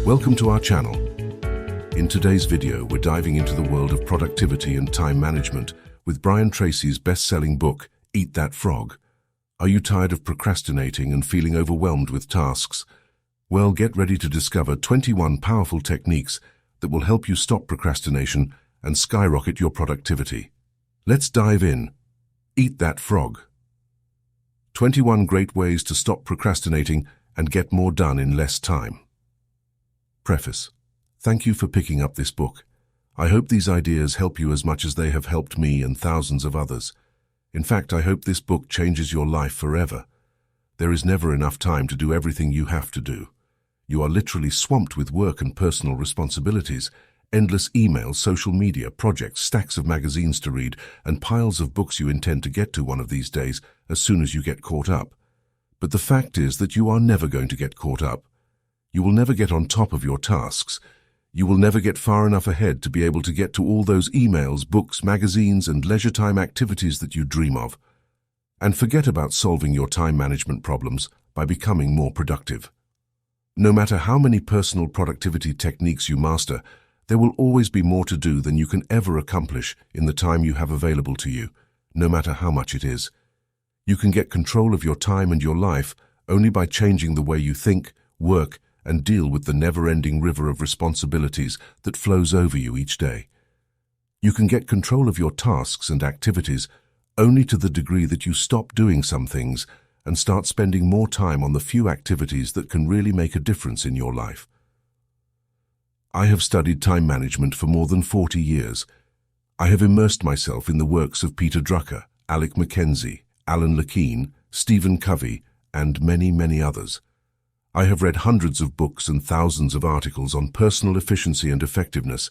Welcome to our channel. In today's video, we're diving into the world of productivity and time management with Brian Tracy's best-selling book, Eat That Frog. Are you tired of procrastinating and feeling overwhelmed with tasks? Well, get ready to discover 21 powerful techniques that will help you stop procrastination and skyrocket your productivity. Let's dive in. Eat That Frog. 21 great ways to stop procrastinating and get more done in less time. Preface. Thank you for picking up this book. I hope these ideas help you as much as they have helped me and thousands of others. In fact, I hope this book changes your life forever. There is never enough time to do everything you have to do. You are literally swamped with work and personal responsibilities, endless emails, social media, projects, stacks of magazines to read, and piles of books you intend to get to one of these days as soon as you get caught up. But the fact is that you are never going to get caught up. You will never get on top of your tasks. You will never get far enough ahead to be able to get to all those emails, books, magazines, and leisure time activities that you dream of. And forget about solving your time management problems by becoming more productive. No matter how many personal productivity techniques you master, there will always be more to do than you can ever accomplish in the time you have available to you, no matter how much it is. You can get control of your time and your life only by changing the way you think, work, and deal with the never-ending river of responsibilities that flows over you each day. You can get control of your tasks and activities only to the degree that you stop doing some things and start spending more time on the few activities that can really make a difference in your life. I have studied time management for more than 40 years. I have immersed myself in the works of Peter Drucker, Alec McKenzie, Alan Levine, Stephen Covey, and many, many others. I have read hundreds of books and thousands of articles on personal efficiency and effectiveness.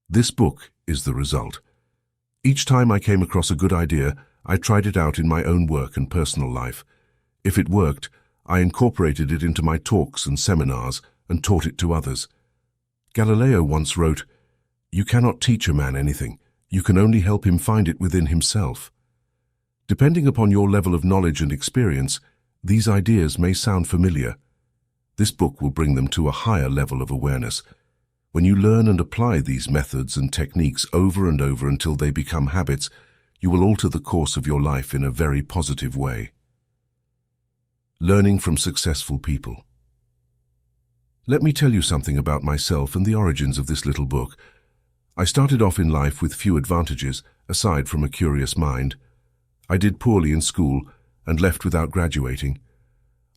This book is the result. Each time I came across a good idea, I tried it out in my own work and personal life. If it worked, I incorporated it into my talks and seminars and taught it to others. Galileo once wrote, "You cannot teach a man anything. You can only help him find it within himself." Depending upon your level of knowledge and experience, these ideas may sound familiar. This book will bring them to a higher level of awareness. When you learn and apply these methods and techniques over and over until they become habits, you will alter the course of your life in a very positive way. Learning from successful people. Let me tell you something about myself and the origins of this little book. I started off in life with few advantages, aside from a curious mind. I did poorly in school and left without graduating.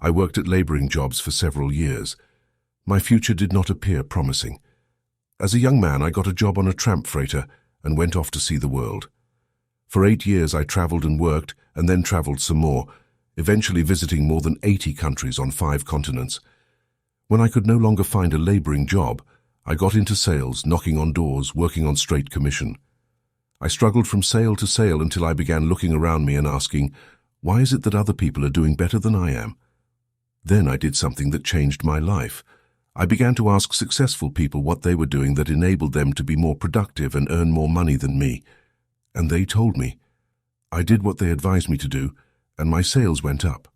I worked at laboring jobs for several years. My future did not appear promising. As a young man, I got a job on a tramp freighter and went off to see the world. For 8 years, I traveled and worked, and then traveled some more, eventually visiting more than 80 countries on 5 continents. When I could no longer find a laboring job, I got into sales, knocking on doors, working on straight commission. I struggled from sale to sale until I began looking around me and asking, why is it that other people are doing better than I am? Then I did something that changed my life. I began to ask successful people what they were doing that enabled them to be more productive and earn more money than me. And they told me. I did what they advised me to do, and my sales went up.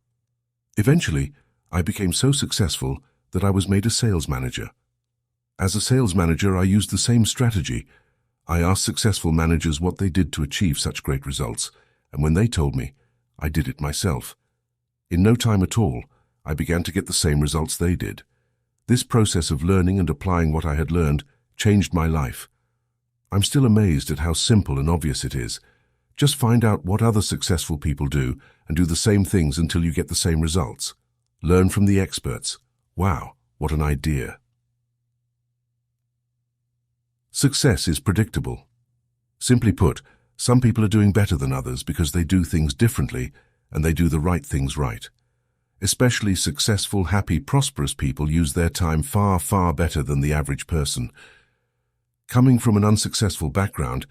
Eventually, I became so successful that I was made a sales manager. As a sales manager, I used the same strategy. I asked successful managers what they did to achieve such great results, and when they told me, I did it myself. In no time at all, I began to get the same results they did. This process of learning and applying what I had learned changed my life. I'm still amazed at how simple and obvious it is. Just find out what other successful people do and do the same things until you get the same results. Learn from the experts. Wow, what an idea. Success is predictable. Simply put, some people are doing better than others because they do things differently and they do the right things right. Especially successful, happy, prosperous people use their time far, far better than the average person. Coming from an unsuccessful background,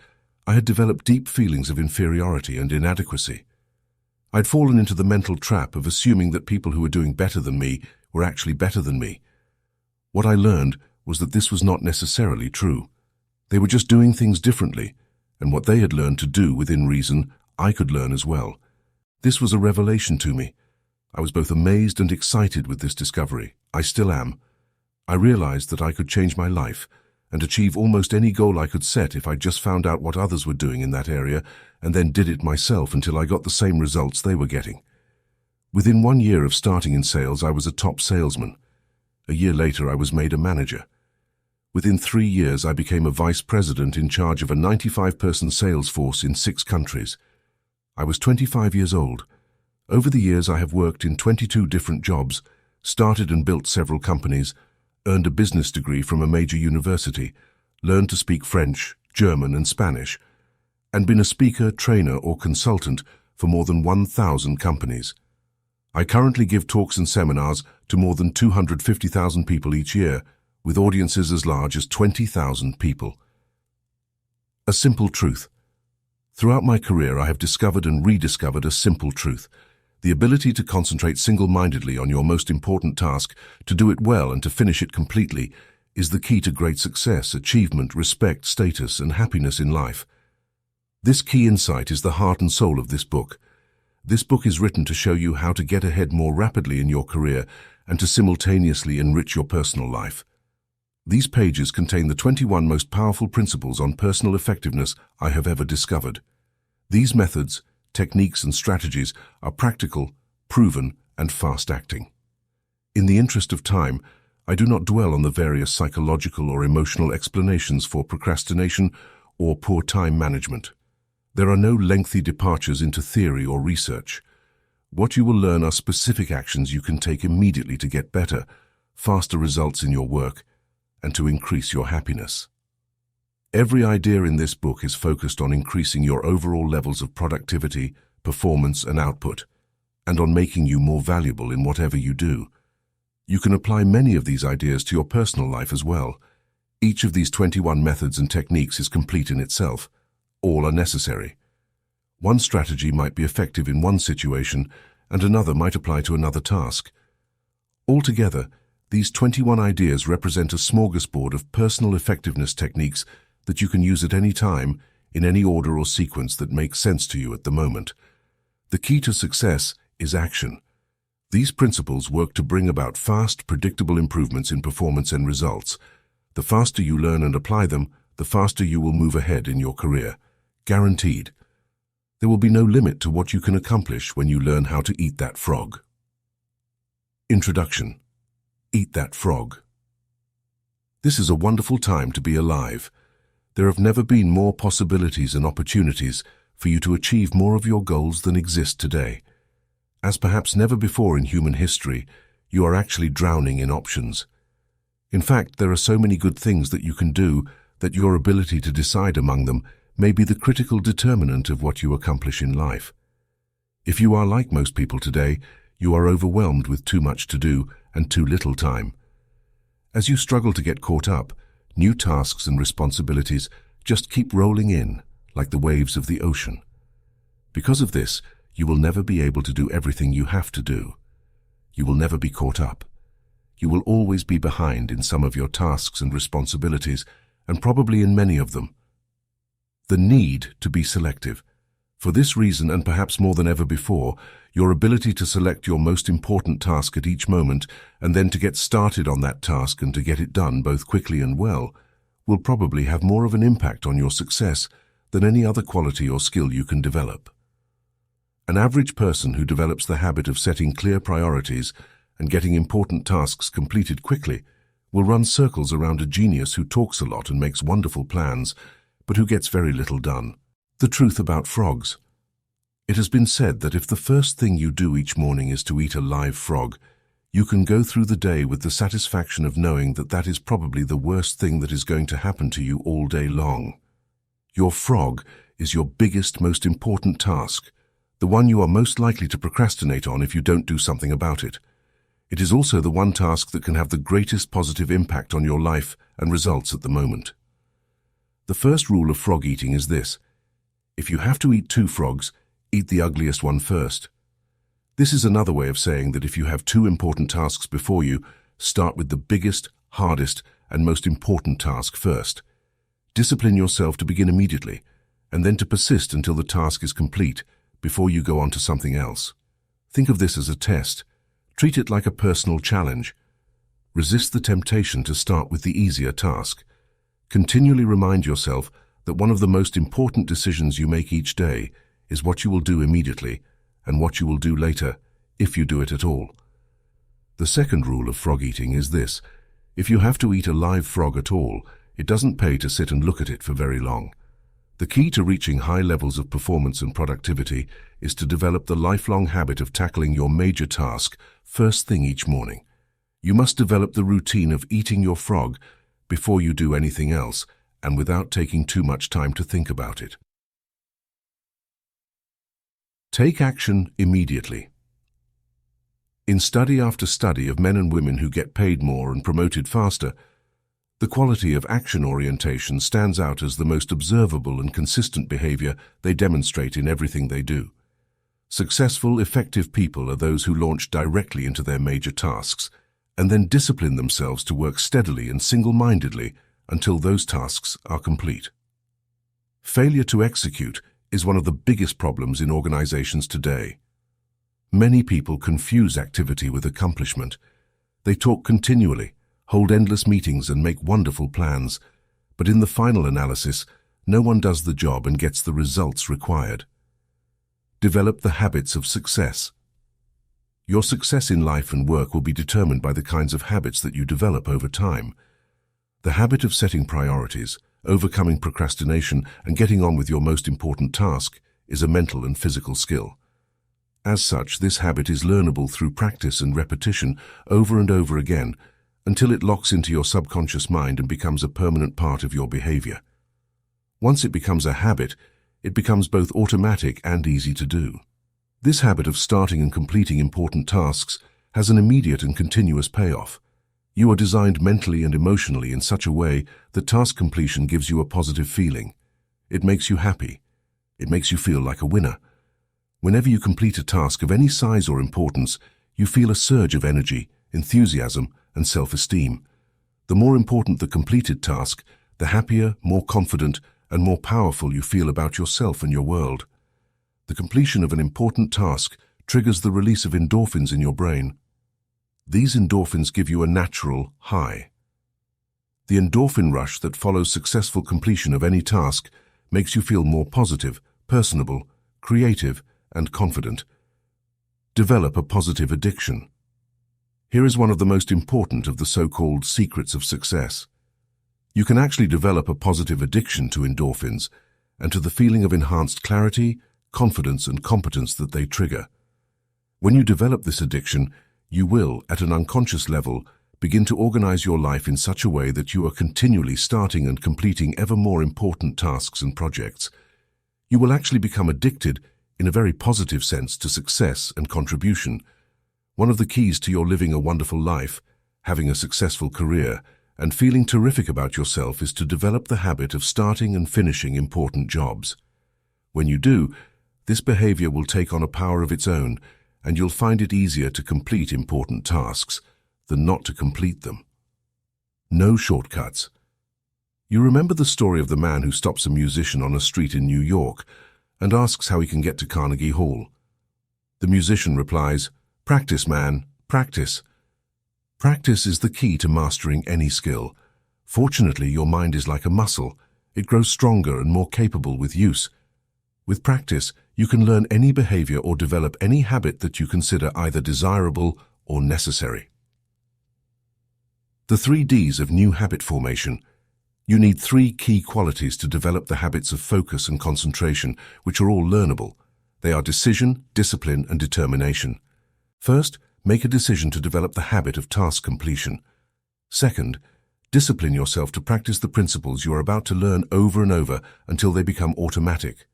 I had developed deep feelings of inferiority and inadequacy. I'd fallen into the mental trap of assuming that people who were doing better than me were actually better than me. What I learned was that this was not necessarily true. They were just doing things differently, and what they had learned to do within reason, I could learn as well. This was a revelation to me. I was both amazed and excited with this discovery. I still am. I realized that I could change my life and achieve almost any goal I could set if I just found out what others were doing in that area and then did it myself until I got the same results they were getting. Within 1 year of starting in sales, I was a top salesman. A year later, I was made a manager. Within 3 years, I became a vice president in charge of a 95-person sales force in 6 countries. I was 25 years old. Over the years, I have worked in 22 different jobs, started and built several companies, earned a business degree from a major university, learned to speak French, German, and Spanish, and been a speaker, trainer, or consultant for more than 1,000 companies. I currently give talks and seminars to more than 250,000 people each year, with audiences as large as 20,000 people. A simple truth. Throughout my career, I have discovered and rediscovered a simple truth. The ability to concentrate single-mindedly on your most important task, to do it well and to finish it completely, is the key to great success, achievement, respect, status, and happiness in life. This key insight is the heart and soul of this book. This book is written to show you how to get ahead more rapidly in your career and to simultaneously enrich your personal life. These pages contain the 21 most powerful principles on personal effectiveness I have ever discovered. These methods, techniques, and strategies are practical, proven, and fast-acting. In the interest of time, I do not dwell on the various psychological or emotional explanations for procrastination or poor time management. There are no lengthy departures into theory or research. What you will learn are specific actions you can take immediately to get better, faster results in your work, and to increase your happiness. Every idea in this book is focused on increasing your overall levels of productivity, performance, and output, and on making you more valuable in whatever you do. You can apply many of these ideas to your personal life as well. Each of these 21 methods and techniques is complete in itself. All are necessary. One strategy might be effective in one situation, and another might apply to another task. Altogether, these 21 ideas represent a smorgasbord of personal effectiveness techniques that you can use at any time, in any order or sequence that makes sense to you at the moment. The key to success is action. These principles work to bring about fast, predictable improvements in performance and results. The faster you learn and apply them, the faster you will move ahead in your career. Guaranteed. There will be no limit to what you can accomplish when you learn how to eat that frog. Introduction. Eat that frog. This is a wonderful time to be alive. There have never been more possibilities and opportunities for you to achieve more of your goals than exist today. As perhaps never before in human history, you are actually drowning in options. In fact, there are so many good things that you can do that your ability to decide among them may be the critical determinant of what you accomplish in life. If you are like most people today, you are overwhelmed with too much to do and too little time. As you struggle to get caught up, new tasks and responsibilities just keep rolling in, like the waves of the ocean. Because of this, you will never be able to do everything you have to do. You will never be caught up. You will always be behind in some of your tasks and responsibilities, and probably in many of them. The need to be selective. For this reason, and perhaps more than ever before, your ability to select your most important task at each moment and then to get started on that task and to get it done both quickly and well will probably have more of an impact on your success than any other quality or skill you can develop. An average person who develops the habit of setting clear priorities and getting important tasks completed quickly will run circles around a genius who talks a lot and makes wonderful plans, but who gets very little done. The truth about frogs. It has been said that if the first thing you do each morning is to eat a live frog, you can go through the day with the satisfaction of knowing that that is probably the worst thing that is going to happen to you all day long. Your frog is your biggest, most important task, the one you are most likely to procrastinate on if you don't do something about it. It is also the one task that can have the greatest positive impact on your life and results at the moment. The first rule of frog eating is this: if you have to eat 2 frogs, eat the ugliest one first. This is another way of saying that if you have 2 important tasks before you, start with the biggest, hardest, and most important task first. Discipline yourself to begin immediately, and then to persist until the task is complete, before you go on to something else. Think of this as a test. Treat it like a personal challenge. Resist the temptation to start with the easier task. Continually remind yourself that one of the most important decisions you make each day is what you will do immediately and what you will do later, if you do it at all. The second rule of frog eating is this: if you have to eat a live frog at all, it doesn't pay to sit and look at it for very long. The key to reaching high levels of performance and productivity is to develop the lifelong habit of tackling your major task first thing each morning. You must develop the routine of eating your frog before you do anything else, and without taking too much time to think about it. Take action immediately. In study after study of men and women who get paid more and promoted faster, the quality of action orientation stands out as the most observable and consistent behavior they demonstrate in everything they do. Successful, effective people are those who launch directly into their major tasks and then discipline themselves to work steadily and single-mindedly until those tasks are complete. Failure to execute is one of the biggest problems in organizations today. Many people confuse activity with accomplishment. They talk continually, hold endless meetings and make wonderful plans, but in the final analysis, no one does the job and gets the results required. Develop the habits of success. Your success in life and work will be determined by the kinds of habits that you develop over time. The habit of setting priorities, overcoming procrastination, and getting on with your most important task is a mental and physical skill. As such, this habit is learnable through practice and repetition over and over again, until it locks into your subconscious mind and becomes a permanent part of your behavior. Once it becomes a habit, it becomes both automatic and easy to do. This habit of starting and completing important tasks has an immediate and continuous payoff. You are designed mentally and emotionally in such a way that task completion gives you a positive feeling. It makes you happy. It makes you feel like a winner. Whenever you complete a task of any size or importance, you feel a surge of energy, enthusiasm, and self-esteem. The more important the completed task, the happier, more confident, and more powerful you feel about yourself and your world. The completion of an important task triggers the release of endorphins in your brain. These endorphins give you a natural high. The endorphin rush that follows successful completion of any task makes you feel more positive, personable, creative, and confident. Develop a positive addiction. Here is one of the most important of the so-called secrets of success. You can actually develop a positive addiction to endorphins and to the feeling of enhanced clarity, confidence, and competence that they trigger. When you develop this addiction, you will, at an unconscious level, begin to organize your life in such a way that you are continually starting and completing ever more important tasks and projects. You will actually become addicted, in a very positive sense, to success and contribution. One of the keys to your living a wonderful life, having a successful career, and feeling terrific about yourself is to develop the habit of starting and finishing important jobs. When you do, this behavior will take on a power of its own, and you'll find it easier to complete important tasks than not to complete them. No shortcuts. You remember the story of the man who stops a musician on a street in New York and asks how he can get to Carnegie Hall. The musician replies, "Practice, man, practice." Practice is the key to mastering any skill. Fortunately, your mind is like a muscle. It grows stronger and more capable with use. With practice, you can learn any behavior or develop any habit that you consider either desirable or necessary. The 3 Ds of new habit formation. You need 3 key qualities to develop the habits of focus and concentration, which are all learnable. They are decision, discipline, and determination. First, make a decision to develop the habit of task completion. Second, discipline yourself to practice the principles you are about to learn over and over until they become automatic.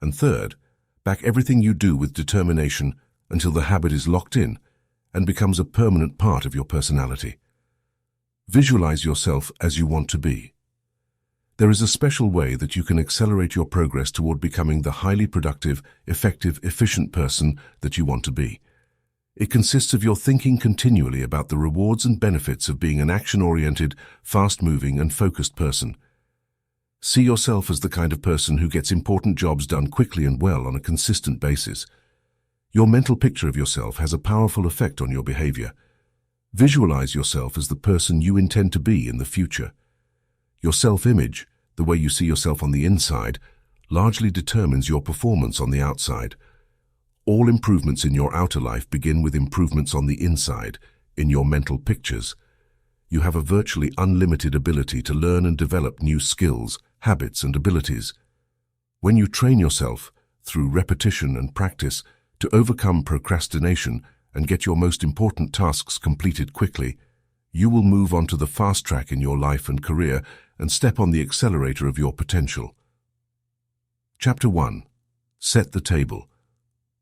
And third, back everything you do with determination until the habit is locked in and becomes a permanent part of your personality. Visualize yourself as you want to be. There is a special way that you can accelerate your progress toward becoming the highly productive, effective, efficient person that you want to be. It consists of your thinking continually about the rewards and benefits of being an action-oriented, fast-moving, and focused person. See yourself as the kind of person who gets important jobs done quickly and well on a consistent basis. Your mental picture of yourself has a powerful effect on your behavior. Visualize yourself as the person you intend to be in the future. Your self-image, the way you see yourself on the inside, largely determines your performance on the outside. All improvements in your outer life begin with improvements on the inside, in your mental pictures. You have a virtually unlimited ability to learn and develop new skills, habits, and abilities. When you train yourself, through repetition and practice, to overcome procrastination and get your most important tasks completed quickly, you will move on to the fast track in your life and career and step on the accelerator of your potential. Chapter 1. Set the table.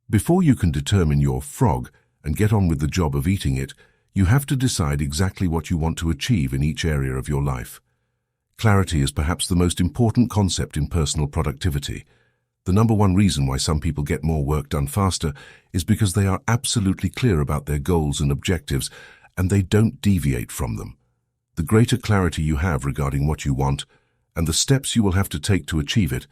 Before you can determine your frog and get on with the job of eating it, you have to decide exactly what you want to achieve in each area of your life. Clarity is perhaps the most important concept in personal productivity. The number one reason why some people get more work done faster is because they are absolutely clear about their goals and objectives, and they don't deviate from them. The greater clarity you have regarding what you want, and the steps you will have to take to achieve it,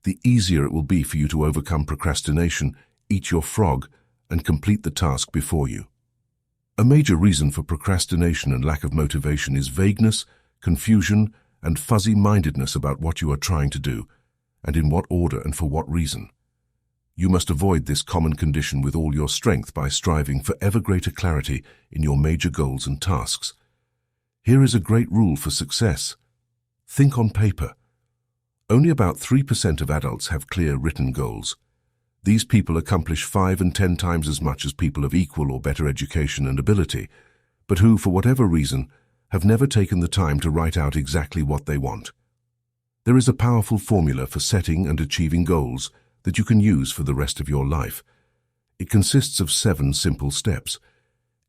the easier it will be for you to overcome procrastination, eat your frog, and complete the task before you. A major reason for procrastination and lack of motivation is vagueness, confusion, and fuzzy-mindedness about what you are trying to do, and in what order and for what reason. You must avoid this common condition with all your strength by striving for ever greater clarity in your major goals and tasks. Here is a great rule for success. Think on paper. Only about 3% of adults have clear written goals. These people accomplish 5 and 10 times as much as people of equal or better education and ability, but who, for whatever reason, have never taken the time to write out exactly what they want. There is a powerful formula for setting and achieving goals that you can use for the rest of your life. It consists of 7 simple steps.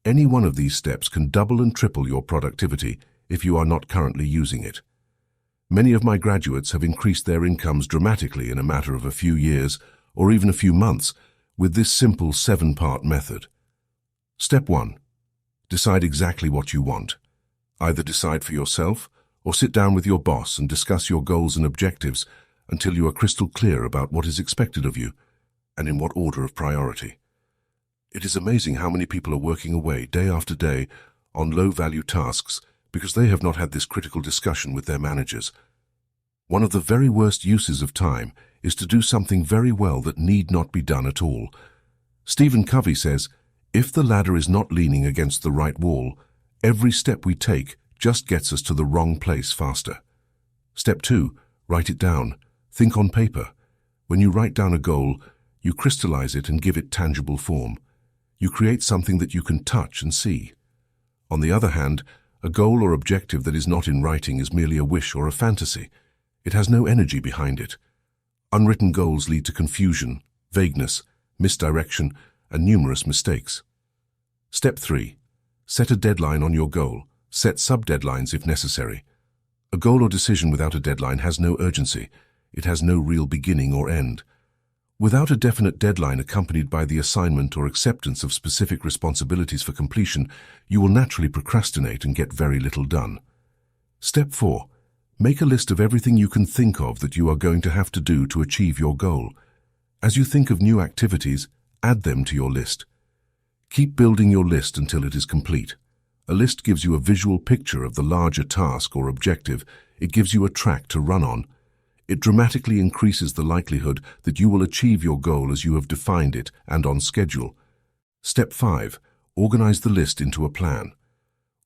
Any one of these steps can double and triple your productivity if you are not currently using it. Many of my graduates have increased their incomes dramatically in a matter of a few years or even a few months with this simple 7-part method. Step 1. Decide exactly what you want. Either decide for yourself or sit down with your boss and discuss your goals and objectives until you are crystal clear about what is expected of you and in what order of priority. It is amazing how many people are working away day after day on low-value tasks because they have not had this critical discussion with their managers. One of the very worst uses of time is to do something very well that need not be done at all. Stephen Covey says, if the ladder is not leaning against the right wall, every step we take just gets us to the wrong place faster. Step 2. Write it down. Think on paper. When you write down a goal, you crystallize it and give it tangible form. You create something that you can touch and see. On the other hand, a goal or objective that is not in writing is merely a wish or a fantasy. It has no energy behind it. Unwritten goals lead to confusion, vagueness, misdirection, and numerous mistakes. Step 3. Set a deadline on your goal. Set sub-deadlines if necessary. A goal or decision without a deadline has no urgency. It has no real beginning or end. Without a definite deadline accompanied by the assignment or acceptance of specific responsibilities for completion, you will naturally procrastinate and get very little done. Step 4. Make a list of everything you can think of that you are going to have to do to achieve your goal. As you think of new activities, add them to your list. Keep building your list until it is complete. A list gives you a visual picture of the larger task or objective. It gives you a track to run on. It dramatically increases the likelihood that you will achieve your goal as you have defined it and on schedule. Step 5. Organize the list into a plan.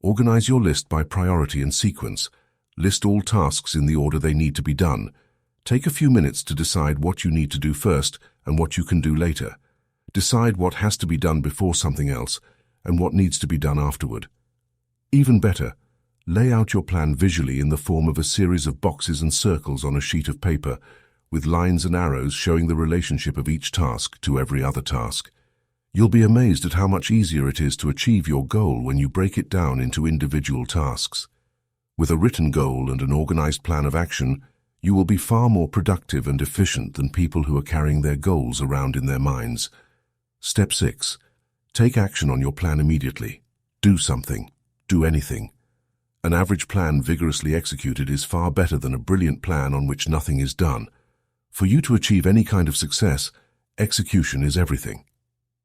Organize your list by priority and sequence. List all tasks in the order they need to be done. Take a few minutes to decide what you need to do first and what you can do later. Decide what has to be done before something else and what needs to be done afterward. Even better, lay out your plan visually in the form of a series of boxes and circles on a sheet of paper, with lines and arrows showing the relationship of each task to every other task. You'll be amazed at how much easier it is to achieve your goal when you break it down into individual tasks. With a written goal and an organized plan of action, you will be far more productive and efficient than people who are carrying their goals around in their minds. Step 6. Take action on your plan immediately. Do something. Do anything. An average plan vigorously executed is far better than a brilliant plan on which nothing is done. For you to achieve any kind of success, execution is everything.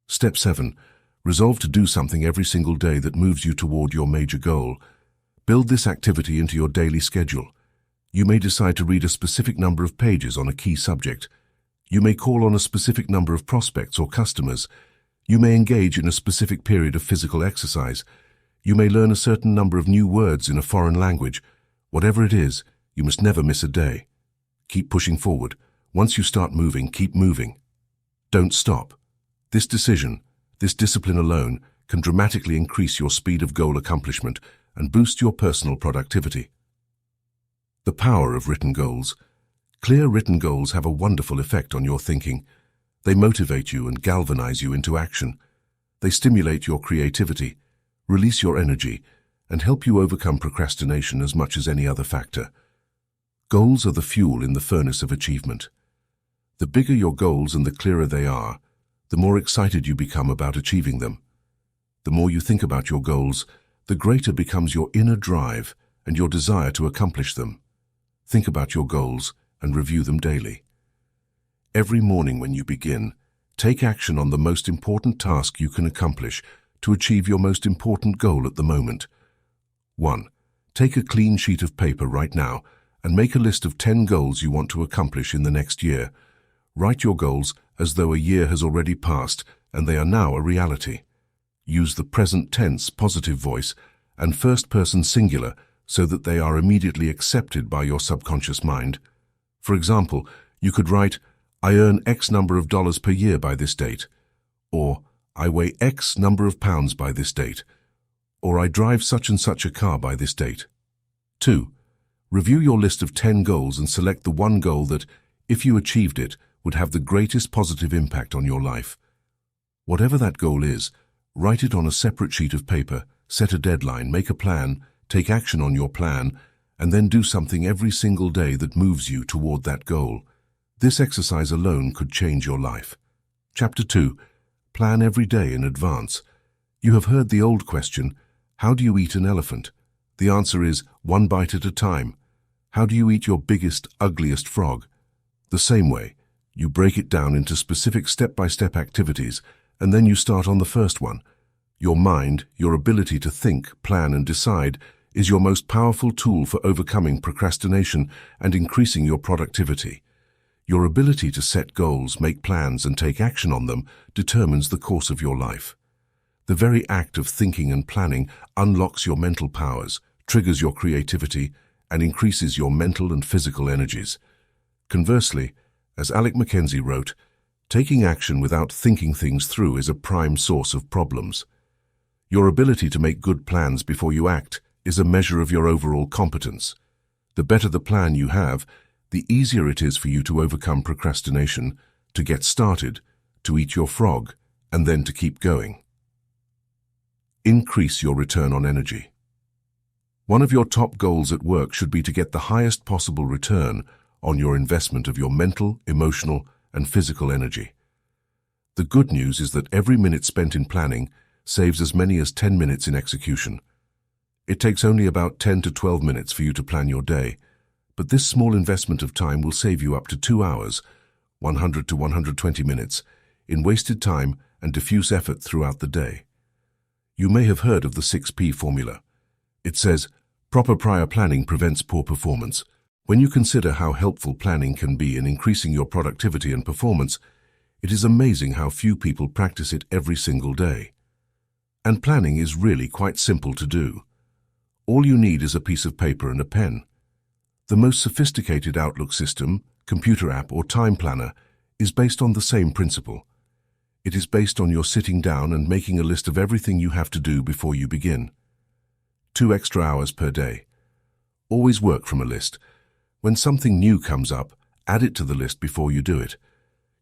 Step 7. Resolve to do something every single day that moves you toward your major goal. Build this activity into your daily schedule. You may decide to read a specific number of pages on a key subject. You may call on a specific number of prospects or customers. You may engage in a specific period of physical exercise. You may learn a certain number of new words in a foreign language. Whatever it is, you must never miss a day. Keep pushing forward. Once you start moving, keep moving. Don't stop. This decision, this discipline alone, can dramatically increase your speed of goal accomplishment and boost your personal productivity. The power of written goals. Clear written goals have a wonderful effect on your thinking. They motivate you and galvanize you into action. They stimulate your creativity, release your energy, and help you overcome procrastination as much as any other factor. Goals are the fuel in the furnace of achievement. The bigger your goals and the clearer they are, the more excited you become about achieving them. The more you think about your goals, the greater becomes your inner drive and your desire to accomplish them. Think about your goals and review them daily. Every morning when you begin, take action on the most important task you can accomplish to achieve your most important goal at the moment. 1. Take a clean sheet of paper right now and make a list of 10 goals you want to accomplish in the next year. Write your goals as though a year has already passed and they are now a reality. Use the present tense positive voice and first-person singular so that they are immediately accepted by your subconscious mind. For example, you could write, I earn X number of dollars per year by this date, or I weigh X number of pounds by this date, or I drive such and such a car by this date. 2. Review your list of 10 goals and select the one goal that, if you achieved it, would have the greatest positive impact on your life. Whatever that goal is, write it on a separate sheet of paper, set a deadline, make a plan, take action on your plan, and then do something every single day that moves you toward that goal. This exercise alone could change your life. Chapter 2. Plan every day in advance. You have heard the old question, how do you eat an elephant? The answer is, one bite at a time. How do you eat your biggest, ugliest frog? The same way. You break it down into specific step-by-step activities, and then you start on the first one. Your mind, your ability to think, plan, and decide, is your most powerful tool for overcoming procrastination and increasing your productivity. Your ability to set goals, make plans, and take action on them determines the course of your life. The very act of thinking and planning unlocks your mental powers, triggers your creativity, and increases your mental and physical energies. Conversely, as Alec Mackenzie wrote, taking action without thinking things through is a prime source of problems. Your ability to make good plans before you act is a measure of your overall competence. The better the plan you have, the easier it is for you to overcome procrastination, to get started, to eat your frog, and then to keep going. Increase your return on energy. One of your top goals at work should be to get the highest possible return on your investment of your mental, emotional, and physical energy. The good news is that every minute spent in planning saves as many as 10 minutes in execution. It takes only about 10 to 12 minutes for you to plan your day, but this small investment of time will save you up to 2 hours, 100 to 120 minutes, in wasted time and diffuse effort throughout the day. You may have heard of the 6P formula. It says, proper prior planning prevents poor performance. When you consider how helpful planning can be in increasing your productivity and performance, it is amazing how few people practice it every single day. And planning is really quite simple to do. All you need is a piece of paper and a pen. The most sophisticated Outlook system, computer app, or time planner is based on the same principle. It is based on your sitting down and making a list of everything you have to do before you begin. 2 extra hours per day. Always work from a list. When something new comes up, add it to the list before you do it.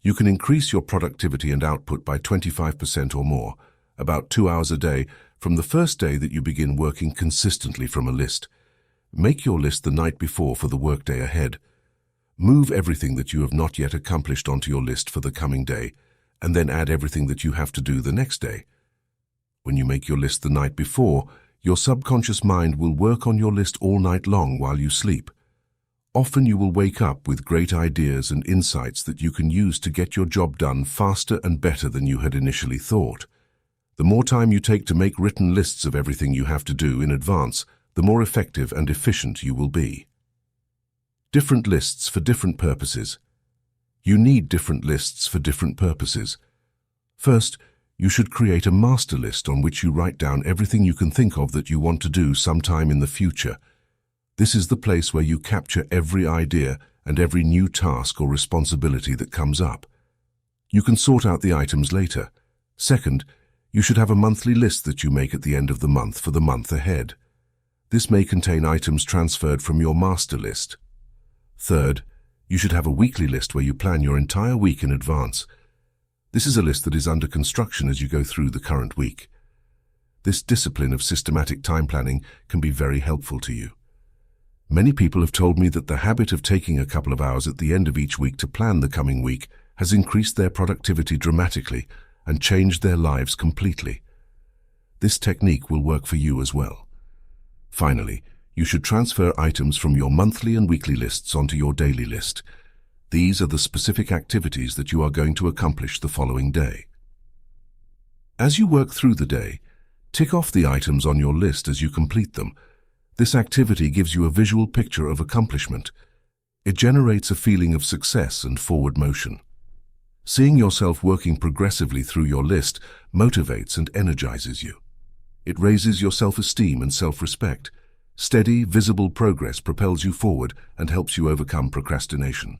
You can increase your productivity and output by 25% or more, about 2 hours a day, from the first day that you begin working consistently from a list. Make your list the night before for the workday ahead. Move everything that you have not yet accomplished onto your list for the coming day, and then add everything that you have to do the next day. When you make your list the night before, your subconscious mind will work on your list all night long while you sleep. Often you will wake up with great ideas and insights that you can use to get your job done faster and better than you had initially thought. The more time you take to make written lists of everything you have to do in advance, the more effective and efficient you will be. Different lists for different purposes. You need different lists for different purposes. First, you should create a master list on which you write down everything you can think of that you want to do sometime in the future. This is the place where you capture every idea and every new task or responsibility that comes up. You can sort out the items later. Second, you should have a monthly list that you make at the end of the month for the month ahead. This may contain items transferred from your master list. Third, you should have a weekly list where you plan your entire week in advance. This is a list that is under construction as you go through the current week. This discipline of systematic time planning can be very helpful to you. Many people have told me that the habit of taking a couple of hours at the end of each week to plan the coming week has increased their productivity dramatically and changed their lives completely. This technique will work for you as well. Finally, you should transfer items from your monthly and weekly lists onto your daily list. These are the specific activities that you are going to accomplish the following day. As you work through the day, tick off the items on your list as you complete them. This activity gives you a visual picture of accomplishment. It generates a feeling of success and forward motion. Seeing yourself working progressively through your list motivates and energizes you. It raises your self-esteem and self-respect. Steady, visible progress propels you forward and helps you overcome procrastination.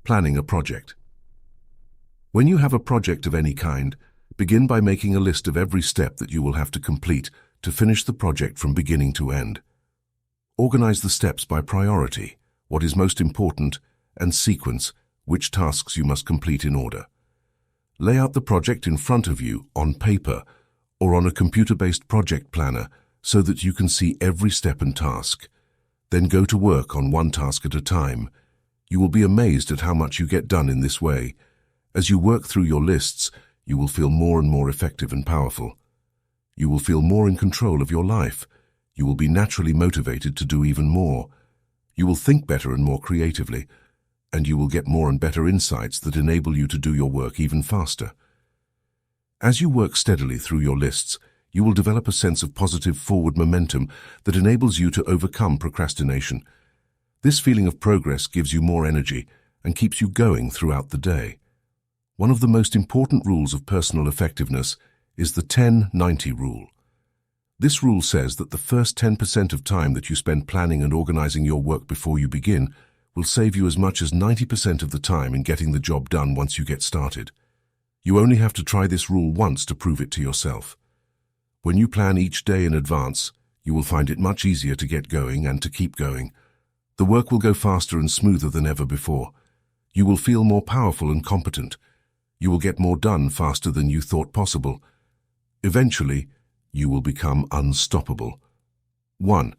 Planning a project. When you have a project of any kind, begin by making a list of every step that you will have to complete to finish the project from beginning to end. Organize the steps by priority, what is most important, and sequence which tasks you must complete in order. Lay out the project in front of you on paper or on a computer-based project planner so that you can see every step and task. Then go to work on one task at a time. You will be amazed at how much you get done in this way. As you work through your lists, you will feel more and more effective and powerful. You will feel more in control of your life. You will be naturally motivated to do even more. You will think better and more creatively, and you will get more and better insights that enable you to do your work even faster. As you work steadily through your lists, you will develop a sense of positive forward momentum that enables you to overcome procrastination. This feeling of progress gives you more energy and keeps you going throughout the day. One of the most important rules of personal effectiveness is the 10-90 rule. This rule says that the first 10% of time that you spend planning and organizing your work before you begin will save you as much as 90% of the time in getting the job done once you get started. You only have to try this rule once to prove it to yourself. When you plan each day in advance, you will find it much easier to get going and to keep going. The work will go faster and smoother than ever before. You will feel more powerful and competent. You will get more done faster than you thought possible. Eventually, you will become unstoppable. 1.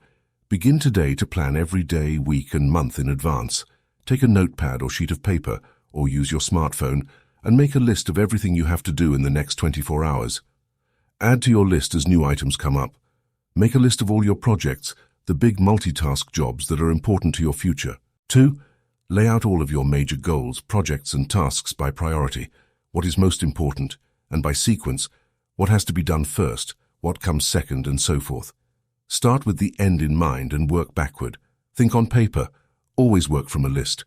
Begin today to plan every day, week, and month in advance. Take a notepad or sheet of paper, or use your smartphone, and make a list of everything you have to do in the next 24 hours. Add to your list as new items come up. Make a list of all your projects, the big multitask jobs that are important to your future. 2. Lay out all of your major goals, projects, and tasks by priority, what is most important, and by sequence, what has to be done first, what comes second, and so forth. Start with the end in mind and work backward. Think on paper. Always work from a list.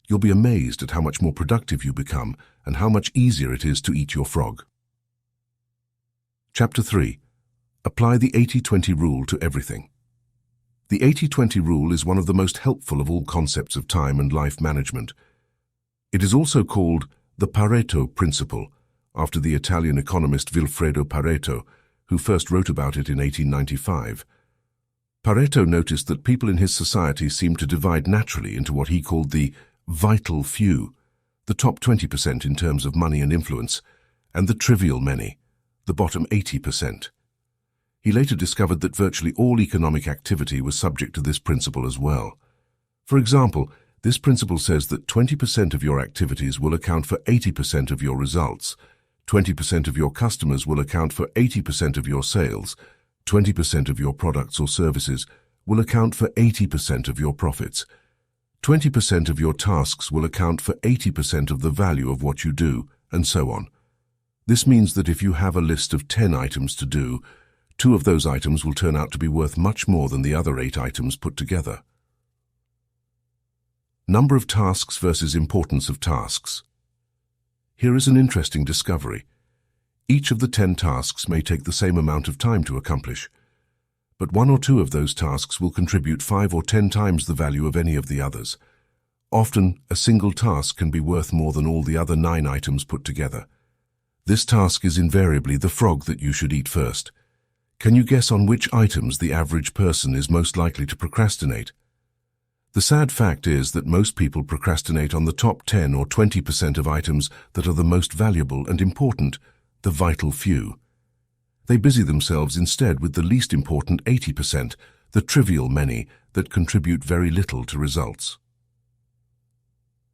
You'll be amazed at how much more productive you become and how much easier it is to eat your frog. Chapter 3. Apply the 80-20 rule to everything. The 80-20 rule is one of the most helpful of all concepts of time and life management. It is also called the Pareto principle, after the Italian economist Vilfredo Pareto, who first wrote about it in 1895. Pareto noticed that people in his society seemed to divide naturally into what he called the vital few, the top 20% in terms of money and influence, and the trivial many, the bottom 80%. He later discovered that virtually all economic activity was subject to this principle as well. For example, this principle says that 20% of your activities will account for 80% of your results, 20% of your customers will account for 80% of your sales, 20% of your products or services will account for 80% of your profits, 20% of your tasks will account for 80% of the value of what you do, and so on. This means that if you have a list of 10 items to do, 2 of those items will turn out to be worth much more than the other 8 items put together. Number of tasks versus importance of tasks. Here is an interesting discovery. Each of the 10 tasks may take the same amount of time to accomplish, but 1 or 2 of those tasks will contribute 5 or 10 times the value of any of the others. Often, a single task can be worth more than all the other 9 items put together. This task is invariably the frog that you should eat first. Can you guess on which items the average person is most likely to procrastinate? The sad fact is that most people procrastinate on the top 10 or 20% of items that are the most valuable and important, the vital few. They busy themselves instead with the least important 80%, the trivial many that contribute very little to results.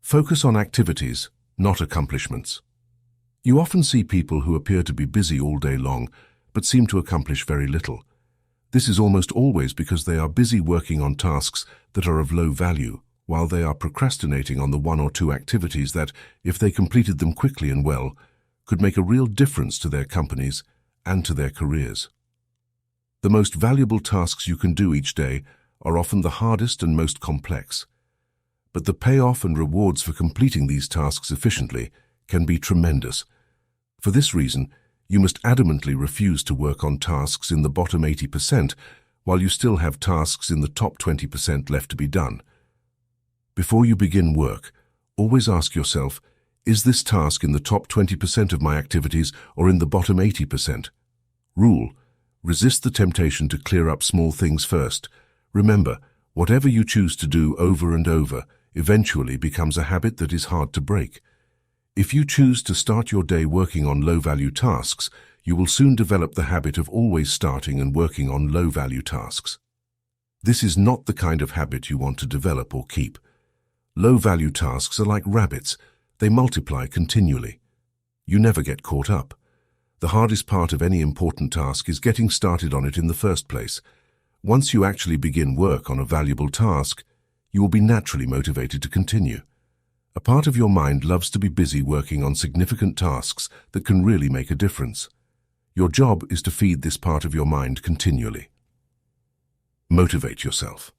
Focus on activities, not accomplishments. You often see people who appear to be busy all day long, but seem to accomplish very little. This is almost always because they are busy working on tasks that are of low value, while they are procrastinating on the 1 or 2 activities that, if they completed them quickly and well, could make a real difference to their companies and to their careers. The most valuable tasks you can do each day are often the hardest and most complex, but the payoff and rewards for completing these tasks efficiently can be tremendous. For this reason, you must adamantly refuse to work on tasks in the bottom 80% while you still have tasks in the top 20% left to be done. Before you begin work, always ask yourself, is this task in the top 20% of my activities or in the bottom 80%? Rule: resist the temptation to clear up small things first. Remember, whatever you choose to do over and over eventually becomes a habit that is hard to break. If you choose to start your day working on low-value tasks, you will soon develop the habit of always starting and working on low-value tasks. This is not the kind of habit you want to develop or keep. Low-value tasks are like rabbits. They multiply continually. You never get caught up. The hardest part of any important task is getting started on it in the first place. Once you actually begin work on a valuable task, you will be naturally motivated to continue. A part of your mind loves to be busy working on significant tasks that can really make a difference. Your job is to feed this part of your mind continually. Motivate yourself.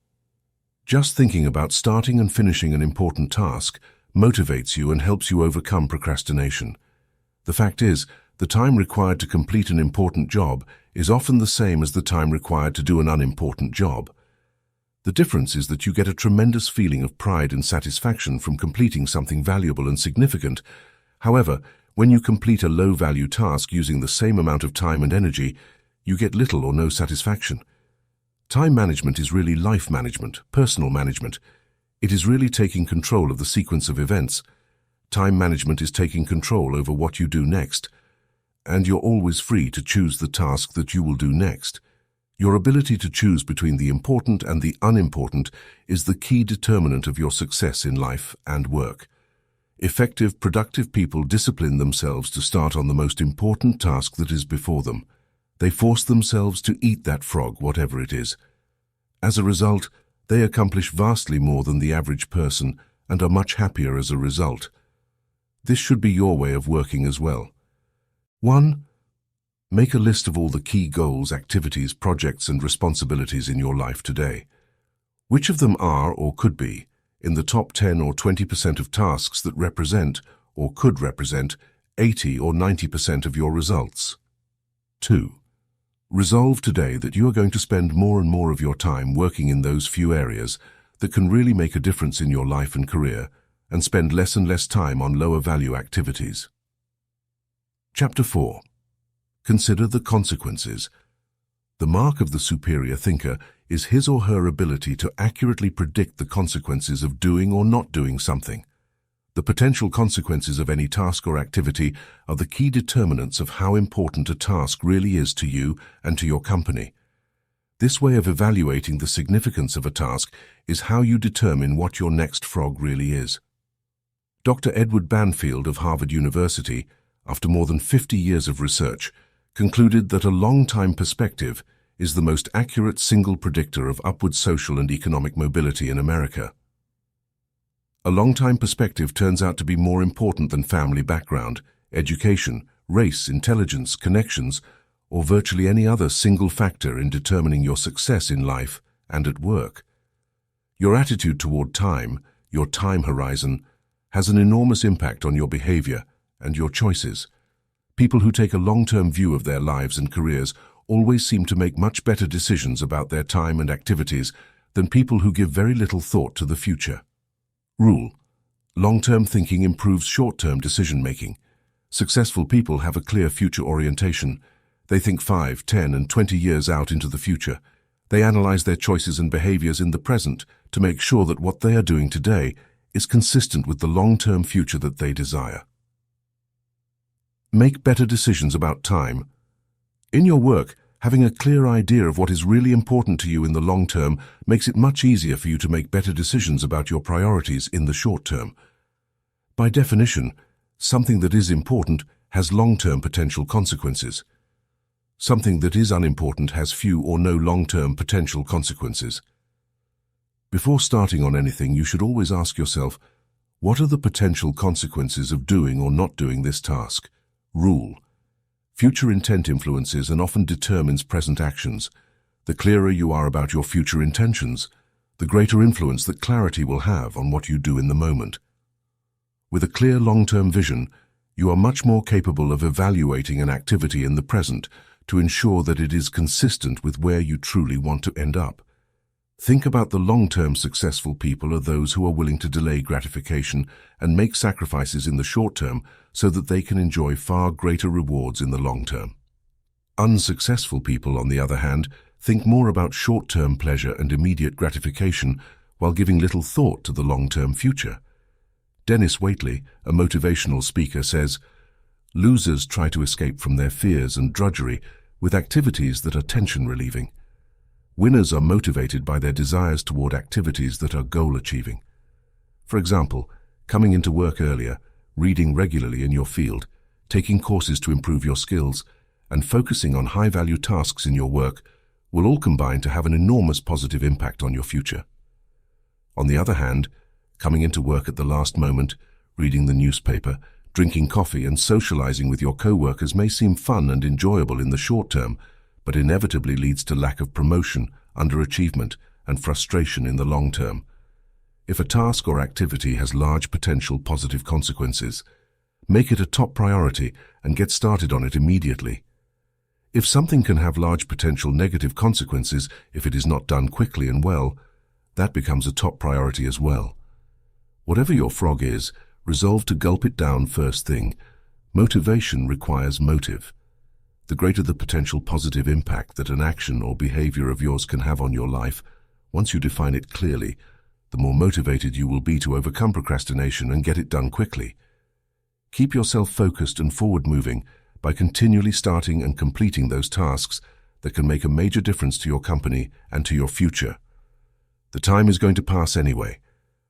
Just thinking about starting and finishing an important task motivates you and helps you overcome procrastination. The fact is, the time required to complete an important job is often the same as the time required to do an unimportant job. The difference is that you get a tremendous feeling of pride and satisfaction from completing something valuable and significant. However, when you complete a low-value task using the same amount of time and energy, you get little or no satisfaction. Time management is really life management, personal management. It is really taking control of the sequence of events. Time management is taking control over what you do next, and you're always free to choose the task that you will do next. Your ability to choose between the important and the unimportant is the key determinant of your success in life and work. Effective, productive people discipline themselves to start on the most important task that is before them. They force themselves to eat that frog, whatever it is. As a result, they accomplish vastly more than the average person and are much happier as a result. This should be your way of working as well. 1. Make a list of all the key goals, activities, projects, and responsibilities in your life today. Which of them are, or could be, in the top 10 or 20% of tasks that represent, or could represent, 80 or 90% of your results? 2. Resolve today that you are going to spend more and more of your time working in those few areas that can really make a difference in your life and career, and spend less and less time on lower-value activities. Chapter 4. Consider the consequences. The mark of the superior thinker is his or her ability to accurately predict the consequences of doing or not doing something. The potential consequences of any task or activity are the key determinants of how important a task really is to you and to your company. This way of evaluating the significance of a task is how you determine what your next frog really is. Dr. Edward Banfield of Harvard University, after more than 50 years of research, concluded that a long-time perspective is the most accurate single predictor of upward social and economic mobility in America. A long-time perspective turns out to be more important than family background, education, race, intelligence, connections, or virtually any other single factor in determining your success in life and at work. Your attitude toward time, your time horizon, has an enormous impact on your behavior and your choices. People who take a long-term view of their lives and careers always seem to make much better decisions about their time and activities than people who give very little thought to the future. Rule: long-term thinking improves short-term decision-making. Successful people have a clear future orientation. They think 5, 10, and 20 years out into the future. They analyze their choices and behaviors in the present to make sure that what they are doing today is consistent with the long-term future that they desire. Make better decisions about time. In your work, having a clear idea of what is really important to you in the long term makes it much easier for you to make better decisions about your priorities in the short term. By definition, something that is important has long-term potential consequences. Something that is unimportant has few or no long-term potential consequences. Before starting on anything, you should always ask yourself, what are the potential consequences of doing or not doing this task? Rule: future intent influences and often determines present actions. The clearer you are about your future intentions, the greater influence that clarity will have on what you do in the moment. With a clear long-term vision, you are much more capable of evaluating an activity in the present to ensure that it is consistent with where you truly want to end up. Think about the long-term successful people are those who are willing to delay gratification and make sacrifices in the short term so that they can enjoy far greater rewards in the long term. Unsuccessful people, on the other hand, think more about short-term pleasure and immediate gratification while giving little thought to the long-term future. Dennis Waitley, a motivational speaker, says, "Losers try to escape from their fears and drudgery with activities that are tension-relieving. Winners are motivated by their desires toward activities that are goal-achieving. For example, coming into work earlier, reading regularly in your field, taking courses to improve your skills, and focusing on high-value tasks in your work will all combine to have an enormous positive impact on your future. On the other hand, coming into work at the last moment, reading the newspaper, drinking coffee and socializing with your co-workers may seem fun and enjoyable in the short term, but inevitably leads to lack of promotion, underachievement, and frustration in the long term. If a task or activity has large potential positive consequences, make it a top priority and get started on it immediately. If something can have large potential negative consequences if it is not done quickly and well, that becomes a top priority as well. Whatever your frog is, resolve to gulp it down first thing. Motivation requires motive. The greater the potential positive impact that an action or behavior of yours can have on your life, once you define it clearly, the more motivated you will be to overcome procrastination and get it done quickly. Keep yourself focused and forward-moving by continually starting and completing those tasks that can make a major difference to your company and to your future. The time is going to pass anyway.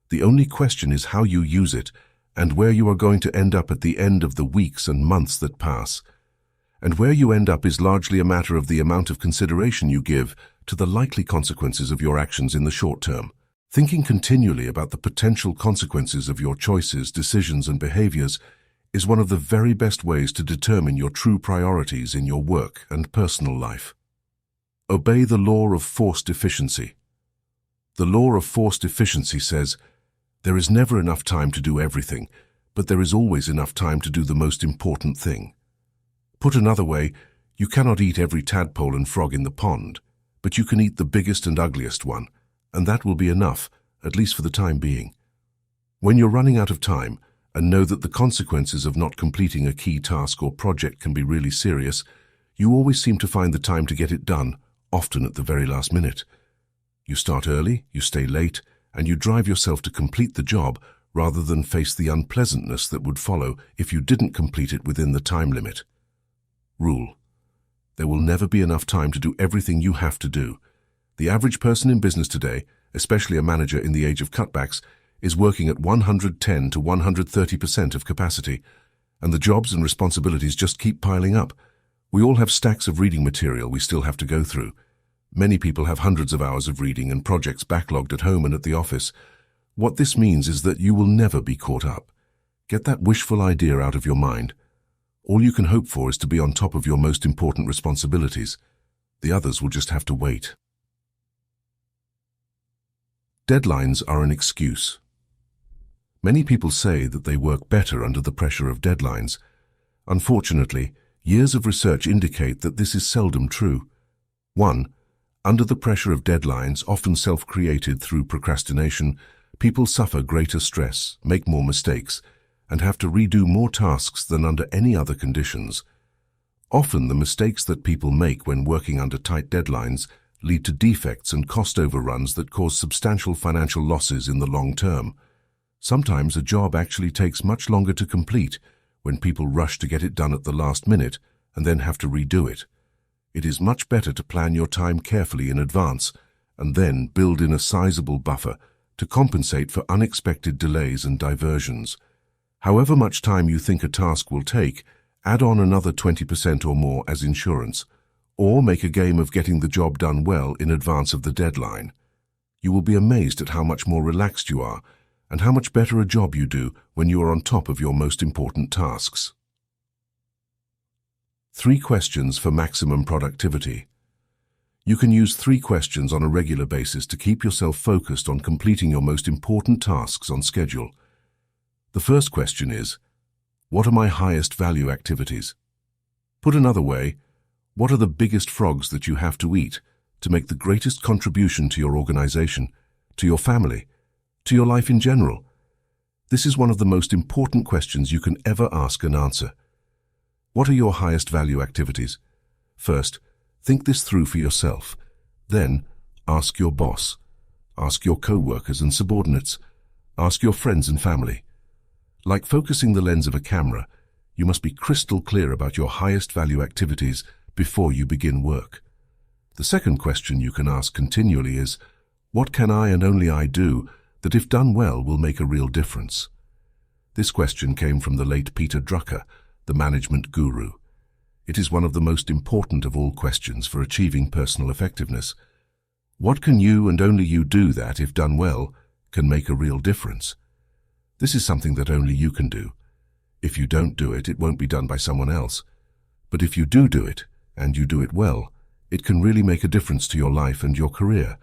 The only question is how you use it and where you are going to end up at the end of the weeks and months that pass. And where you end up is largely a matter of the amount of consideration you give to the likely consequences of your actions in the short term. Thinking continually about the potential consequences of your choices, decisions, and behaviors is one of the very best ways to determine your true priorities in your work and personal life. Obey the law of forced efficiency. The law of forced efficiency says, there is never enough time to do everything, but there is always enough time to do the most important thing. Put another way, you cannot eat every tadpole and frog in the pond, but you can eat the biggest and ugliest one, and that will be enough, at least for the time being. When you're running out of time, and know that the consequences of not completing a key task or project can be really serious, you always seem to find the time to get it done, often at the very last minute. You start early, you stay late, and you drive yourself to complete the job rather than face the unpleasantness that would follow if you didn't complete it within the time limit. Rule: there will never be enough time to do everything you have to do. The average person in business today, especially a manager in the age of cutbacks, is working at 110 to 130% of capacity, and the jobs and responsibilities just keep piling up. We all have stacks of reading material we still have to go through. Many people have hundreds of hours of reading and projects backlogged at home and at the office. What this means is that you will never be caught up. Get that wishful idea out of your mind. All you can hope for is to be on top of your most important responsibilities. The others will just have to wait. Deadlines are an excuse. Many people say that they work better under the pressure of deadlines. Unfortunately, years of research indicate that this is seldom true. 1. Under the pressure of deadlines, often self-created through procrastination, people suffer greater stress, make more mistakes, and have to redo more tasks than under any other conditions. Often the mistakes that people make when working under tight deadlines lead to defects and cost overruns that cause substantial financial losses in the long term. Sometimes a job actually takes much longer to complete when people rush to get it done at the last minute and then have to redo it. It is much better to plan your time carefully in advance and then build in a sizable buffer to compensate for unexpected delays and diversions. However much time you think a task will take, add on another 20% or more as insurance, or make a game of getting the job done well in advance of the deadline. You will be amazed at how much more relaxed you are and how much better a job you do when you are on top of your most important tasks. 3 questions for maximum productivity. You can use 3 questions on a regular basis to keep yourself focused on completing your most important tasks on schedule. The first question is, what are my highest value activities? Put another way, what are the biggest frogs that you have to eat to make the greatest contribution to your organization, to your family, to your life in general? This is one of the most important questions you can ever ask and answer. What are your highest value activities? First, think this through for yourself. Then, ask your boss. Ask your co-workers and subordinates. Ask your friends and family. Like focusing the lens of a camera, you must be crystal clear about your highest value activities before you begin work. The second question you can ask continually is, what can I and only I do that if done well will make a real difference? This question came from the late Peter Drucker, the management guru. It is one of the most important of all questions for achieving personal effectiveness. What can you and only you do that, if done well, can make a real difference? This is something that only you can do. If you don't do it, it won't be done by someone else. But if you do it, and you do it well, it can really make a difference to your life and your career.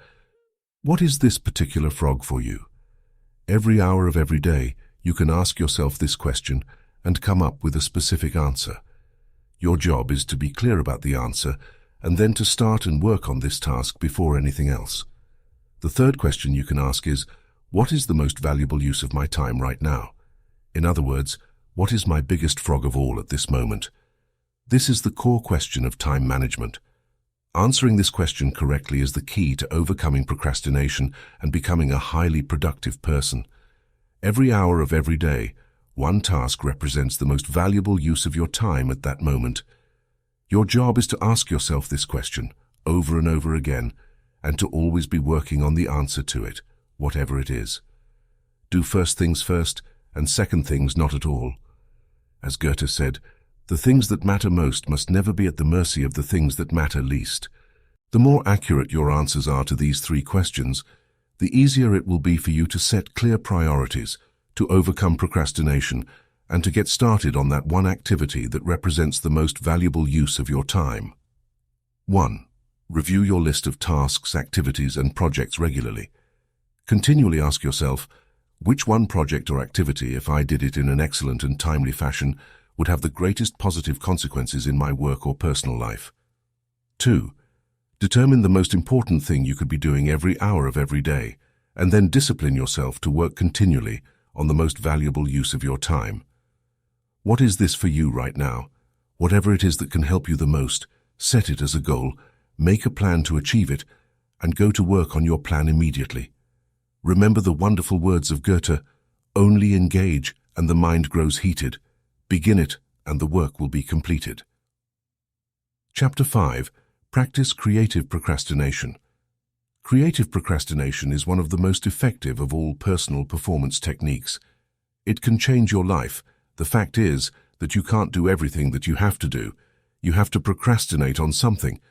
What is this particular frog for you? Every hour of every day, you can ask yourself this question and come up with a specific answer. Your job is to be clear about the answer and then to start and work on this task before anything else. The third question you can ask is, what is the most valuable use of my time right now? In other words, what is my biggest frog of all at this moment? This is the core question of time management. Answering this question correctly is the key to overcoming procrastination and becoming a highly productive person. Every hour of every day, one task represents the most valuable use of your time at that moment. Your job is to ask yourself this question over and over again and to always be working on the answer to it, whatever it is. Do first things first and second things not at all. As Goethe said, the things that matter most must never be at the mercy of the things that matter least. The more accurate your answers are to these 3 questions, the easier it will be for you to set clear priorities, to overcome procrastination, and to get started on that one activity that represents the most valuable use of your time. 1. Review your list of tasks, activities, and projects regularly. Continually ask yourself, which one project or activity, if I did it in an excellent and timely fashion, would have the greatest positive consequences in my work or personal life? 2. Determine the most important thing you could be doing every hour of every day, and then discipline yourself to work continually on the most valuable use of your time. What is this for you right now? Whatever it is that can help you the most, set it as a goal, make a plan to achieve it, and go to work on your plan immediately. Remember the wonderful words of Goethe, only engage and the mind grows heated. Begin it and the work will be completed. Chapter 5. Practice creative procrastination. Creative procrastination is one of the most effective of all personal performance techniques. It can change your life. The fact is that you can't do everything that you have to do. You have to procrastinate on something.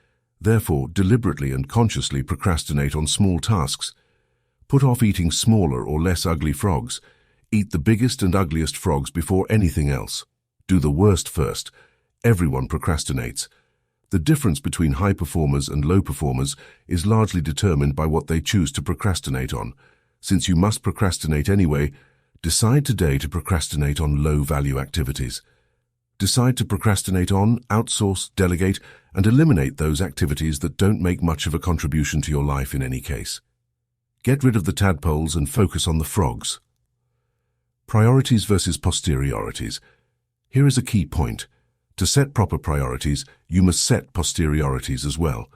Therefore, deliberately and consciously procrastinate on small tasks. Put off eating smaller or less ugly frogs. Eat the biggest and ugliest frogs before anything else. Do the worst first. Everyone procrastinates. The difference between high performers and low performers is largely determined by what they choose to procrastinate on. Since you must procrastinate anyway, decide today to procrastinate on low-value activities. Decide to procrastinate on, outsource, delegate, and eliminate those activities that don't make much of a contribution to your life in any case. Get rid of the tadpoles and focus on the frogs. Priorities versus posteriorities. Here is a key point. To set proper priorities, you must set posteriorities as well.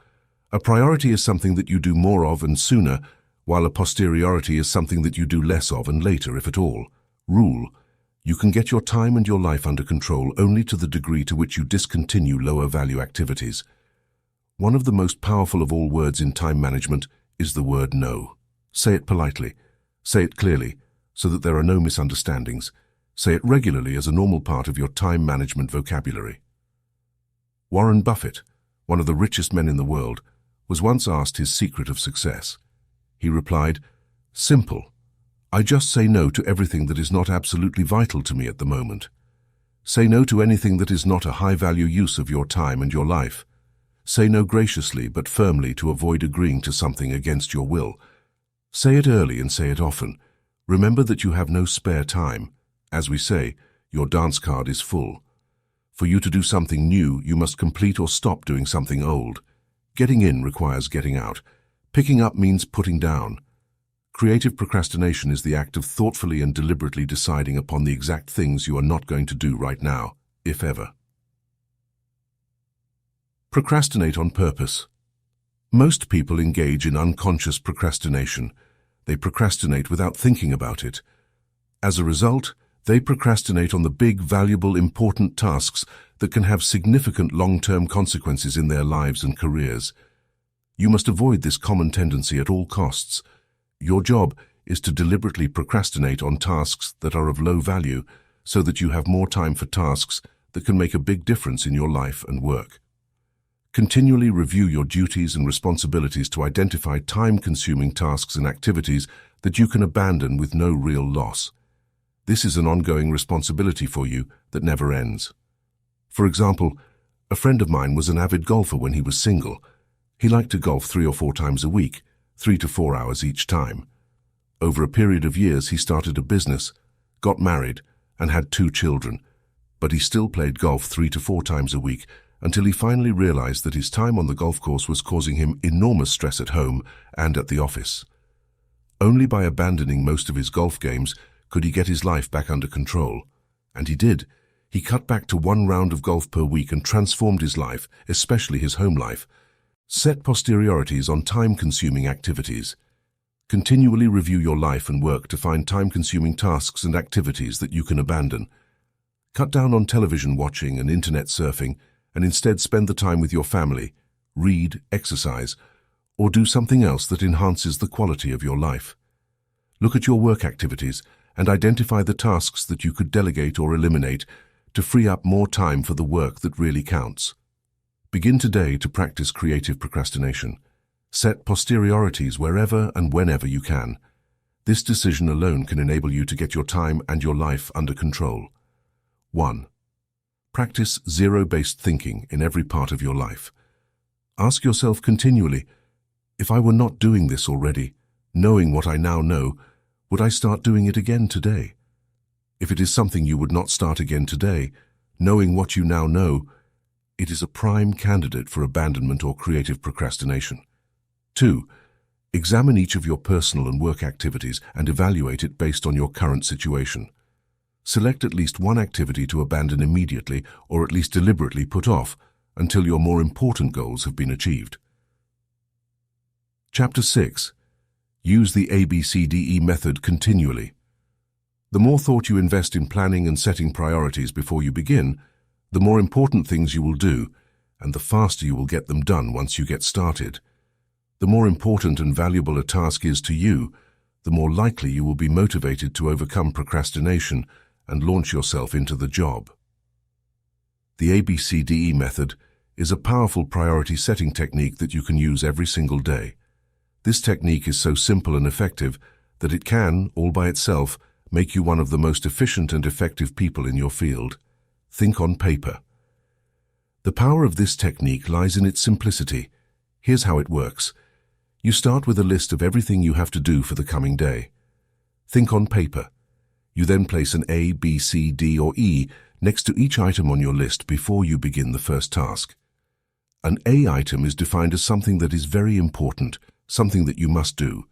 A priority is something that you do more of and sooner, while a posteriority is something that you do less of and later, if at all. Rule: you can get your time and your life under control only to the degree to which you discontinue lower-value activities. One of the most powerful of all words in time management is the word no. Say it politely. Say it clearly, so that there are no misunderstandings. Say it regularly as a normal part of your time management vocabulary. Warren Buffett, one of the richest men in the world, was once asked his secret of success. He replied, "Simple. I just say no to everything that is not absolutely vital to me at the moment. Say no to anything that is not a high-value use of your time and your life. Say no graciously but firmly to avoid agreeing to something against your will. Say it early and say it often. Remember that you have no spare time. As we say, your dance card is full. For you to do something new, you must complete or stop doing something old. Getting in requires getting out. Picking up means putting down. Creative procrastination is the act of thoughtfully and deliberately deciding upon the exact things you are not going to do right now, if ever. Procrastinate on purpose. Most people engage in unconscious procrastination. They procrastinate without thinking about it. As a result, they procrastinate on the big, valuable, important tasks that can have significant long-term consequences in their lives and careers. You must avoid this common tendency at all costs. Your job is to deliberately procrastinate on tasks that are of low value so that you have more time for tasks that can make a big difference in your life and work. Continually review your duties and responsibilities to identify time-consuming tasks and activities that you can abandon with no real loss. This is an ongoing responsibility for you that never ends. For example, a friend of mine was an avid golfer when he was single. He liked to golf 3 or 4 times a week, 3 to 4 hours each time. Over a period of years, he started a business, got married, and had 2 children. But he still played golf 3 to 4 times a week until he finally realized that his time on the golf course was causing him enormous stress at home and at the office. Only by abandoning most of his golf games could he get his life back under control. And he did. He cut back to 1 round of golf per week and transformed his life, especially his home life. Set posteriorities on time-consuming activities. Continually review your life and work to find time-consuming tasks and activities that you can abandon. Cut down on television watching and internet surfing and instead spend the time with your family, read, exercise, or do something else that enhances the quality of your life. Look at your work activities and identify the tasks that you could delegate or eliminate to free up more time for the work that really counts. Begin today to practice creative procrastination. Set posteriorities wherever and whenever you can. This decision alone can enable you to get your time and your life under control. 1. Practice zero-based thinking in every part of your life. Ask yourself continually, if I were not doing this already, knowing what I now know, would I start doing it again today? If it is something you would not start again today, knowing what you now know, it is a prime candidate for abandonment or creative procrastination. 2. Examine each of your personal and work activities and evaluate it based on your current situation. Select at least one activity to abandon immediately or at least deliberately put off until your more important goals have been achieved. Chapter 6. Use the ABCDE method continually. The more thought you invest in planning and setting priorities before you begin, the more important things you will do, and the faster you will get them done once you get started. The more important and valuable a task is to you, the more likely you will be motivated to overcome procrastination and launch yourself into the job. The ABCDE method is a powerful priority setting technique that you can use every single day. This technique is so simple and effective that it can, all by itself, make you one of the most efficient and effective people in your field. Think on paper. The power of this technique lies in its simplicity. Here's how it works. You start with a list of everything you have to do for the coming day. Think on paper. You then place an A, B, C, D, or E next to each item on your list before you begin the first task. An A item is defined as something that is very important, something that you must do.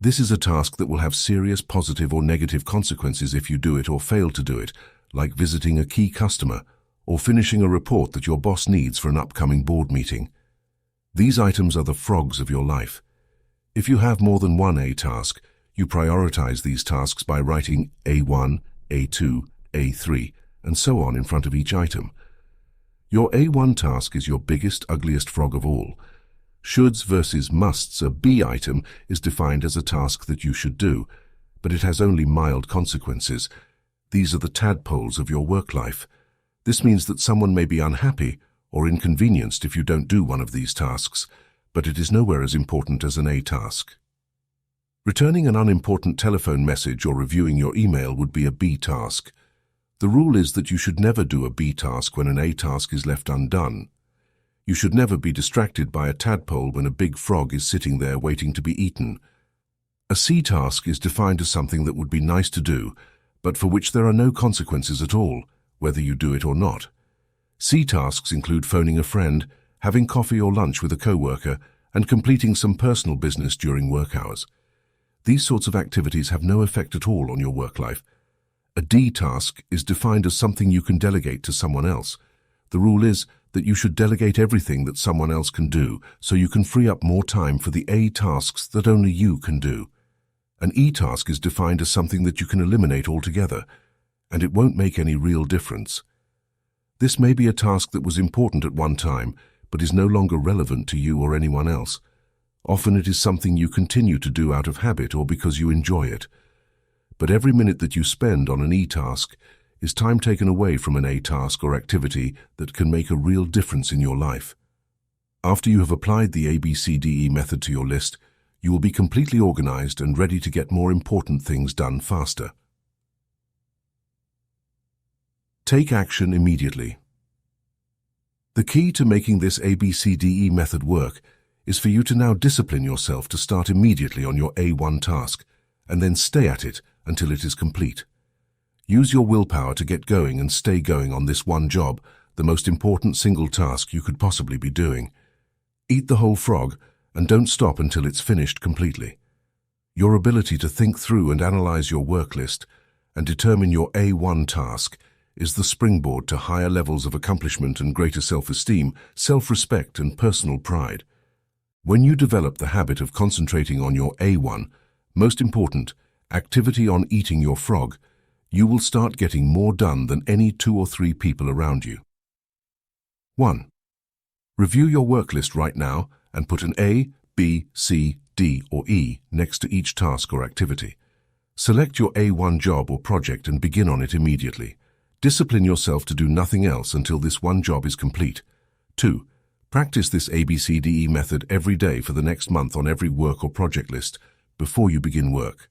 This is a task that will have serious positive or negative consequences if you do it or fail to do it, like visiting a key customer or finishing a report that your boss needs for an upcoming board meeting. These items are the frogs of your life. If you have more than one A task, you prioritize these tasks by writing A1, A2, A3, and so on in front of each item. Your A1 task is your biggest, ugliest frog of all. Shoulds versus musts, a B item is defined as a task that you should do, but it has only mild consequences. These are the tadpoles of your work life. This means that someone may be unhappy or inconvenienced if you don't do one of these tasks, but it is nowhere as important as an A task. Returning an unimportant telephone message or reviewing your email would be a B task. The rule is that you should never do a B task when an A task is left undone. You should never be distracted by a tadpole when a big frog is sitting there waiting to be eaten. A C task is defined as something that would be nice to do, but for which there are no consequences at all, whether you do it or not. C tasks include phoning a friend, having coffee or lunch with a coworker, and completing some personal business during work hours. These sorts of activities have no effect at all on your work life. A D task is defined as something you can delegate to someone else. The rule is that you should delegate everything that someone else can do so you can free up more time for the A tasks that only you can do. An E task is defined as something that you can eliminate altogether, and it won't make any real difference. This may be a task that was important at one time, but is no longer relevant to you or anyone else. Often it is something you continue to do out of habit or because you enjoy it. But every minute that you spend on an E task is time taken away from an A task or activity that can make a real difference in your life. After you have applied the ABCDE method to your list, you will be completely organized and ready to get more important things done faster. Take action immediately. The key to making this ABCDE method work is for you to now discipline yourself to start immediately on your A1 task and then stay at it until it is complete. Use your willpower to get going and stay going on this one job, the most important single task you could possibly be doing. Eat the whole frog and don't stop until it's finished completely. Your ability to think through and analyze your work list and determine your A1 task is the springboard to higher levels of accomplishment and greater self-esteem, self-respect, and personal pride. When you develop the habit of concentrating on your A1, most important, activity on eating your frog, you will start getting more done than any 2 or 3 people around you. 1. Review your work list right now and put an A, B, C, D, or E next to each task or activity. Select your A1 job or project and begin on it immediately. Discipline yourself to do nothing else until this one job is complete. 2. Practice this ABCDE method every day for the next month on every work or project list before you begin work.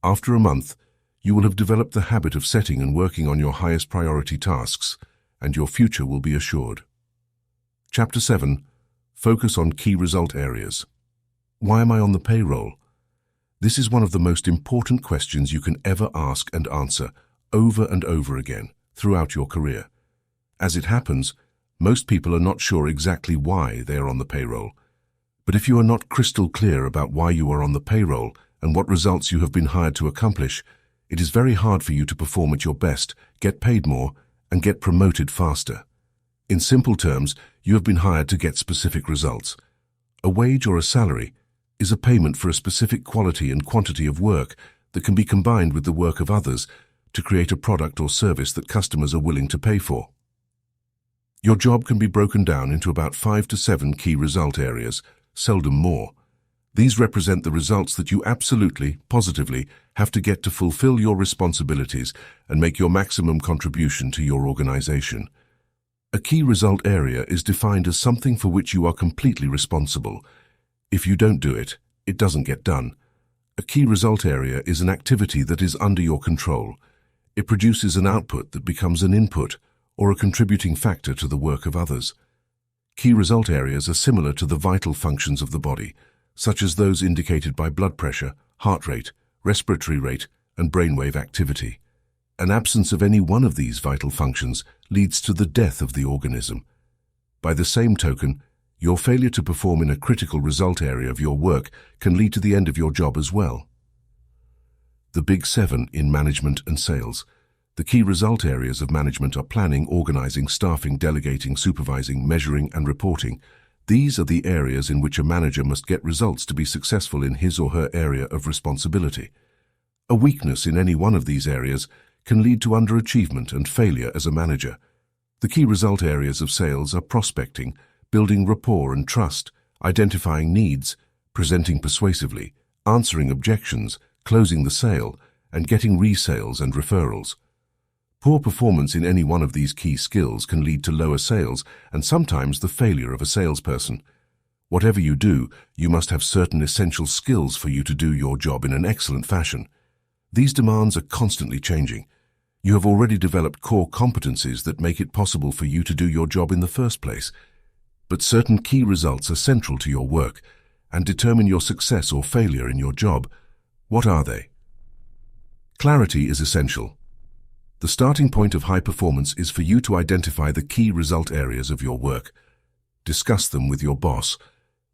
After a month, you will have developed the habit of setting and working on your highest priority tasks, and your future will be assured. Chapter 7. Focus on key result areas. Why am I on the payroll? This is one of the most important questions you can ever ask and answer over and over again throughout your career. As it happens, most people are not sure exactly why they are on the payroll. But if you are not crystal clear about why you are on the payroll and what results you have been hired to accomplish, it is very hard for you to perform at your best, get paid more, and get promoted faster. In simple terms, you have been hired to get specific results. A wage or a salary is a payment for a specific quality and quantity of work that can be combined with the work of others to create a product or service that customers are willing to pay for. Your job can be broken down into about 5 to 7 key result areas, seldom more. These represent the results that you absolutely, positively, have to get to fulfill your responsibilities and make your maximum contribution to your organization. A key result area is defined as something for which you are completely responsible. If you don't do it, it doesn't get done. A key result area is an activity that is under your control. It produces an output that becomes an input, or a contributing factor to the work of others. Key result areas are similar to the vital functions of the body, such as those indicated by blood pressure, heart rate, respiratory rate, and brainwave activity. An absence of any one of these vital functions leads to the death of the organism. By the same token, your failure to perform in a critical result area of your work can lead to the end of your job as well. The Big Seven in management and sales. The key result areas of management are planning, organizing, staffing, delegating, supervising, measuring, and reporting. These are the areas in which a manager must get results to be successful in his or her area of responsibility. A weakness in any one of these areas can lead to underachievement and failure as a manager. The key result areas of sales are prospecting, building rapport and trust, identifying needs, presenting persuasively, answering objections, closing the sale, and getting resales and referrals. Poor performance in any one of these key skills can lead to lower sales and sometimes the failure of a salesperson. Whatever you do, you must have certain essential skills for you to do your job in an excellent fashion. These demands are constantly changing. You have already developed core competencies that make it possible for you to do your job in the first place. But certain key results are central to your work and determine your success or failure in your job. What are they? Clarity is essential. The starting point of high performance is for you to identify the key result areas of your work. Discuss them with your boss.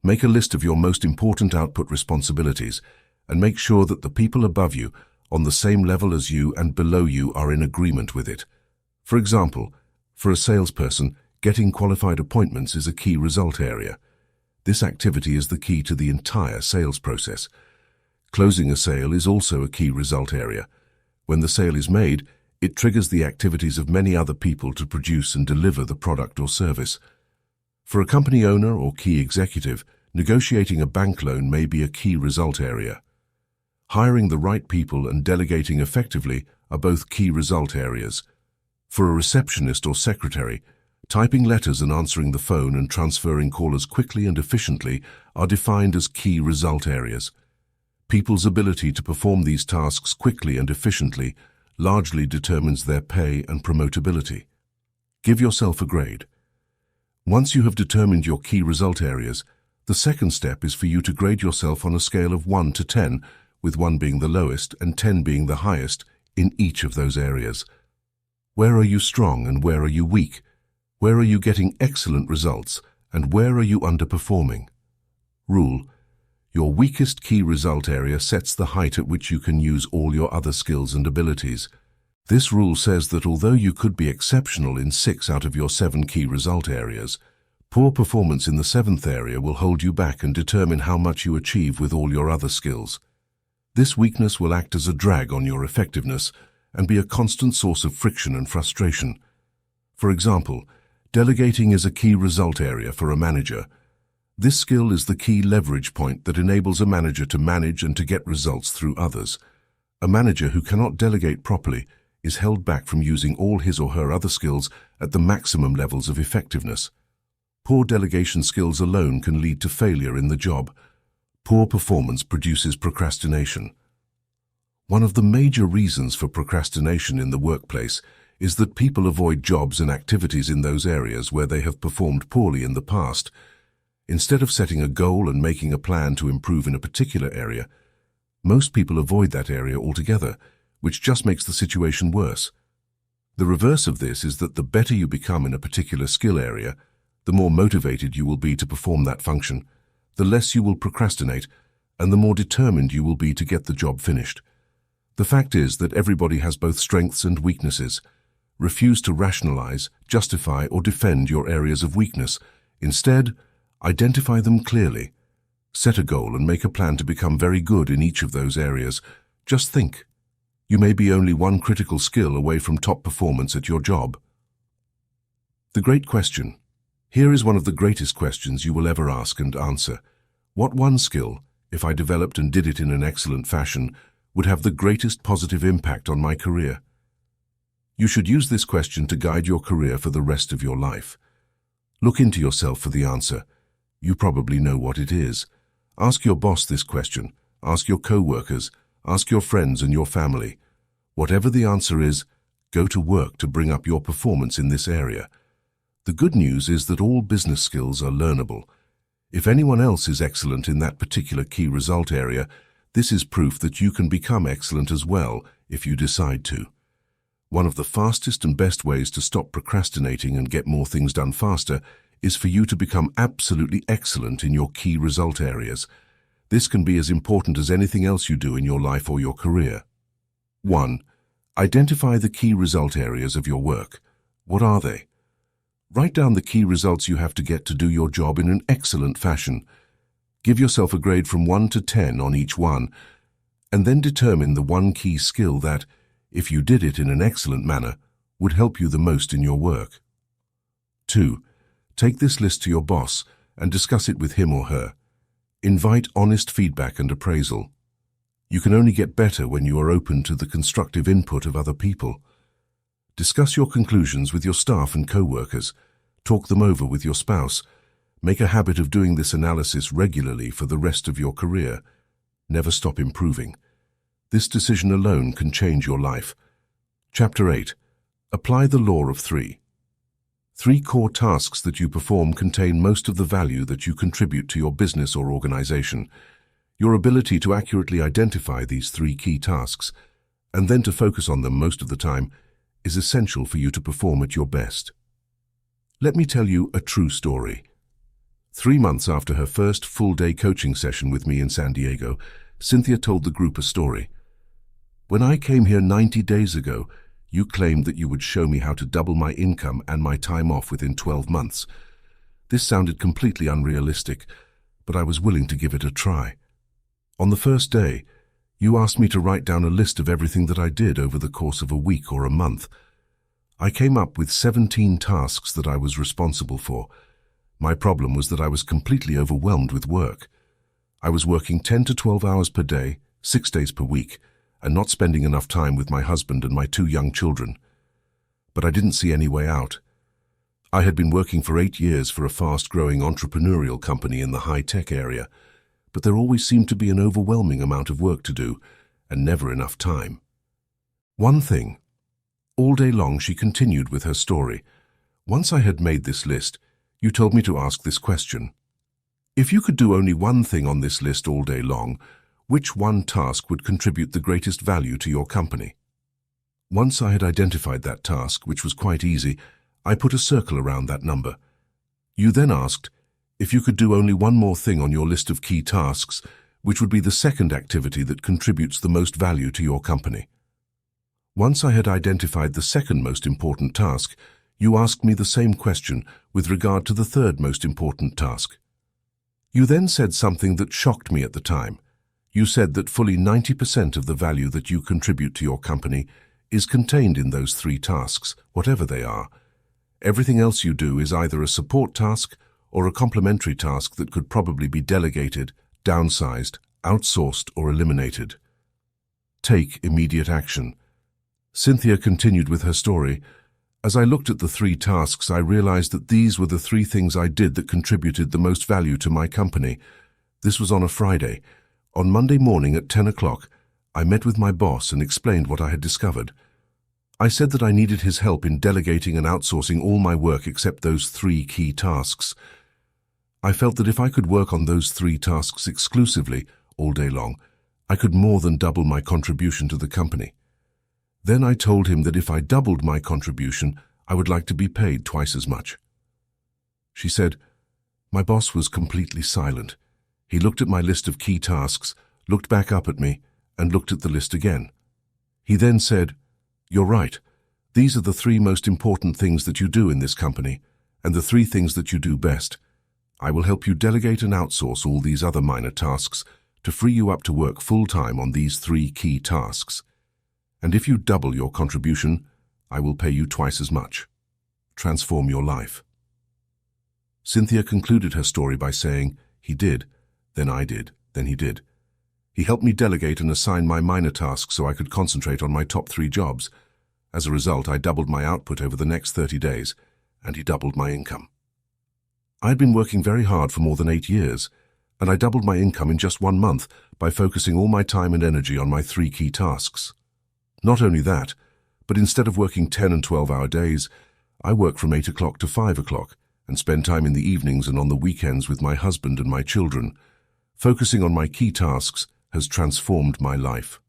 Make a list of your most important output responsibilities and make sure that the people above you, on the same level as you and below you, are in agreement with it. For example, for a salesperson, getting qualified appointments is a key result area. This activity is the key to the entire sales process. Closing a sale is also a key result area. When the sale is made, it triggers the activities of many other people to produce and deliver the product or service. For a company owner or key executive, negotiating a bank loan may be a key result area. Hiring the right people and delegating effectively are both key result areas. For a receptionist or secretary, typing letters and answering the phone and transferring callers quickly and efficiently are defined as key result areas. People's ability to perform these tasks quickly and efficiently largely determines their pay and promotability. Give yourself a grade. Once you have determined your key result areas, the second step is for you to grade yourself on a scale of 1 to 10, with 1 being the lowest and 10 being the highest in each of those areas. Where are you strong and where are you weak? Where are you getting excellent results and where are you underperforming? Rule: your weakest key result area sets the height at which you can use all your other skills and abilities. This rule says that although you could be exceptional in 6 out of your 7 key result areas, poor performance in the 7th area will hold you back and determine how much you achieve with all your other skills. This weakness will act as a drag on your effectiveness and be a constant source of friction and frustration. For example, delegating is a key result area for a manager. This skill is the key leverage point that enables a manager to manage and to get results through others. A manager who cannot delegate properly is held back from using all his or her other skills at the maximum levels of effectiveness. Poor delegation skills alone can lead to failure in the job. Poor performance produces procrastination. One of the major reasons for procrastination in the workplace is that people avoid jobs and activities in those areas where they have performed poorly in the past. Instead of setting a goal and making a plan to improve in a particular area, most people avoid that area altogether, which just makes the situation worse. The reverse of this is that the better you become in a particular skill area, the more motivated you will be to perform that function, the less you will procrastinate, and the more determined you will be to get the job finished. The fact is that everybody has both strengths and weaknesses. Refuse to rationalize, justify, or defend your areas of weakness. Instead, identify them clearly. Set a goal and make a plan to become very good in each of those areas. Just think. You may be only one critical skill away from top performance at your job. The great question. Here is one of the greatest questions you will ever ask and answer. What one skill, if I developed and did it in an excellent fashion, would have the greatest positive impact on my career? You should use this question to guide your career for the rest of your life. Look into yourself for the answer. You probably know what it is. Ask your boss this question. Ask your co-workers. Ask your friends and your family. Whatever the answer is, Go to work to bring up your performance in this area. The good news is that all business skills are learnable. If anyone else is excellent in that particular key result area, this is proof that you can become excellent as well if you decide to. One of the fastest and best ways to stop procrastinating and get more things done faster is for you to become absolutely excellent in your key result areas. This can be as important as anything else you do in your life or your career. 1. Identify the key result areas of your work. What are they? Write down the key results you have to get to do your job in an excellent fashion. Give yourself a grade from 1 to 10 on each one, and then determine the one key skill that, if you did it in an excellent manner, would help you the most in your work. 2. Take this list to your boss and discuss it with him or her. Invite honest feedback and appraisal. You can only get better when you are open to the constructive input of other people. Discuss your conclusions with your staff and co-workers. Talk them over with your spouse. Make a habit of doing this analysis regularly for the rest of your career. Never stop improving. This decision alone can change your life. Chapter 8. Apply the law of 3. 3 core tasks that you perform contain most of the value that you contribute to your business or organization. Your ability to accurately identify these 3 key tasks, and then to focus on them most of the time, is essential for you to perform at your best. Let me tell you a true story. 3 months after her first full-day coaching session with me in San Diego, Cynthia told the group a story. When I came here 90 days ago, you claimed that you would show me how to double my income and my time off within 12 months. This sounded completely unrealistic, but I was willing to give it a try. On the first day, you asked me to write down a list of everything that I did over the course of a week or a month. I came up with 17 tasks that I was responsible for. My problem was that I was completely overwhelmed with work. I was working 10 to 12 hours per day, 6 days per week, and not spending enough time with my husband and my 2 young children. But I didn't see any way out. I had been working for 8 years for a fast-growing entrepreneurial company in the high-tech area, but there always seemed to be an overwhelming amount of work to do, and never enough time. One thing. All day long she continued with her story. Once I had made this list, you told me to ask this question. If you could do only one thing on this list all day long, which one task would contribute the greatest value to your company? Once I had identified that task, which was quite easy, I put a circle around that number. You then asked, if you could do only one more thing on your list of key tasks, which would be the second activity that contributes the most value to your company? Once I had identified the second most important task, you asked me the same question with regard to the third most important task. You then said something that shocked me at the time. You said that fully 90% of the value that you contribute to your company is contained in those 3 tasks, whatever they are. Everything else you do is either a support task or a complementary task that could probably be delegated, downsized, outsourced, or eliminated. Take immediate action. Cynthia continued with her story. As I looked at the 3 tasks, I realized that these were the 3 things I did that contributed the most value to my company. This was on a Friday. On Monday morning at 10 o'clock, I met with my boss and explained what I had discovered. I said that I needed his help in delegating and outsourcing all my work except those 3 key tasks. I felt that if I could work on those 3 tasks exclusively all day long, I could more than double my contribution to the company. Then I told him that if I doubled my contribution, I would like to be paid twice as much. She said, my boss was completely silent. He looked at my list of key tasks, looked back up at me, and looked at the list again. He then said, you're right. These are the 3 most important things that you do in this company, and the 3 things that you do best. I will help you delegate and outsource all these other minor tasks to free you up to work full-time on these 3 key tasks. And if you double your contribution, I will pay you twice as much. Transform your life. Cynthia concluded her story by saying, he did, then I did, then he did. He helped me delegate and assign my minor tasks so I could concentrate on my top 3 jobs. As a result, I doubled my output over the next 30 days, and he doubled my income. I had been working very hard for more than 8 years, and I doubled my income in just 1 month by focusing all my time and energy on my 3 key tasks. Not only that, But instead of working 10 and 12-hour days, I work from 8 o'clock to 5 o'clock and spend time in the evenings and on the weekends with my husband and my children. Focusing on my key tasks has transformed my life.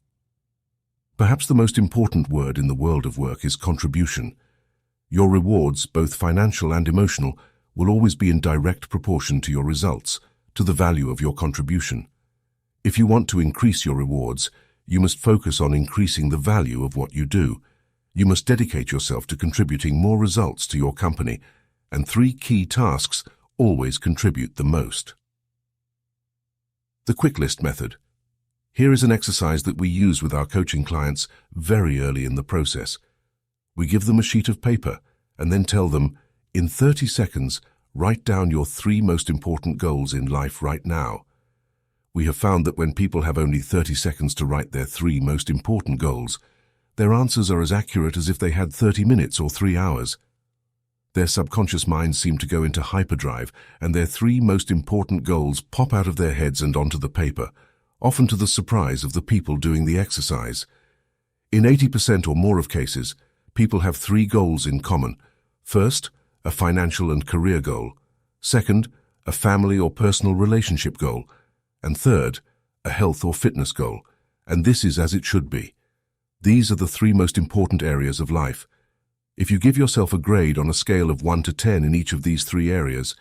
Perhaps the most important word in the world of work is contribution. Your rewards, both financial and emotional, will always be in direct proportion to your results, to the value of your contribution. If you want to increase your rewards, you must focus on increasing the value of what you do. You must dedicate yourself to contributing more results to your company, and 3 key tasks always contribute the most. The quick list method. Here is an exercise that we use with our coaching clients very early in the process. We give them a sheet of paper and then tell them, in 30 seconds, write down your 3 most important goals in life right now. We have found that when people have only 30 seconds to write their 3 most important goals, their answers are as accurate as if they had 30 minutes or 3 hours. Their subconscious minds seem to go into hyperdrive, and their 3 most important goals pop out of their heads and onto the paper, often to the surprise of the people doing the exercise. In 80% or more of cases, people have 3 goals in common. First, a financial and career goal. Second, a family or personal relationship goal. And third, a health or fitness goal. And this is as it should be. These are the 3 most important areas of life. If you give yourself a grade on a scale of 1 to 10 in each of these 3 areas,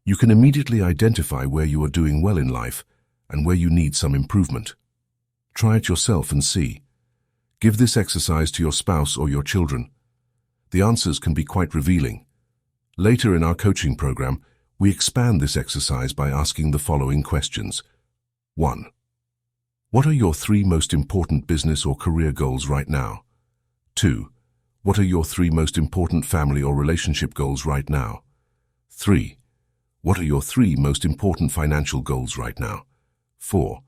you can immediately identify where you are doing well in life and where you need some improvement. Try it yourself and see. Give this exercise to your spouse or your children. The answers can be quite revealing. Later in our coaching program, we expand this exercise by asking the following questions. 1. What are your 3 most important business or career goals right now? 2. What are your 3 most important family or relationship goals right now? 3. What are your 3 most important financial goals right now? 4.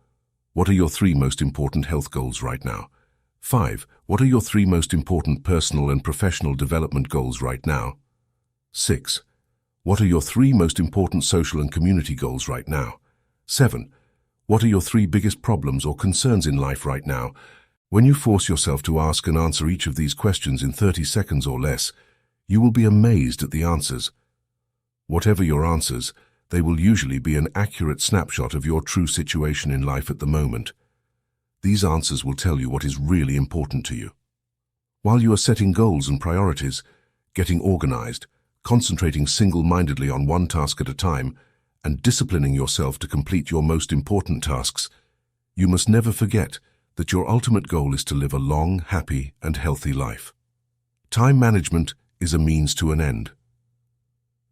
What are your 3 most important health goals right now? 5. What are your 3 most important personal and professional development goals right now? 6. What are your 3 most important social and community goals right now? 7. What are your 3 biggest problems or concerns in life right now? When you force yourself to ask and answer each of these questions in 30 seconds or less, you will be amazed at the answers. Whatever your answers, they will usually be an accurate snapshot of your true situation in life at the moment. These answers will tell you what is really important to you. While you are setting goals and priorities, getting organized, concentrating single-mindedly on one task at a time, and disciplining yourself to complete your most important tasks, you must never forget that your ultimate goal is to live a long, happy, and healthy life. Time management is a means to an end.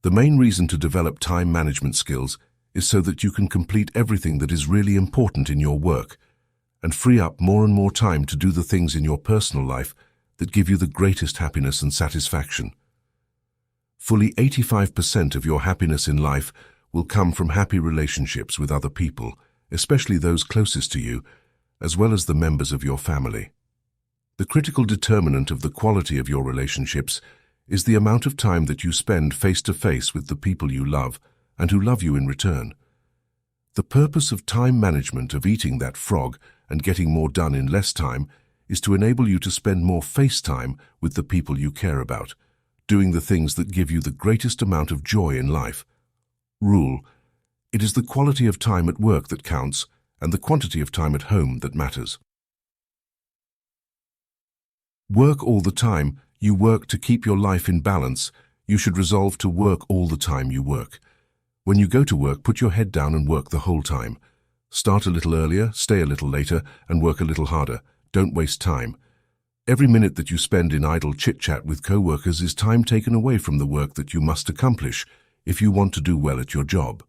The main reason to develop time management skills is so that you can complete everything that is really important in your work and free up more and more time to do the things in your personal life that give you the greatest happiness and satisfaction. Fully 85% of your happiness in life will come from happy relationships with other people, especially those closest to you, as well as the members of your family. The critical determinant of the quality of your relationships is the amount of time that you spend face-to-face with the people you love and who love you in return. The purpose of time management, of eating that frog and getting more done in less time, is to enable you to spend more face time with the people you care about, doing the things that give you the greatest amount of joy in life. Rule: it is the quality of time at work that counts, and the quantity of time at home that matters. Work all the time. You work to keep your life in balance. You should resolve to work all the time you work. When you go to work, put your head down and work the whole time. Start a little earlier, stay a little later, and work a little harder. Don't waste time. Every minute that you spend in idle chit-chat with co-workers is time taken away from the work that you must accomplish if you want to do well at your job.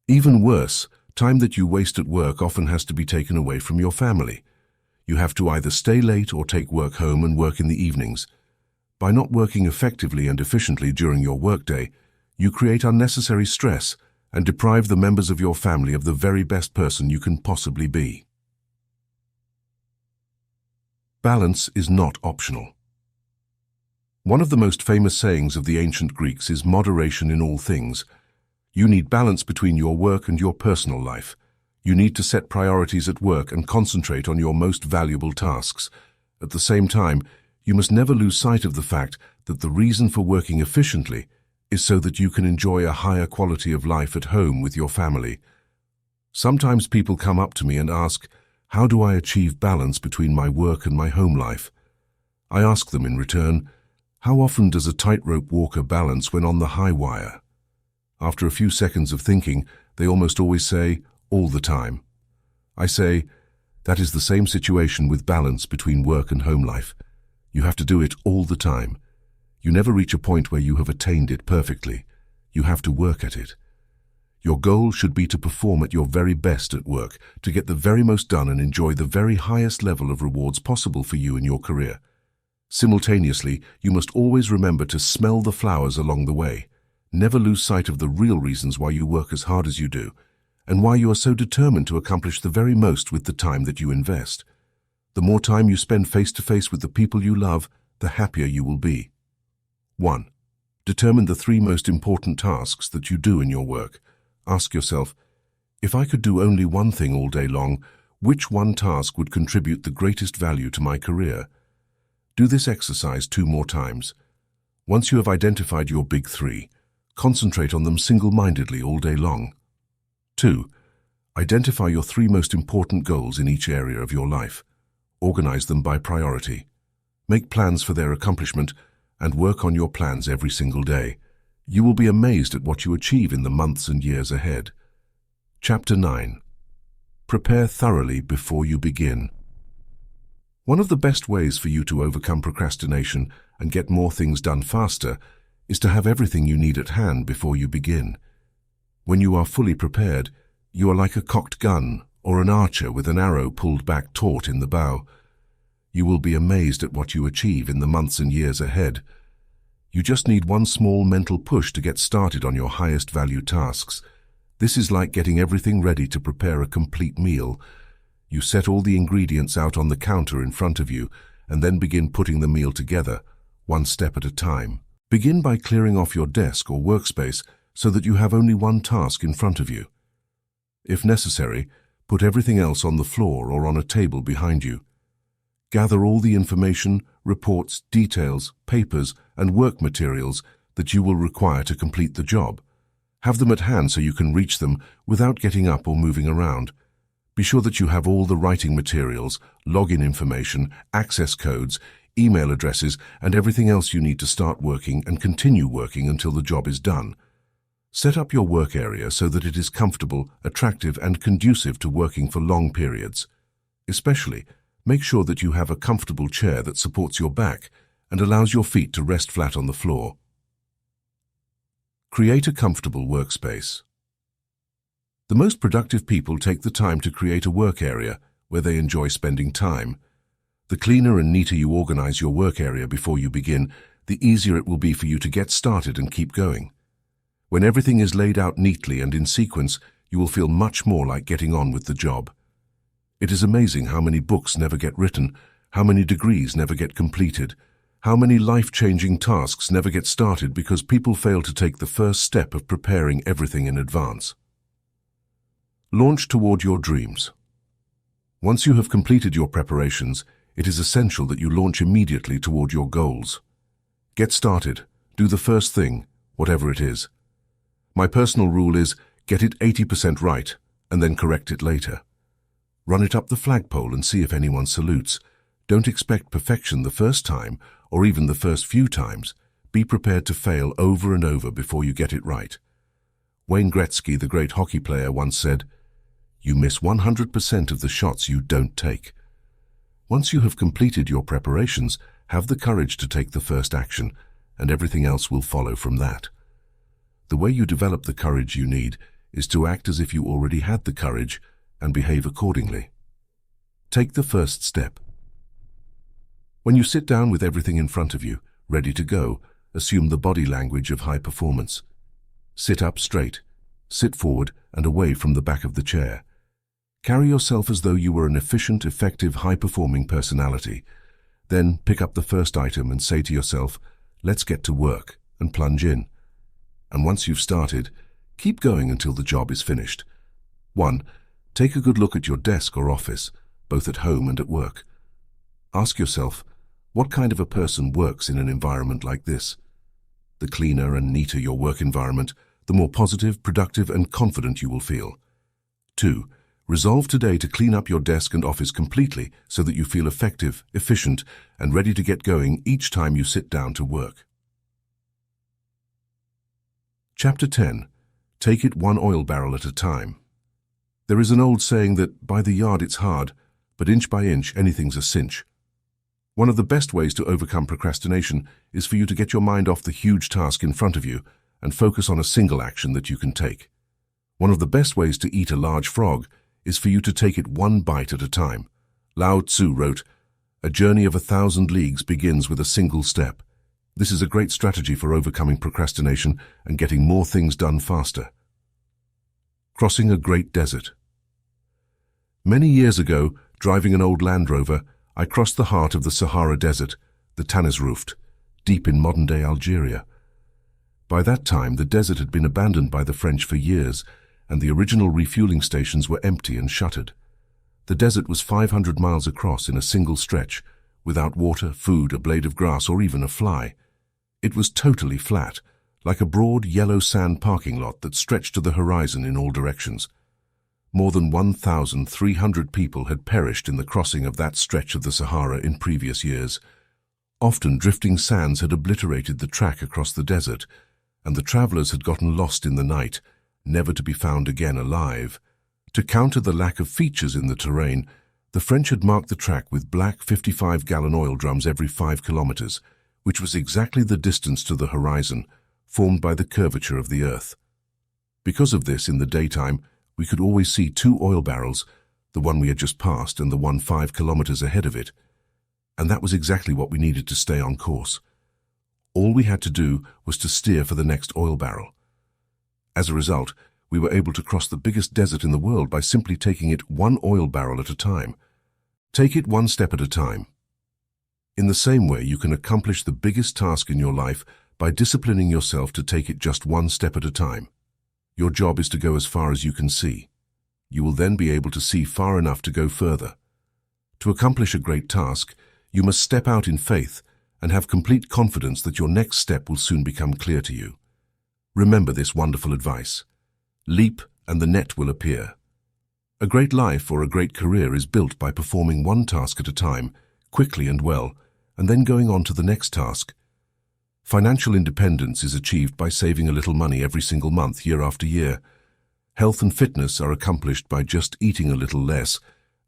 Even worse, time that you waste at work often has to be taken away from your family. You have to either stay late or take work home and work in the evenings. By not working effectively and efficiently during your workday, you create unnecessary stress and deprive the members of your family of the very best person you can possibly be. Balance is not optional. One of the most famous sayings of the ancient Greeks is moderation in all things. You need balance between your work and your personal life. You need to set priorities at work and concentrate on your most valuable tasks. At the same time, You must never lose sight of the fact that the reason for working efficiently is so that you can enjoy a higher quality of life at home with your family. Sometimes people come up to me and ask, how do I achieve balance between my work and my home life? I ask them in return, how often does a tightrope walker balance when on the high wire? After a few seconds of thinking, they almost always say, all the time. I say, that is the same situation with balance between work and home life. You have to do it all the time. You never reach a point where you have attained it perfectly. You have to work at it. Your goal should be to perform at your very best at work, to get the very most done and enjoy the very highest level of rewards possible for you in your career. Simultaneously, you must always remember to smell the flowers along the way. Never lose sight of the real reasons why you work as hard as you do, and why you are so determined to accomplish the very most with the time that you invest. The more time you spend face-to-face with the people you love, the happier you will be. 1. Determine the 3 most important tasks that you do in your work. Ask yourself, if I could do only one thing all day long, which one task would contribute the greatest value to my career? Do this exercise 2 more times. Once you have identified your big 3, concentrate on them single-mindedly all day long. 2. Identify your 3 most important goals in each area of your life. Organize them by priority. Make plans for their accomplishment and work on your plans every single day. You will be amazed at what you achieve in the months and years ahead. Chapter 9. Prepare thoroughly before you begin. One of the best ways for you to overcome procrastination and get more things done faster is to have everything you need at hand before you begin. When you are fully prepared, you are like a cocked gun or an archer with an arrow pulled back taut in the bow. You will be amazed at what you achieve in the months and years ahead. You just need one small mental push to get started on your highest value tasks. This is like getting everything ready to prepare a complete meal. You set all the ingredients out on the counter in front of you and then begin putting the meal together, one step at a time. Begin by clearing off your desk or workspace so that you have only one task in front of you. If necessary, put everything else on the floor or on a table behind you. Gather all the information, reports, details, papers, and work materials that you will require to complete the job. Have them at hand so you can reach them without getting up or moving around. Be sure that you have all the writing materials, login information, access codes, email addresses, and everything else you need to start working and continue working until the job is done. Set up your work area so that it is comfortable, attractive, and conducive to working for long periods. Especially, make sure that you have a comfortable chair that supports your back and allows your feet to rest flat on the floor. Create a comfortable workspace. The most productive people take the time to create a work area where they enjoy spending time. The cleaner and neater you organize your work area before you begin, the easier it will be for you to get started and keep going. When everything is laid out neatly and in sequence, you will feel much more like getting on with the job. It is amazing how many books never get written, how many degrees never get completed, how many life-changing tasks never get started because people fail to take the first step of preparing everything in advance. Launch toward your dreams. Once you have completed your preparations, it is essential that you launch immediately toward your goals. Get started. Do the first thing, whatever it is. My personal rule is, get it 80% right, and then correct it later. Run it up the flagpole and see if anyone salutes. Don't expect perfection the first time, or even the first few times. Be prepared to fail over and over before you get it right. Wayne Gretzky, the great hockey player, once said, "You miss 100% of the shots you don't take." Once you have completed your preparations, have the courage to take the first action, and everything else will follow from that. The way you develop the courage you need is to act as if you already had the courage and behave accordingly. Take the first step. When you sit down with everything in front of you, ready to go, assume the body language of high performance. Sit up straight, sit forward and away from the back of the chair. Carry yourself as though you were an efficient, effective, high-performing personality. Then pick up the first item and say to yourself, "Let's get to work," and plunge in. And once you've started, keep going until the job is finished. 1. Take a good look at your desk or office, both at home and at work. Ask yourself, What kind of a person works in an environment like this? The cleaner and neater your work environment, the more positive, productive, and confident you will feel. 2. Resolve today to clean up your desk and office completely so that you feel effective, efficient, and ready to get going each time you sit down to work. Chapter 10. Take it one oil barrel at a time. There is an old saying that by the yard it's hard, but inch by inch anything's a cinch. One of the best ways to overcome procrastination is for you to get your mind off the huge task in front of you and focus on a single action that you can take. One of the best ways to eat a large frog is for you to take it one bite at a time. Lao Tzu wrote, "A journey of 1,000 leagues begins with a single step." This is a great strategy for overcoming procrastination and getting more things done faster. Crossing a great desert. Many years ago, driving an old Land Rover, I crossed the heart of the Sahara Desert, the Tanazrouft, deep in modern-day Algeria. By that time, the desert had been abandoned by the French for years, and the original refueling stations were empty and shuttered. The desert was 500 miles across in a single stretch, without water, food, a blade of grass, or even a fly. It was totally flat, like a broad yellow sand parking lot that stretched to the horizon in all directions. More than 1,300 people had perished in the crossing of that stretch of the Sahara in previous years. Often drifting sands had obliterated the track across the desert, and the travelers had gotten lost in the night, never to be found again alive. To counter the lack of features in the terrain, the French had marked the track with black 55-gallon oil drums every 5 kilometers, which was exactly the distance to the horizon, formed by the curvature of the earth. Because of this, in the daytime, we could always see 2 oil barrels, the one we had just passed and the one 5 kilometers ahead of it. And that was exactly what we needed to stay on course. All we had to do was to steer for the next oil barrel. As a result, we were able to cross the biggest desert in the world by simply taking it one oil barrel at a time. Take it one step at a time. In the same way, you can accomplish the biggest task in your life by disciplining yourself to take it just one step at a time. Your job is to go as far as you can see. You will then be able to see far enough to go further. To accomplish a great task, you must step out in faith and have complete confidence that your next step will soon become clear to you. Remember this wonderful advice. Leap and the net will appear. A great life or a great career is built by performing one task at a time, quickly and well, and then going on to the next task. Financial independence is achieved by saving a little money every single month, year after year. Health and fitness are accomplished by just eating a little less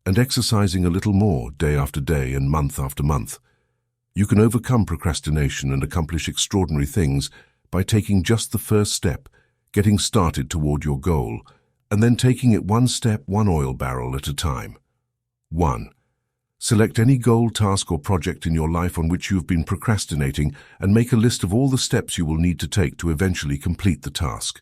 and exercising a little more day after day and month after month. You can overcome procrastination and accomplish extraordinary things by taking just the first step, getting started toward your goal, and then taking it one step, one oil barrel at a time. 1. Select any goal, task, or project in your life on which you have been procrastinating and make a list of all the steps you will need to take to eventually complete the task.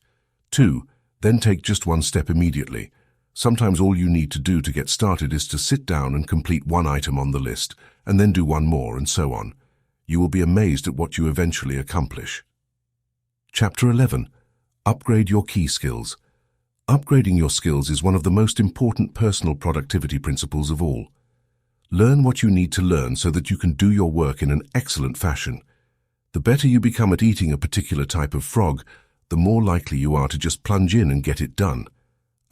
2. Then take just one step immediately. Sometimes all you need to do to get started is to sit down and complete one item on the list, and then do one more, and so on. You will be amazed at what you eventually accomplish. Chapter 11. Upgrade your key skills. Upgrading your skills is one of the most important personal productivity principles of all. Learn what you need to learn so that you can do your work in an excellent fashion. The better you become at eating a particular type of frog, the more likely you are to just plunge in and get it done.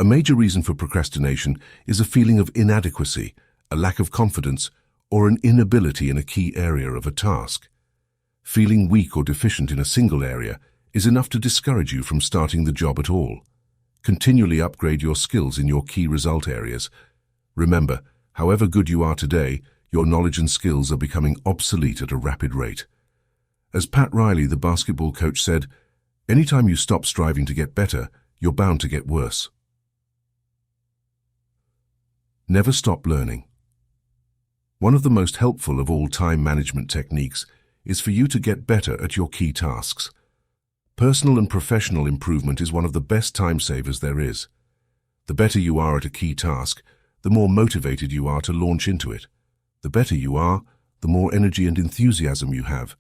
A major reason for procrastination is a feeling of inadequacy, a lack of confidence, or an inability in a key area of a task. Feeling weak or deficient in a single area is enough to discourage you from starting the job at all. Continually upgrade your skills in your key result areas. Remember, however good you are today, your knowledge and skills are becoming obsolete at a rapid rate. As Pat Riley, the basketball coach, said, "Anytime you stop striving to get better, you're bound to get worse." Never stop learning. One of the most helpful of all time management techniques is for you to get better at your key tasks. Personal and professional improvement is one of the best time savers there is. The better you are at a key task, the more motivated you are to launch into it. The better you are, the more energy and enthusiasm you have.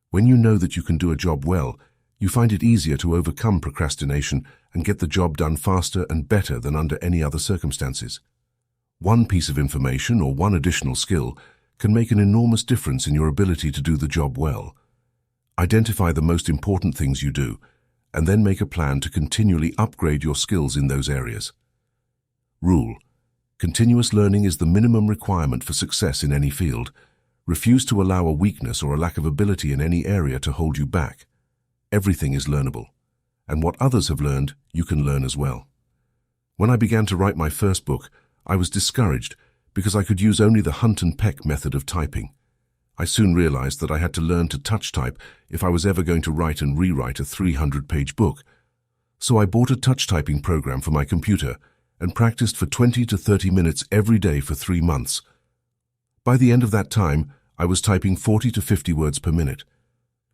When you know that you can do a job well, you find it easier to overcome procrastination and get the job done faster and better than under any other circumstances. One piece of information or one additional skill can make an enormous difference in your ability to do the job well. Identify the most important things you do, and then make a plan to continually upgrade your skills in those areas. Rule: continuous learning is the minimum requirement for success in any field. Refuse to allow a weakness or a lack of ability in any area to hold you back. Everything is learnable, and what others have learned, you can learn as well. When I began to write my first book, I was discouraged because I could use only the hunt and peck method of typing. I soon realized that I had to learn to touch type if I was ever going to write and rewrite a 300-page book. So I bought a touch typing program for my computer and practiced for 20 to 30 minutes every day for 3 months. By the end of that time, I was typing 40 to 50 words per minute.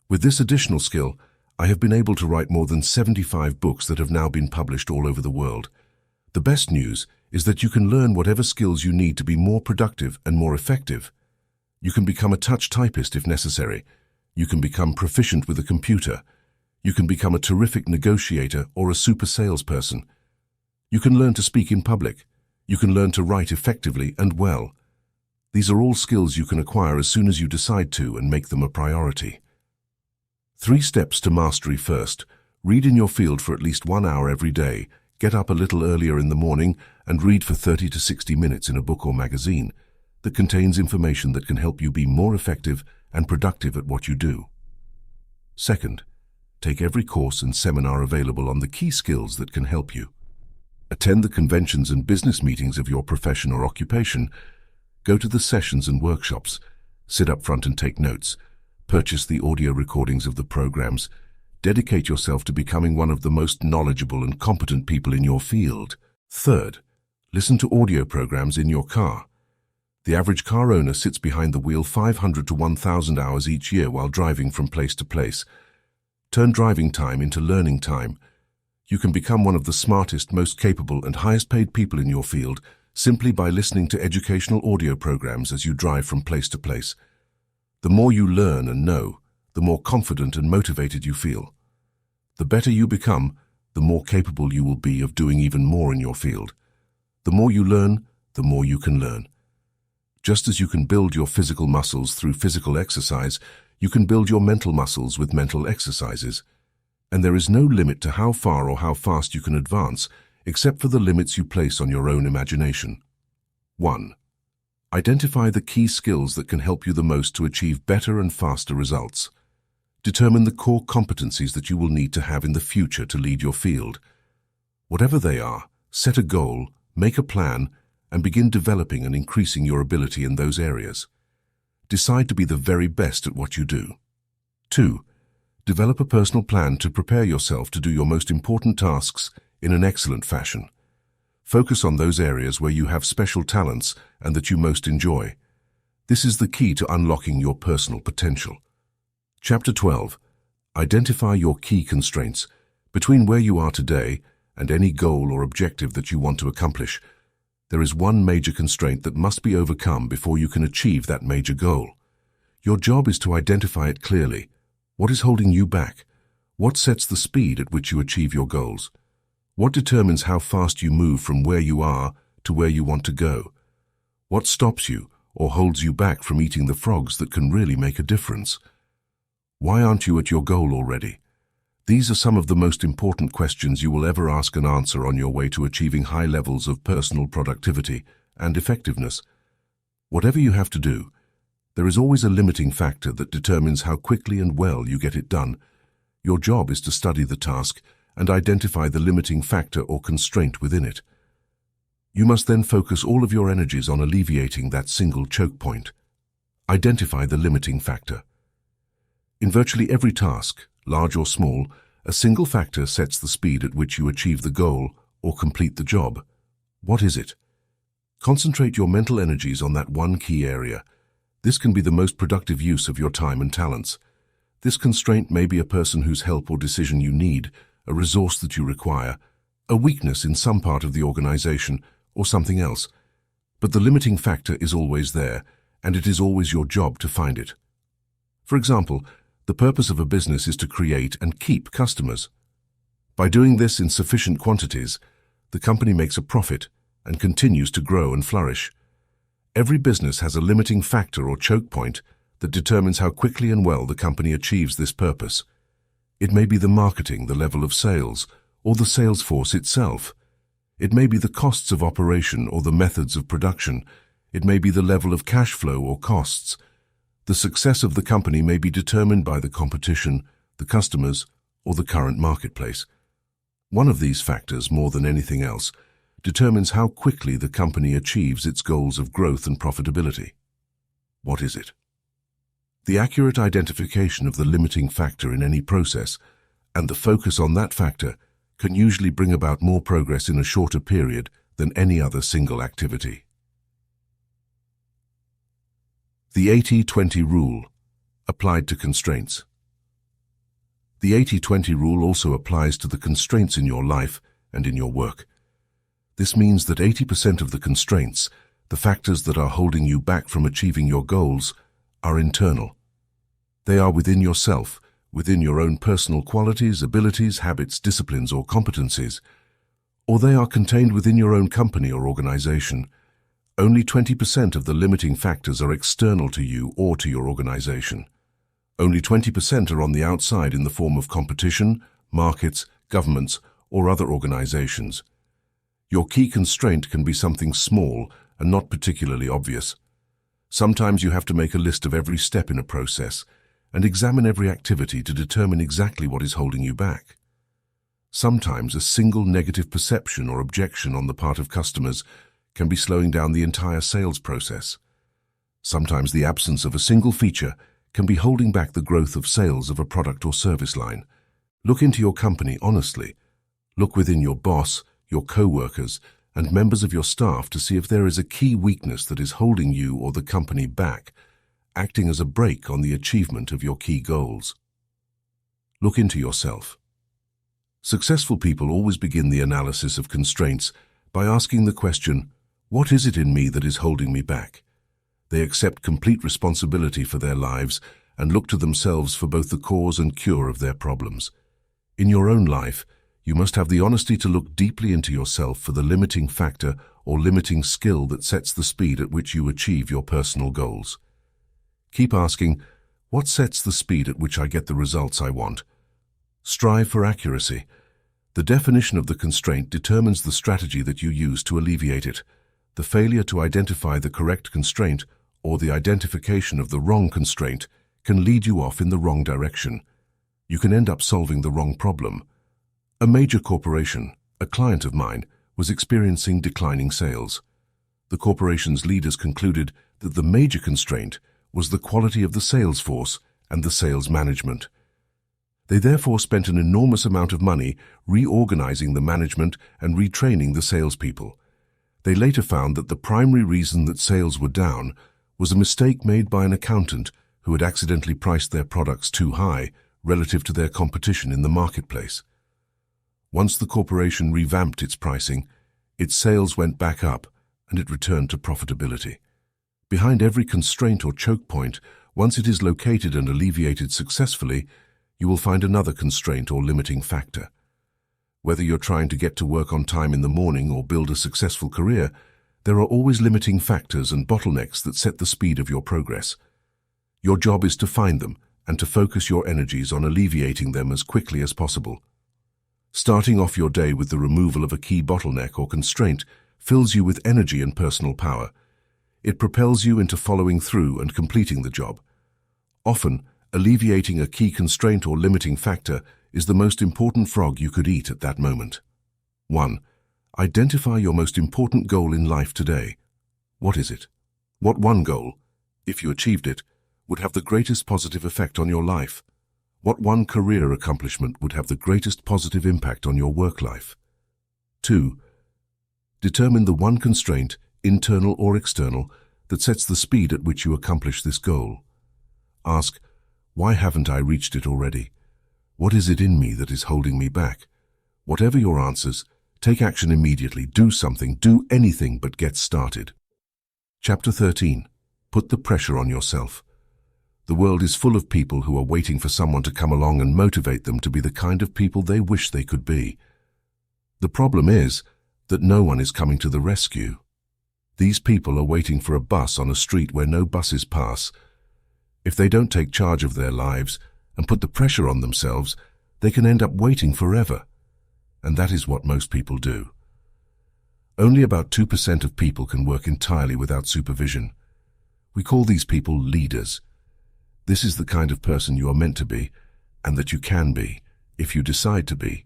With this additional skill, I have been able to write more than 75 books that have now been published all over the world. The best news is that you can learn whatever skills you need to be more productive and more effective. You can become a touch typist if necessary. You can become proficient with a computer. You can become a terrific negotiator or a super salesperson. You can learn to speak in public. You can learn to write effectively and well. These are all skills you can acquire as soon as you decide to and make them a priority. 3 steps to mastery. First, read in your field for at least 1 hour every day. Get up a little earlier in the morning and read for 30 to 60 minutes in a book or magazine that contains information that can help you be more effective and productive at what you do. Second, take every course and seminar available on the key skills that can help you. Attend the conventions and business meetings of your profession or occupation. Go to the sessions and workshops. Sit up front and take notes. Purchase the audio recordings of the programs. Dedicate yourself to becoming one of the most knowledgeable and competent people in your field. Third, listen to audio programs in your car. The average car owner sits behind the wheel 500 to 1,000 hours each year while driving from place to place. Turn driving time into learning time. You can become one of the smartest, most capable, and highest-paid people in your field simply by listening to educational audio programs as you drive from place to place. The more you learn and know, the more confident and motivated you feel. The better you become, the more capable you will be of doing even more in your field. The more you learn, the more you can learn. Just as you can build your physical muscles through physical exercise, you can build your mental muscles with mental exercises. And there is no limit to how far or how fast you can advance, except for the limits you place on your own imagination. 1. Identify the key skills that can help you the most to achieve better and faster results. Determine the core competencies that you will need to have in the future to lead your field. Whatever they are, set a goal, make a plan, and begin developing and increasing your ability in those areas. Decide to be the very best at what you do. 2. Develop a personal plan to prepare yourself to do your most important tasks in an excellent fashion. Focus on those areas where you have special talents and that you most enjoy. This is the key to unlocking your personal potential. Chapter 12. Identify your key constraints. Between where you are today and any goal or objective that you want to accomplish, there is one major constraint that must be overcome before you can achieve that major goal. Your job is to identify it clearly. What is holding you back? What sets the speed at which you achieve your goals? What determines how fast you move from where you are to where you want to go? What stops you or holds you back from eating the frogs that can really make a difference? Why aren't you at your goal already? These are some of the most important questions you will ever ask and answer on your way to achieving high levels of personal productivity and effectiveness. Whatever you have to do, there is always a limiting factor that determines how quickly and well you get it done. Your job is to study the task and identify the limiting factor or constraint within it. You must then focus all of your energies on alleviating that single choke point. Identify the limiting factor. In virtually every task, large or small, a single factor sets the speed at which you achieve the goal or complete the job. What is it? Concentrate your mental energies on that one key area. This can be the most productive use of your time and talents. This constraint may be a person whose help or decision you need, a resource that you require, a weakness in some part of the organization, or something else. But the limiting factor is always there, and it is always your job to find it. For example, the purpose of a business is to create and keep customers. By doing this in sufficient quantities, the company makes a profit and continues to grow and flourish. Every business has a limiting factor or choke point that determines how quickly and well the company achieves this purpose. It may be the marketing, the level of sales, or the sales force itself. It may be the costs of operation or the methods of production. It may be the level of cash flow or costs. The success of the company may be determined by the competition, the customers, or the current marketplace. One of these factors, more than anything else, determines how quickly the company achieves its goals of growth and profitability. What is it? The accurate identification of the limiting factor in any process and the focus on that factor can usually bring about more progress in a shorter period than any other single activity. The 80-20 rule, applied to constraints. The 80-20 rule also applies to the constraints in your life and in your work. This means that 80% of the constraints, the factors that are holding you back from achieving your goals, are internal. They are within yourself, within your own personal qualities, abilities, habits, disciplines, or competencies, or they are contained within your own company or organization. Only 20% of the limiting factors are external to you or to your organization. Only 20% are on the outside in the form of competition, markets, governments, or other organizations. Your key constraint can be something small and not particularly obvious. Sometimes you have to make a list of every step in a process and examine every activity to determine exactly what is holding you back. Sometimes a single negative perception or objection on the part of customers can be slowing down the entire sales process. Sometimes the absence of a single feature can be holding back the growth of sales of a product or service line. Look into your company honestly. Look within your boss, your co-workers, and members of your staff to see if there is a key weakness that is holding you or the company back, acting as a brake on the achievement of your key goals. Look into yourself. Successful people always begin the analysis of constraints by asking the question, what is it in me that is holding me back? They accept complete responsibility for their lives and look to themselves for both the cause and cure of their problems. In your own life, you must have the honesty to look deeply into yourself for the limiting factor or limiting skill that sets the speed at which you achieve your personal goals. Keep asking, what sets the speed at which I get the results I want? Strive for accuracy. The definition of the constraint determines the strategy that you use to alleviate it. The failure to identify the correct constraint or the identification of the wrong constraint can lead you off in the wrong direction. You can end up solving the wrong problem. A major corporation, a client of mine, was experiencing declining sales. The corporation's leaders concluded that the major constraint was the quality of the sales force and the sales management. They therefore spent an enormous amount of money reorganizing the management and retraining the salespeople. They later found that the primary reason that sales were down was a mistake made by an accountant who had accidentally priced their products too high relative to their competition in the marketplace. Once the corporation revamped its pricing, its sales went back up and it returned to profitability. Behind every constraint or choke point, once it is located and alleviated successfully, you will find another constraint or limiting factor. Whether you're trying to get to work on time in the morning or build a successful career, there are always limiting factors and bottlenecks that set the speed of your progress. Your job is to find them and to focus your energies on alleviating them as quickly as possible. Starting off your day with the removal of a key bottleneck or constraint fills you with energy and personal power. It propels you into following through and completing the job. Often, alleviating a key constraint or limiting factor is the most important frog you could eat at that moment. 1. Identify your most important goal in life today. What is it? What one goal, if you achieved it, would have the greatest positive effect on your life? What one career accomplishment would have the greatest positive impact on your work life? 2. Determine the one constraint, internal or external, that sets the speed at which you accomplish this goal. Ask, why haven't I reached it already? What is it in me that is holding me back? Whatever your answers, take action immediately. Do something, do anything but get started. Chapter 13. Put the pressure on yourself. The world is full of people who are waiting for someone to come along and motivate them to be the kind of people they wish they could be. The problem is that no one is coming to the rescue. These people are waiting for a bus on a street where no buses pass. If they don't take charge of their lives and put the pressure on themselves, they can end up waiting forever. And that is what most people do. Only about 2% of people can work entirely without supervision. We call these people leaders. This is the kind of person you are meant to be, and that you can be, if you decide to be.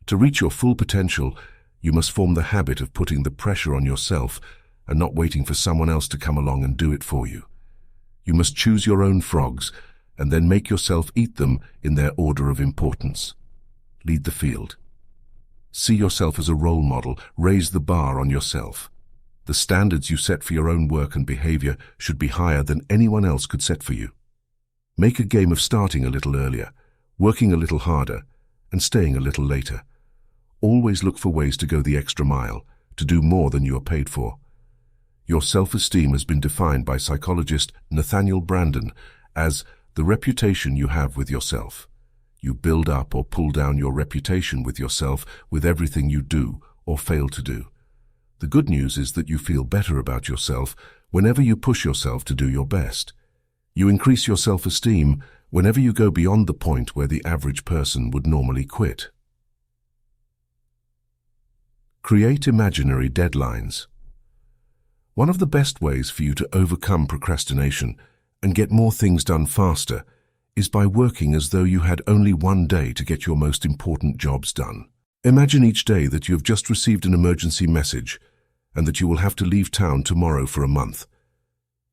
To reach your full potential, you must form the habit of putting the pressure on yourself and not waiting for someone else to come along and do it for you. You must choose your own frogs and then make yourself eat them in their order of importance. Lead the field. See yourself as a role model. Raise the bar on yourself. The standards you set for your own work and behavior should be higher than anyone else could set for you. Make a game of starting a little earlier, working a little harder, and staying a little later. Always look for ways to go the extra mile, to do more than you are paid for. Your self-esteem has been defined by psychologist Nathaniel Branden as the reputation you have with yourself. You build up or pull down your reputation with yourself with everything you do or fail to do. The good news is that you feel better about yourself whenever you push yourself to do your best. You increase your self-esteem whenever you go beyond the point where the average person would normally quit. Create imaginary deadlines. One of the best ways for you to overcome procrastination and get more things done faster is by working as though you had only one day to get your most important jobs done. Imagine each day that you have just received an emergency message and that you will have to leave town tomorrow for a month.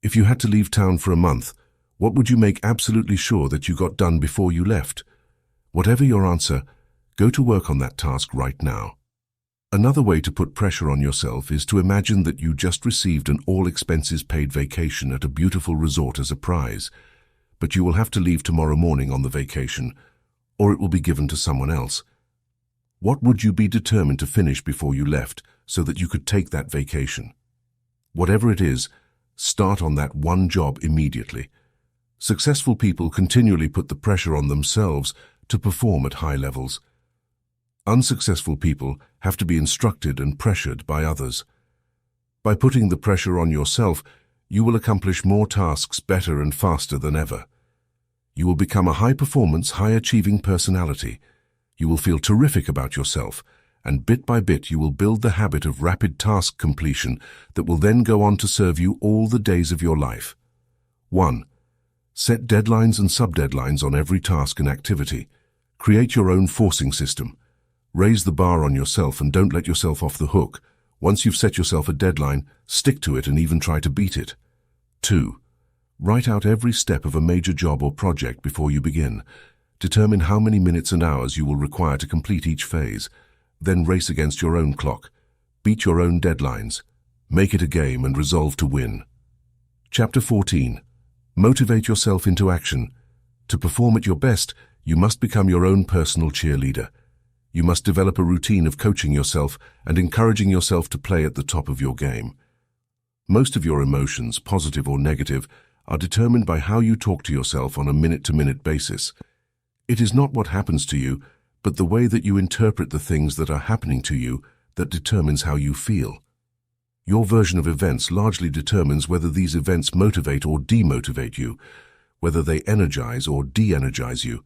If you had to leave town for a month, what would you make absolutely sure that you got done before you left? Whatever your answer, go to work on that task right now. Another way to put pressure on yourself is to imagine that you just received an all-expenses-paid vacation at a beautiful resort as a prize, but you will have to leave tomorrow morning on the vacation, or it will be given to someone else. What would you be determined to finish before you left so that you could take that vacation? Whatever it is, start on that one job immediately. Successful people continually put the pressure on themselves to perform at high levels. Unsuccessful people have to be instructed and pressured by others. By putting the pressure on yourself, you will accomplish more tasks better and faster than ever. You will become a high-performance, high-achieving personality. You will feel terrific about yourself, and bit by bit you will build the habit of rapid task completion that will then go on to serve you all the days of your life. 1. Set deadlines and sub-deadlines on every task and activity. Create your own forcing system. Raise the bar on yourself and don't let yourself off the hook. Once you've set yourself a deadline, stick to it and even try to beat it. 2. Write out every step of a major job or project before you begin. Determine how many minutes and hours you will require to complete each phase. Then race against your own clock. Beat your own deadlines. Make it a game and resolve to win. Chapter 14. Motivate yourself into action. To perform at your best, you must become your own personal cheerleader. You must develop a routine of coaching yourself and encouraging yourself to play at the top of your game. Most of your emotions, positive or negative, are determined by how you talk to yourself on a minute-to-minute basis. It is not what happens to you, but the way that you interpret the things that are happening to you that determines how you feel. Your version of events largely determines whether these events motivate or demotivate you, whether they energize or de-energize you.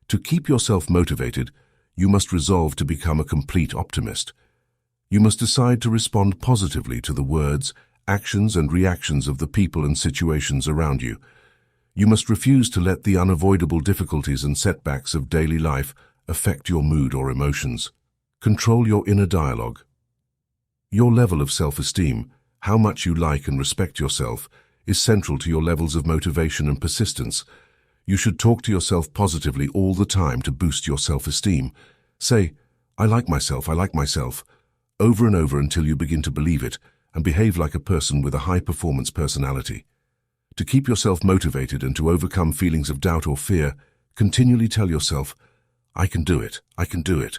To keep yourself motivated, you must resolve to become a complete optimist. You must decide to respond positively to the words, actions and reactions of the people and situations around you. You must refuse to let the unavoidable difficulties and setbacks of daily life affect your mood or emotions. Control your inner dialogue. Your level of self-esteem, how much you like and respect yourself, is central to your levels of motivation and persistence. You should talk to yourself positively all the time to boost your self-esteem. Say, I like myself, over and over until you begin to believe it and behave like a person with a high-performance personality. To keep yourself motivated and to overcome feelings of doubt or fear, continually tell yourself, I can do it, I can do it.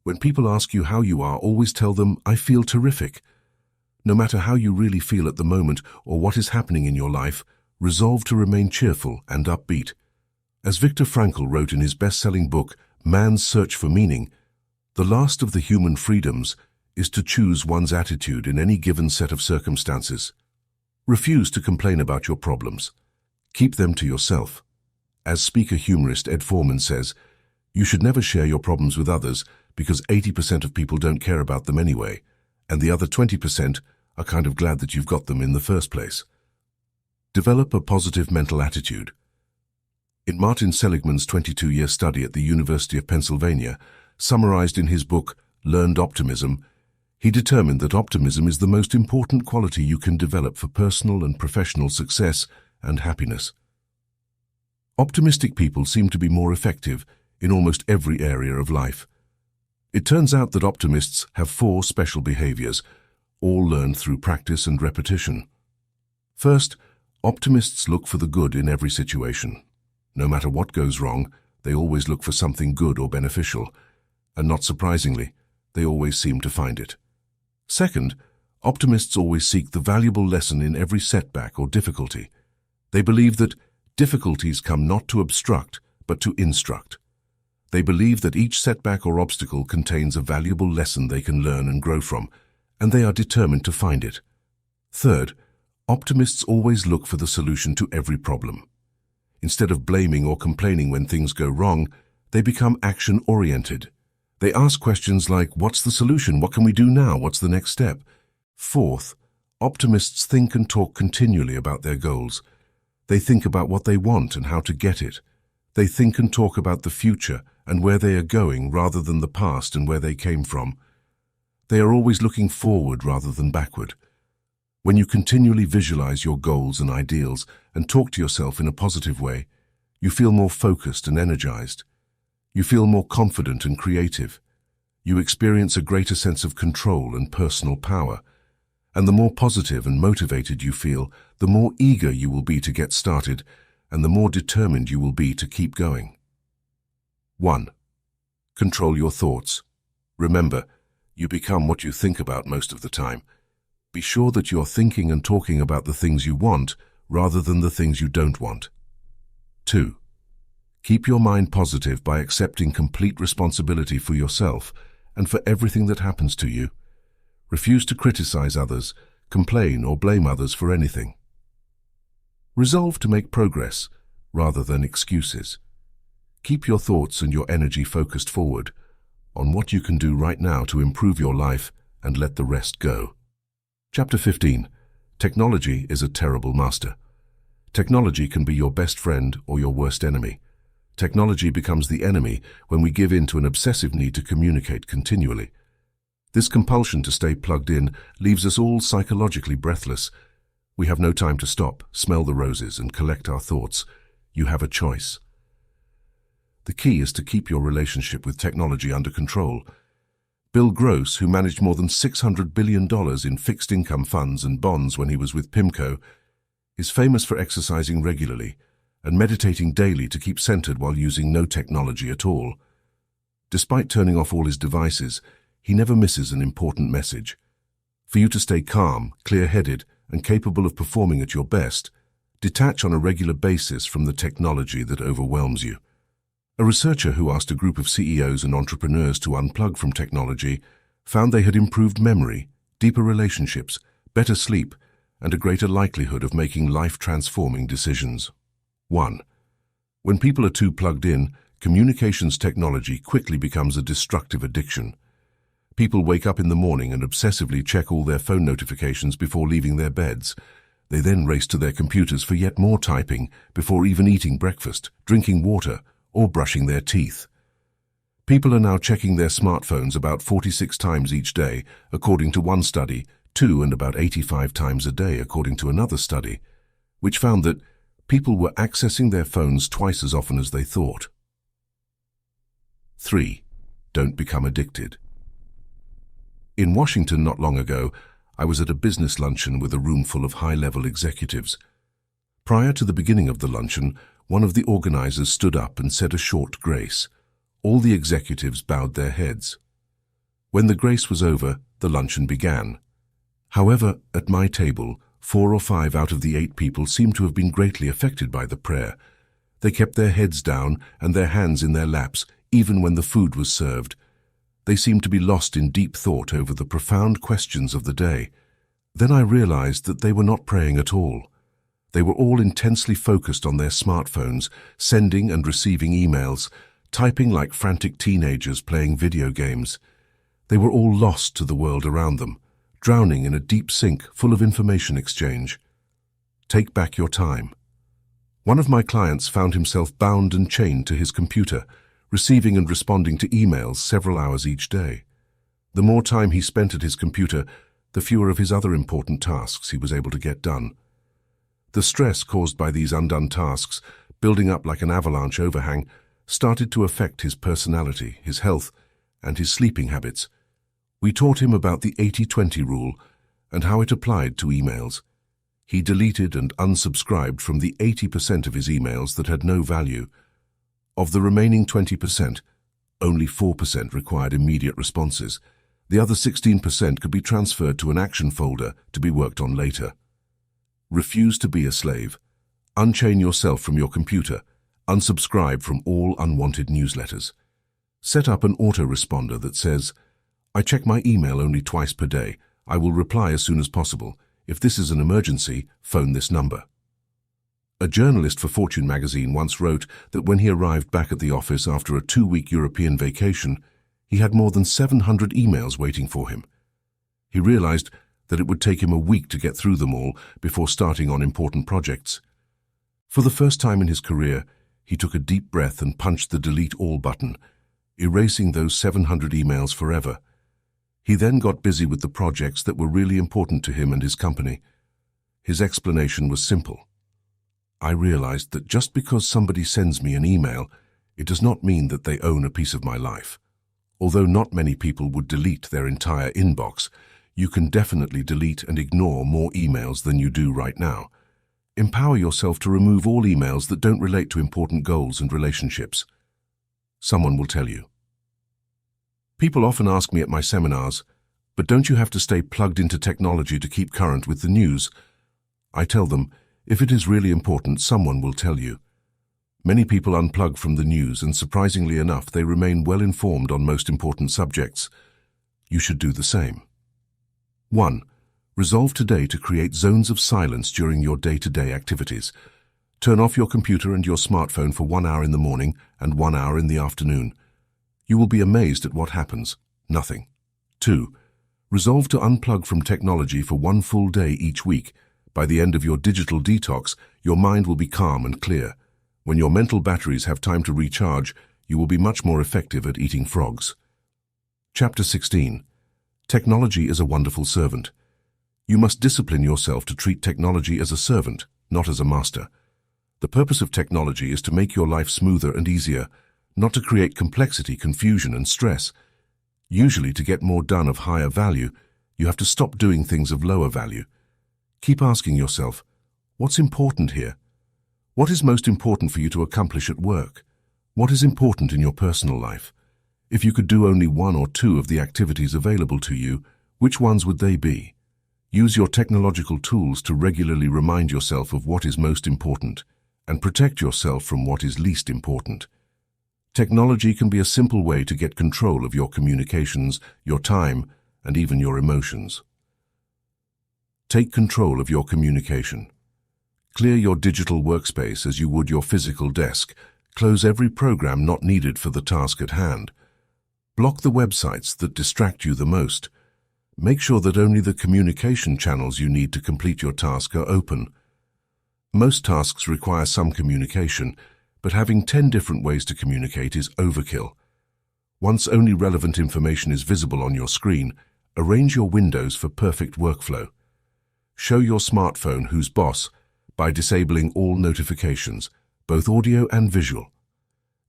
When people ask you how you are, always tell them, I feel terrific. No matter how you really feel at the moment or what is happening in your life, resolve to remain cheerful and upbeat. As Viktor Frankl wrote in his best-selling book, Man's Search for Meaning, the last of the human freedoms is to choose one's attitude in any given set of circumstances. Refuse to complain about your problems. Keep them to yourself. As speaker-humorist Ed Foreman says, you should never share your problems with others because 80% of people don't care about them anyway, and the other 20% are kind of glad that you've got them in the first place. Develop a positive mental attitude. In Martin Seligman's 22-year study at the University of Pennsylvania, summarized in his book, Learned Optimism, he determined that optimism is the most important quality you can develop for personal and professional success and happiness. Optimistic people seem to be more effective in almost every area of life. It turns out that optimists have 4 special behaviors, all learned through practice and repetition. First, optimists look for the good in every situation. No matter what goes wrong, they always look for something good or beneficial, and not surprisingly, they always seem to find it. Second, optimists always seek the valuable lesson in every setback or difficulty. They believe that difficulties come not to obstruct, but to instruct. They believe that each setback or obstacle contains a valuable lesson they can learn and grow from, and they are determined to find it. Third, optimists always look for the solution to every problem. Instead of blaming or complaining when things go wrong, they become action-oriented. They ask questions like, what's the solution? What can we do now? What's the next step? Fourth, optimists think and talk continually about their goals. They think about what they want and how to get it. They think and talk about the future and where they are going rather than the past and where they came from. They are always looking forward rather than backward. When you continually visualize your goals and ideals and talk to yourself in a positive way, you feel more focused and energized. You feel more confident and creative. You experience a greater sense of control and personal power. And the more positive and motivated you feel, the more eager you will be to get started, and the more determined you will be to keep going. 1. Control your thoughts. Remember, you become what you think about most of the time. Be sure that you're thinking and talking about the things you want rather than the things you don't want. 2. Keep your mind positive by accepting complete responsibility for yourself and for everything that happens to you. Refuse to criticize others, complain or blame others for anything. Resolve to make progress rather than excuses. Keep your thoughts and your energy focused forward on what you can do right now to improve your life and let the rest go. Chapter 15. Technology is a terrible master. Technology can be your best friend or your worst enemy. Technology becomes the enemy when we give in to an obsessive need to communicate continually. This compulsion to stay plugged in leaves us all psychologically breathless. We have no time to stop, smell the roses, and collect our thoughts. You have a choice. The key is to keep your relationship with technology under control. Bill Gross, who managed more than $600 billion in fixed income funds and bonds when he was with PIMCO, is famous for exercising regularly and meditating daily to keep centered while using no technology at all. Despite turning off all his devices, he never misses an important message. For you to stay calm, clear-headed, and capable of performing at your best, detach on a regular basis from the technology that overwhelms you. A researcher who asked a group of CEOs and entrepreneurs to unplug from technology found they had improved memory, deeper relationships, better sleep, and a greater likelihood of making life-transforming decisions. 1. When people are too plugged in, communications technology quickly becomes a destructive addiction. People wake up in the morning and obsessively check all their phone notifications before leaving their beds. They then race to their computers for yet more typing before even eating breakfast, drinking water, or brushing their teeth. People are now checking their smartphones about 46 times each day, according to one study, 2 and about 85 times a day, according to another study, which found that people were accessing their phones twice as often as they thought. 3. Don't become addicted. In Washington not long ago, I was at a business luncheon with a room full of high-level executives. Prior to the beginning of the luncheon, one of the organizers stood up and said a short grace. All the executives bowed their heads. When the grace was over, the luncheon began. However, at my table, 4 or 5 out of the 8 people seemed to have been greatly affected by the prayer. They kept their heads down and their hands in their laps, even when the food was served. They seemed to be lost in deep thought over the profound questions of the day. Then I realized that they were not praying at all. They were all intensely focused on their smartphones, sending and receiving emails, typing like frantic teenagers playing video games. They were all lost to the world around them, drowning in a deep sink full of information exchange. Take back your time. One of my clients found himself bound and chained to his computer, receiving and responding to emails several hours each day. The more time he spent at his computer, the fewer of his other important tasks he was able to get done. The stress caused by these undone tasks, building up like an avalanche overhang, started to affect his personality, his health, and his sleeping habits. We taught him about the 80-20 rule and how it applied to emails. He deleted and unsubscribed from the 80% of his emails that had no value. Of the remaining 20%, only 4% required immediate responses. The other 16% could be transferred to an action folder to be worked on later. Refuse to be a slave. Unchain yourself from your computer. Unsubscribe from all unwanted newsletters. Set up an autoresponder that says, "I check my email only twice per day. I will reply as soon as possible. If this is an emergency, phone this number." A journalist for Fortune magazine once wrote that when he arrived back at the office after a 2-week European vacation, he had more than 700 emails waiting for him. He realized that it would take him a week to get through them all before starting on important projects. For the first time in his career, he took a deep breath and punched the delete all button, erasing those 700 emails forever. He then got busy with the projects that were really important to him and his company. His explanation was simple. "I realized that just because somebody sends me an email, it does not mean that they own a piece of my life. Although not many people would delete their entire inbox, you can definitely delete and ignore more emails than you do right now. Empower yourself to remove all emails that don't relate to important goals and relationships." Someone will tell you. People often ask me at my seminars, "But don't you have to stay plugged into technology to keep current with the news?" I tell them, if it is really important, someone will tell you. Many people unplug from the news, and surprisingly enough, they remain well informed on most important subjects. You should do the same. 1. Resolve today to create zones of silence during your day-to-day activities. Turn off your computer and your smartphone for 1 hour in the morning and 1 hour in the afternoon. You will be amazed at what happens. Nothing. 2. Resolve to unplug from technology for 1 full day each week. By the end of your digital detox, your mind will be calm and clear. When your mental batteries have time to recharge, you will be much more effective at eating frogs. Chapter 16. Technology is a wonderful servant. You must discipline yourself to treat technology as a servant, not as a master. The purpose of technology is to make your life smoother and easier, not to create complexity, confusion, and stress. Usually, to get more done of higher value, you have to stop doing things of lower value. Keep asking yourself, what's important here? What is most important for you to accomplish at work? What is important in your personal life? If you could do only 1 or 2 of the activities available to you, which ones would they be? Use your technological tools to regularly remind yourself of what is most important, and protect yourself from what is least important. Technology can be a simple way to get control of your communications, your time, and even your emotions. Take control of your communication. Clear your digital workspace as you would your physical desk. Close every program not needed for the task at hand. Block the websites that distract you the most. Make sure that only the communication channels you need to complete your task are open. Most tasks require some communication, but having 10 different ways to communicate is overkill. Once only relevant information is visible on your screen, arrange your windows for perfect workflow. Show your smartphone who's boss by disabling all notifications, both audio and visual.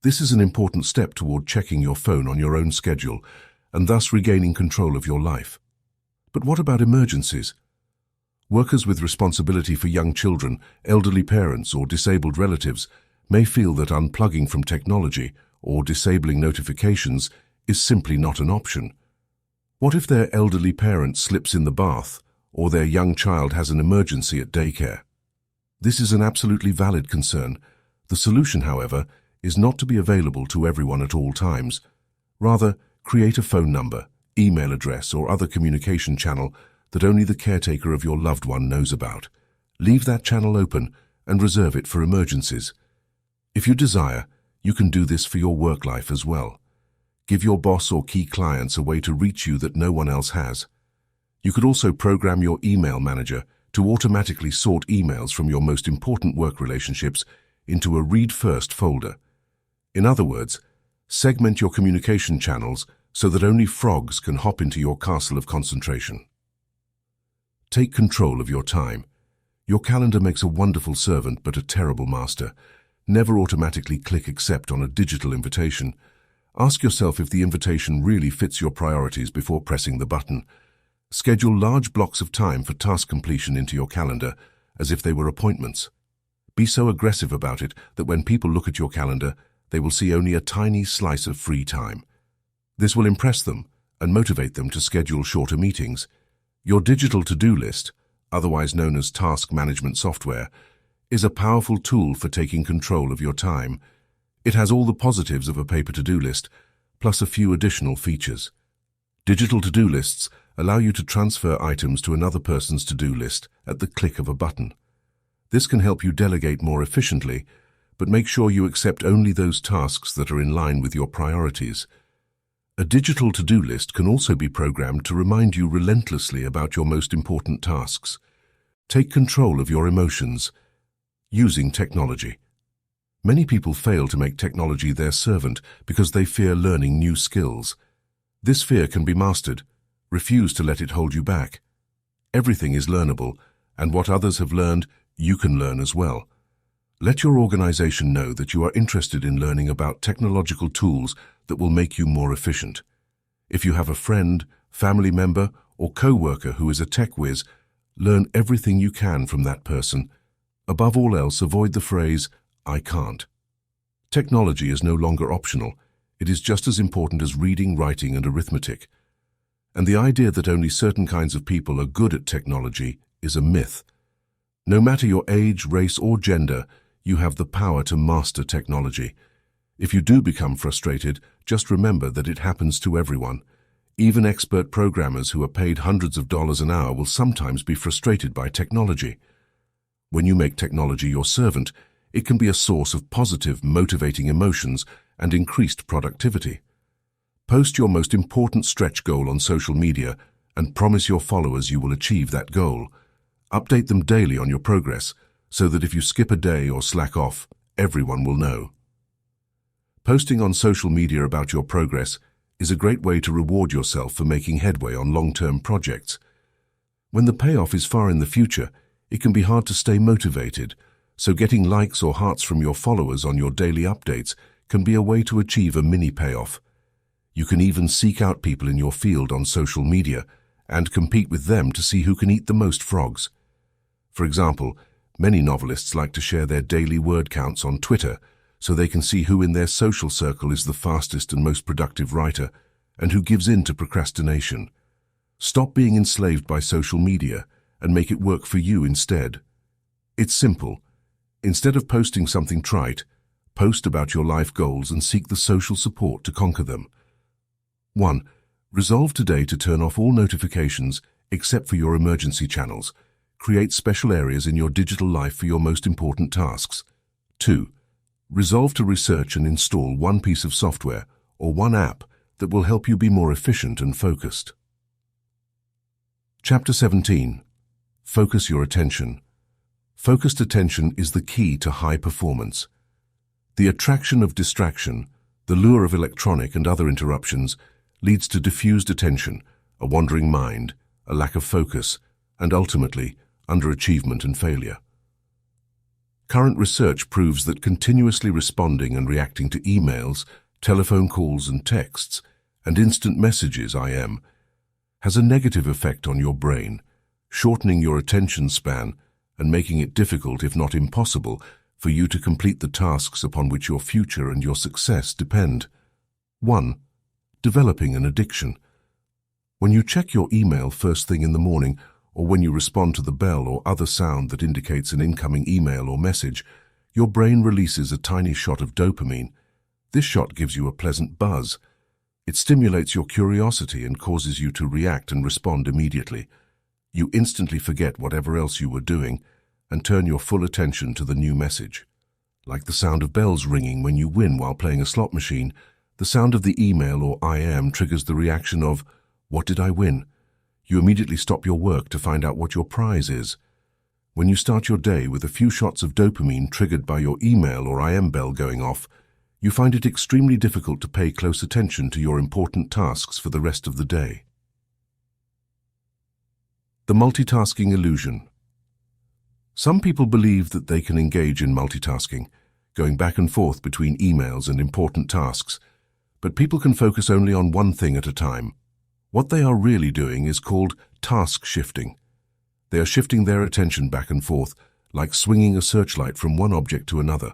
This is an important step toward checking your phone on your own schedule and thus regaining control of your life. But what about emergencies? Workers with responsibility for young children, elderly parents, or disabled relatives may feel that unplugging from technology or disabling notifications is simply not an option. What if their elderly parent slips in the bath or their young child has an emergency at daycare? This is an absolutely valid concern. The solution, however, is not to be available to everyone at all times. Rather, Create a phone number, email address, or other communication channel that only the caretaker of your loved one knows about. Leave that channel open and reserve it for emergencies. If you desire, you can do this for your work life as well. Give your boss or key clients a way to reach you that no one else has. You could also program your email manager to automatically sort emails from your most important work relationships into a Read First folder. In other words, segment your communication channels so that only frogs can hop into your castle of concentration. Take control of your time. Your calendar makes a wonderful servant but a terrible master. Never automatically click accept on a digital invitation. Ask yourself if the invitation really fits your priorities before pressing the button. Schedule large blocks of time for task completion into your calendar, as if they were appointments. Be so aggressive about it that when people look at your calendar, they will see only a tiny slice of free time. This will impress them and motivate them to schedule shorter meetings. Your digital to-do list, otherwise known as task management software, is a powerful tool for taking control of your time. It has all the positives of a paper to-do list, plus a few additional features. Digital to-do lists allow you to transfer items to another person's to-do list at the click of a button. This can help you delegate more efficiently, but make sure you accept only those tasks that are in line with your priorities. A digital to-do list can also be programmed to remind you relentlessly about your most important tasks. Take control of your emotions using technology. Many people fail to make technology their servant because they fear learning new skills. This fear can be mastered. Refuse to let it hold you back. Everything is learnable, and what others have learned, you can learn as well. Let your organization know that you are interested in learning about technological tools that will make you more efficient. If you have a friend, family member, or co-worker who is a tech whiz, learn everything you can from that person. Above all else, avoid the phrase, "I can't." Technology is no longer optional. It is just as important as reading, writing, and arithmetic. And the idea that only certain kinds of people are good at technology is a myth. No matter your age, race, or gender, you have the power to master technology. If you do become frustrated, just remember that it happens to everyone. Even expert programmers who are paid hundreds of dollars an hour will sometimes be frustrated by technology. When you make technology your servant, it can be a source of positive, motivating emotions and increased productivity. Post your most important stretch goal on social media and promise your followers you will achieve that goal. Update them daily on your progress so that if you skip a day or slack off, everyone will know. Posting on social media about your progress is a great way to reward yourself for making headway on long-term projects. When the payoff is far in the future, it can be hard to stay motivated, so getting likes or hearts from your followers on your daily updates can be a way to achieve a mini payoff. You can even seek out people in your field on social media and compete with them to see who can eat the most frogs. For example, many novelists like to share their daily word counts on Twitter so they can see who in their social circle is the fastest and most productive writer and who gives in to procrastination. Stop being enslaved by social media and make it work for you instead. It's simple. Instead of posting something trite, post about your life goals and seek the social support to conquer them. 1. Resolve today to turn off all notifications except for your emergency channels. Create special areas in your digital life for your most important tasks. 2. Resolve to research and install one piece of software or one app that will help you be more efficient and focused. Chapter 17. Focus your attention. Focused attention is the key to high performance. The attraction of distraction, the lure of electronic and other interruptions, leads to diffused attention, a wandering mind, a lack of focus, and ultimately, underachievement and failure. Current research proves that continuously responding and reacting to emails, telephone calls and texts, and instant messages (IM) has a negative effect on your brain, shortening your attention span and making it difficult, if not impossible, for you to complete the tasks upon which your future and your success depend. 1. Developing an addiction. When you check your email first thing in the morning, or when you respond to the bell or other sound that indicates an incoming email or message, your brain releases a tiny shot of dopamine. This shot gives you a pleasant buzz. It stimulates your curiosity and causes you to react and respond immediately. You instantly forget whatever else you were doing and turn your full attention to the new message. Like the sound of bells ringing when you win while playing a slot machine, the sound of the email or IM triggers the reaction of, "What did I win?" You immediately stop your work to find out what your prize is. When you start your day with a few shots of dopamine triggered by your email or IM bell going off, you find it extremely difficult to pay close attention to your important tasks for the rest of the day. The multitasking illusion. Some people believe that they can engage in multitasking, going back and forth between emails and important tasks, but people can focus only on one thing at a time. What they are really doing is called task shifting. They are shifting their attention back and forth, like swinging a searchlight from one object to another.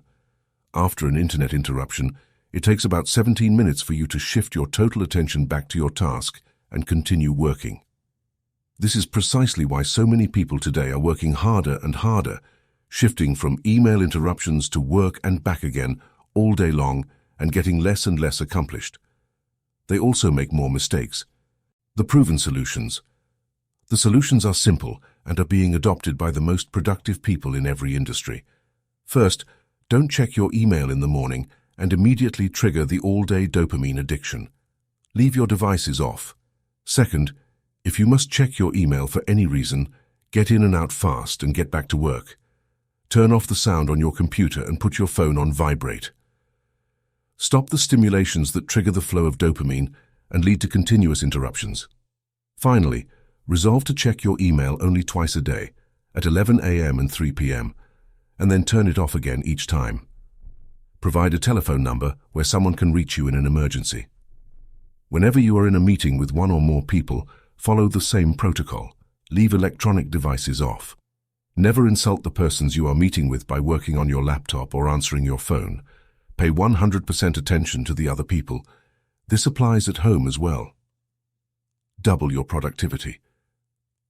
After an internet interruption, it takes about 17 minutes for you to shift your total attention back to your task and continue working. This is precisely why so many people today are working harder and harder, shifting from email interruptions to work and back again all day long and getting less and less accomplished. They also make more mistakes. The proven solutions. The solutions are simple and are being adopted by the most productive people in every industry. First, don't check your email in the morning and immediately trigger the all-day dopamine addiction. Leave your devices off. Second, if you must check your email for any reason, get in and out fast and get back to work. Turn off the sound on your computer and put your phone on vibrate. Stop the stimulations that trigger the flow of dopamine and lead to continuous interruptions. Finally, resolve to check your email only twice a day, at 11 a.m. and 3 p.m., and then turn it off again each time. Provide a telephone number where someone can reach you in an emergency. Whenever you are in a meeting with one or more people, follow the same protocol. Leave electronic devices off. Never insult the persons you are meeting with by working on your laptop or answering your phone. Pay 100% attention to the other people. This applies at home as well. Double your productivity.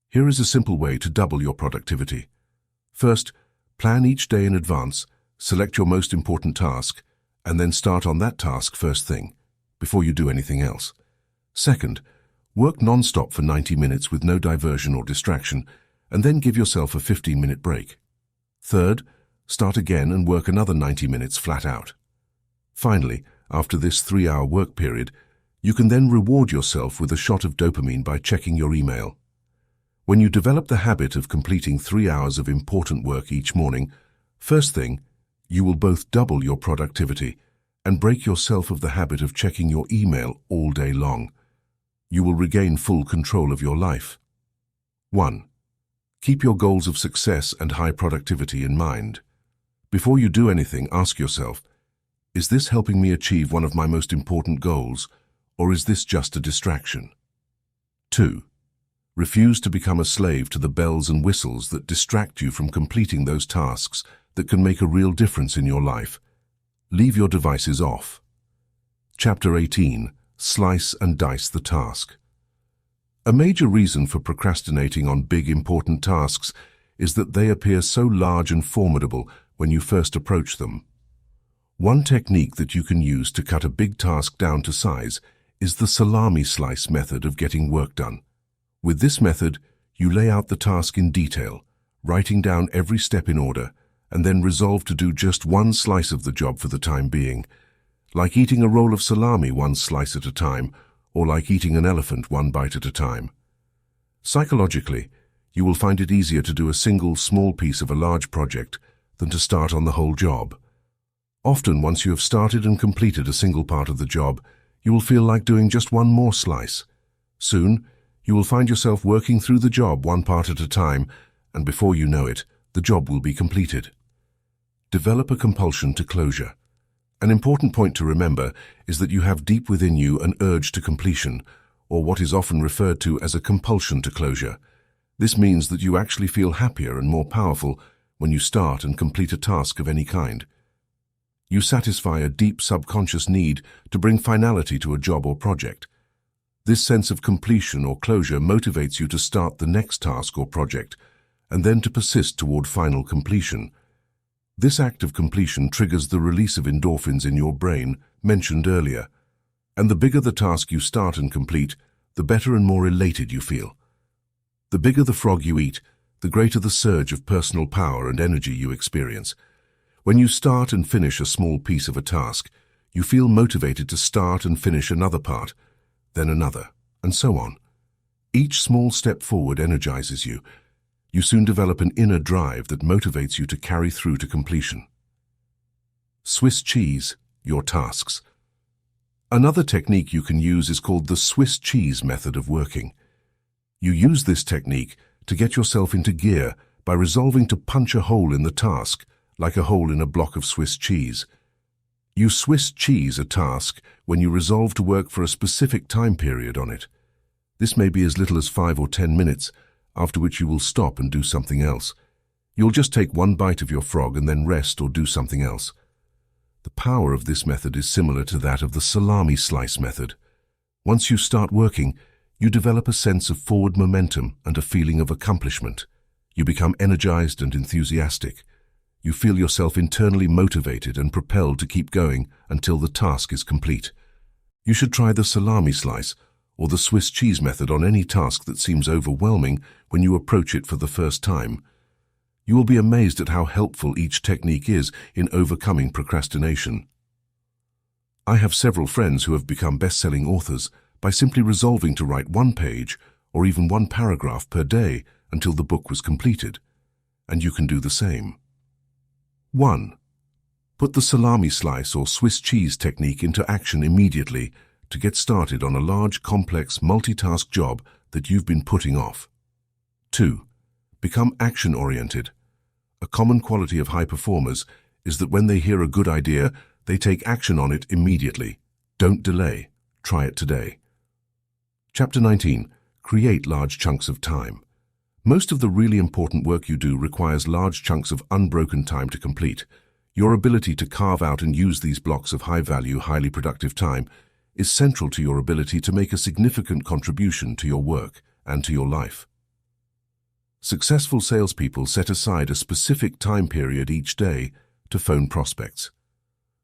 Here is a simple way to double your productivity. First, plan each day in advance, select your most important task, and then start on that task first thing, before you do anything else. Second, work non-stop for 90 minutes with no diversion or distraction, and then give yourself a 15-minute break. Third, start again and work another 90 minutes flat out. Finally, after this 3-hour work period, you can then reward yourself with a shot of dopamine by checking your email. When you develop the habit of completing 3 hours of important work each morning, first thing, you will both double your productivity and break yourself of the habit of checking your email all day long. You will regain full control of your life. 1. Keep your goals of success and high productivity in mind. Before you do anything, ask yourself, is this helping me achieve one of my most important goals, or is this just a distraction? 2. Refuse to become a slave to the bells and whistles that distract you from completing those tasks that can make a real difference in your life. Leave your devices off. Chapter 18. Slice and dice the task. A major reason for procrastinating on big, important tasks is that they appear so large and formidable when you first approach them. One technique that you can use to cut a big task down to size is the salami slice method of getting work done. With this method, you lay out the task in detail, writing down every step in order, and then resolve to do just one slice of the job for the time being, like eating a roll of salami one slice at a time, or like eating an elephant one bite at a time. Psychologically, you will find it easier to do a single small piece of a large project than to start on the whole job. Often, once you have started and completed a single part of the job, you will feel like doing just one more slice. Soon, you will find yourself working through the job one part at a time, and before you know it, the job will be completed. Develop a compulsion to closure. An important point to remember is that you have deep within you an urge to completion, or what is often referred to as a compulsion to closure. This means that you actually feel happier and more powerful when you start and complete a task of any kind. You satisfy a deep subconscious need to bring finality to a job or project. This sense of completion or closure motivates you to start the next task or project, and then to persist toward final completion. This act of completion triggers the release of endorphins in your brain, mentioned earlier. And the bigger the task you start and complete, the better and more elated you feel. The bigger the frog you eat, the greater the surge of personal power and energy you experience. When you start and finish a small piece of a task, you feel motivated to start and finish another part, then another, and so on. Each small step forward energizes you. You soon develop an inner drive that motivates you to carry through to completion. Swiss cheese your tasks. Another technique you can use is called the Swiss cheese method of working. You use this technique to get yourself into gear by resolving to punch a hole in the task, like a hole in a block of Swiss cheese. You Swiss cheese a task when you resolve to work for a specific time period on it. This may be as little as 5 or 10 minutes, after which you will stop and do something else. You'll just take one bite of your frog and then rest or do something else. The power of this method is similar to that of the salami slice method. Once you start working, you develop a sense of forward momentum and a feeling of accomplishment. You become energized and enthusiastic. You feel yourself internally motivated and propelled to keep going until the task is complete. You should try the salami slice or the Swiss cheese method on any task that seems overwhelming when you approach it for the first time. You will be amazed at how helpful each technique is in overcoming procrastination. I have several friends who have become best-selling authors by simply resolving to write one page or even one paragraph per day until the book was completed, and you can do the same. 1. Put the salami slice or Swiss cheese technique into action immediately to get started on a large, complex, multitask job that you've been putting off. 2. Become action-oriented. A common quality of high performers is that when they hear a good idea, they take action on it immediately. Don't delay. Try it today. Chapter 19. Create large chunks of time. Most of the really important work you do requires large chunks of unbroken time to complete. Your ability to carve out and use these blocks of high-value, highly productive time is central to your ability to make a significant contribution to your work and to your life. Successful salespeople set aside a specific time period each day to phone prospects.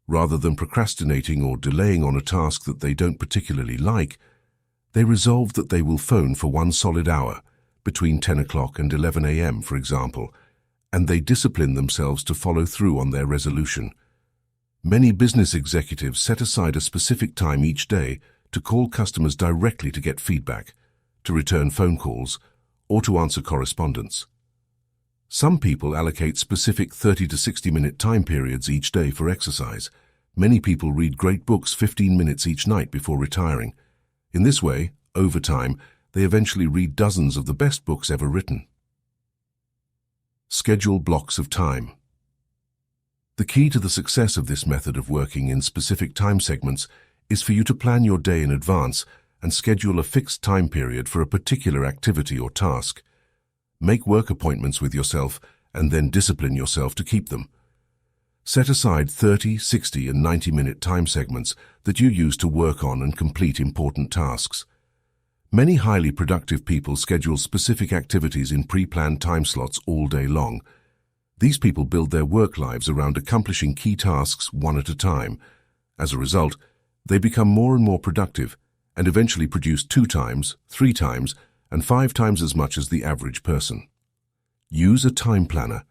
Rather than procrastinating or delaying on a task that they don't particularly like, they resolve that they will phone for 1 solid hour, between 10 o'clock and 11 a.m., for example, and they discipline themselves to follow through on their resolution. Many business executives set aside a specific time each day to call customers directly to get feedback, to return phone calls, or to answer correspondence. Some people allocate specific 30 to 60-minute time periods each day for exercise. Many people read great books 15 minutes each night before retiring. In this way, over time, they eventually read dozens of the best books ever written. Schedule blocks of time. The key to the success of this method of working in specific time segments is for you to plan your day in advance and schedule a fixed time period for a particular activity or task. Make work appointments with yourself and then discipline yourself to keep them. Set aside 30, 60, and 90-minute time segments that you use to work on and complete important tasks. Many highly productive people schedule specific activities in pre-planned time slots all day long. These people build their work lives around accomplishing key tasks one at a time. As a result, they become more and more productive and eventually produce 2 times, 3 times, and 5 times as much as the average person. Use a time planner.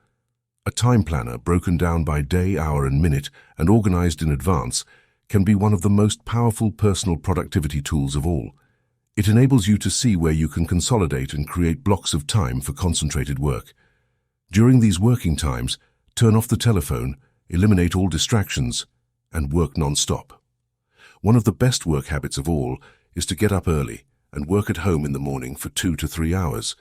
A time planner broken down by day, hour, and minute and organized in advance can be one of the most powerful personal productivity tools of all. It enables you to see where you can consolidate and create blocks of time for concentrated work. During these working times, turn off the telephone, eliminate all distractions, and work non-stop. One of the best work habits of all is to get up early and work at home in the morning for 2 to 3 hours.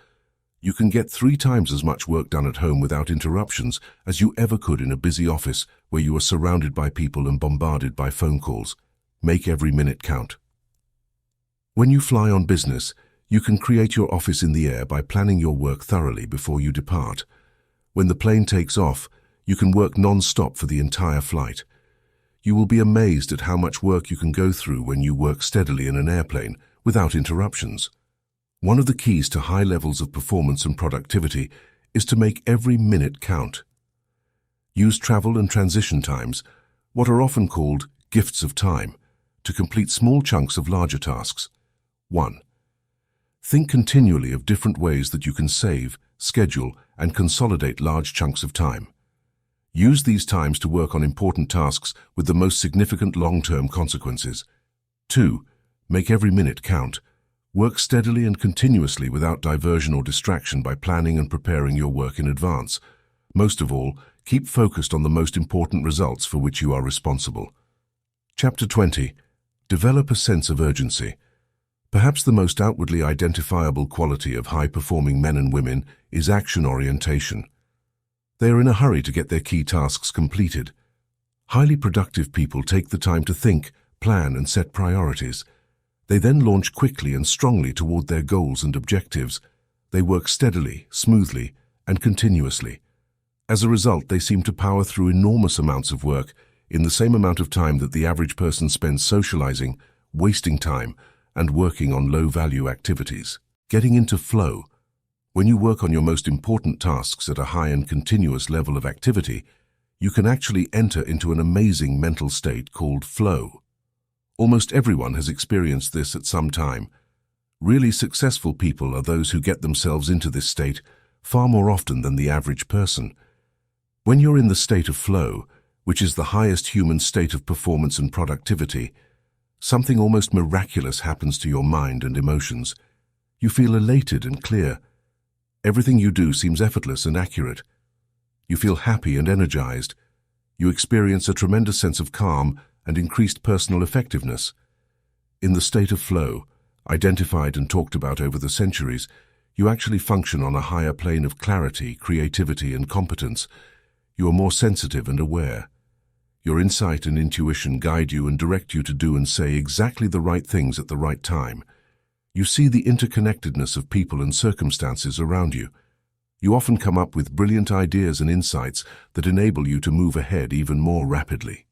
You can get 3 times as much work done at home without interruptions as you ever could in a busy office where you are surrounded by people and bombarded by phone calls. Make every minute count. When you fly on business, you can create your office in the air by planning your work thoroughly before you depart. When the plane takes off, you can work non-stop for the entire flight. You will be amazed at how much work you can go through when you work steadily in an airplane without interruptions. One of the keys to high levels of performance and productivity is to make every minute count. Use travel and transition times, what are often called gifts of time, to complete small chunks of larger tasks. 1. Think continually of different ways that you can save, schedule, and consolidate large chunks of time. Use these times to work on important tasks with the most significant long-term consequences. 2. Make every minute count. Work steadily and continuously without diversion or distraction by planning and preparing your work in advance. Most of all, keep focused on the most important results for which you are responsible. Chapter 20. Develop a sense of urgency. Perhaps the most outwardly identifiable quality of high-performing men and women is action orientation. They are in a hurry to get their key tasks completed. Highly productive people take the time to think, plan, and set priorities. They then launch quickly and strongly toward their goals and objectives. They work steadily, smoothly, and continuously. As a result, they seem to power through enormous amounts of work in the same amount of time that the average person spends socializing, wasting time, and working on low-value activities. Getting into flow. When you work on your most important tasks at a high and continuous level of activity, you can actually enter into an amazing mental state called flow. Almost everyone has experienced this at some time. Really successful people are those who get themselves into this state far more often than the average person. When you're in the state of flow, which is the highest human state of performance and productivity, something almost miraculous happens to your mind and emotions. You feel elated and clear. Everything you do seems effortless and accurate. You feel happy and energized. You experience a tremendous sense of calm and increased personal effectiveness. In the state of flow, identified and talked about over the centuries, you actually function on a higher plane of clarity, creativity, and competence. You are more sensitive and aware. Your insight and intuition guide you and direct you to do and say exactly the right things at the right time. You see the interconnectedness of people and circumstances around you. You often come up with brilliant ideas and insights that enable you to move ahead even more rapidly.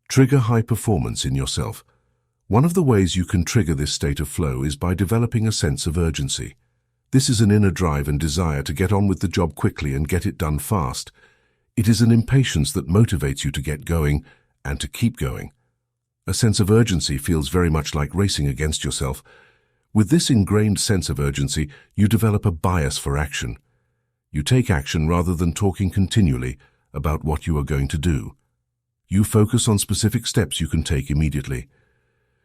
Trigger high performance in yourself. One of the ways you can trigger this state of flow is by developing a sense of urgency. This is an inner drive and desire to get on with the job quickly and get it done fast. It is an impatience that motivates you to get going and to keep going. A sense of urgency feels very much like racing against yourself. With this ingrained sense of urgency, you develop a bias for action. You take action rather than talking continually about what you are going to do. You focus on specific steps you can take immediately.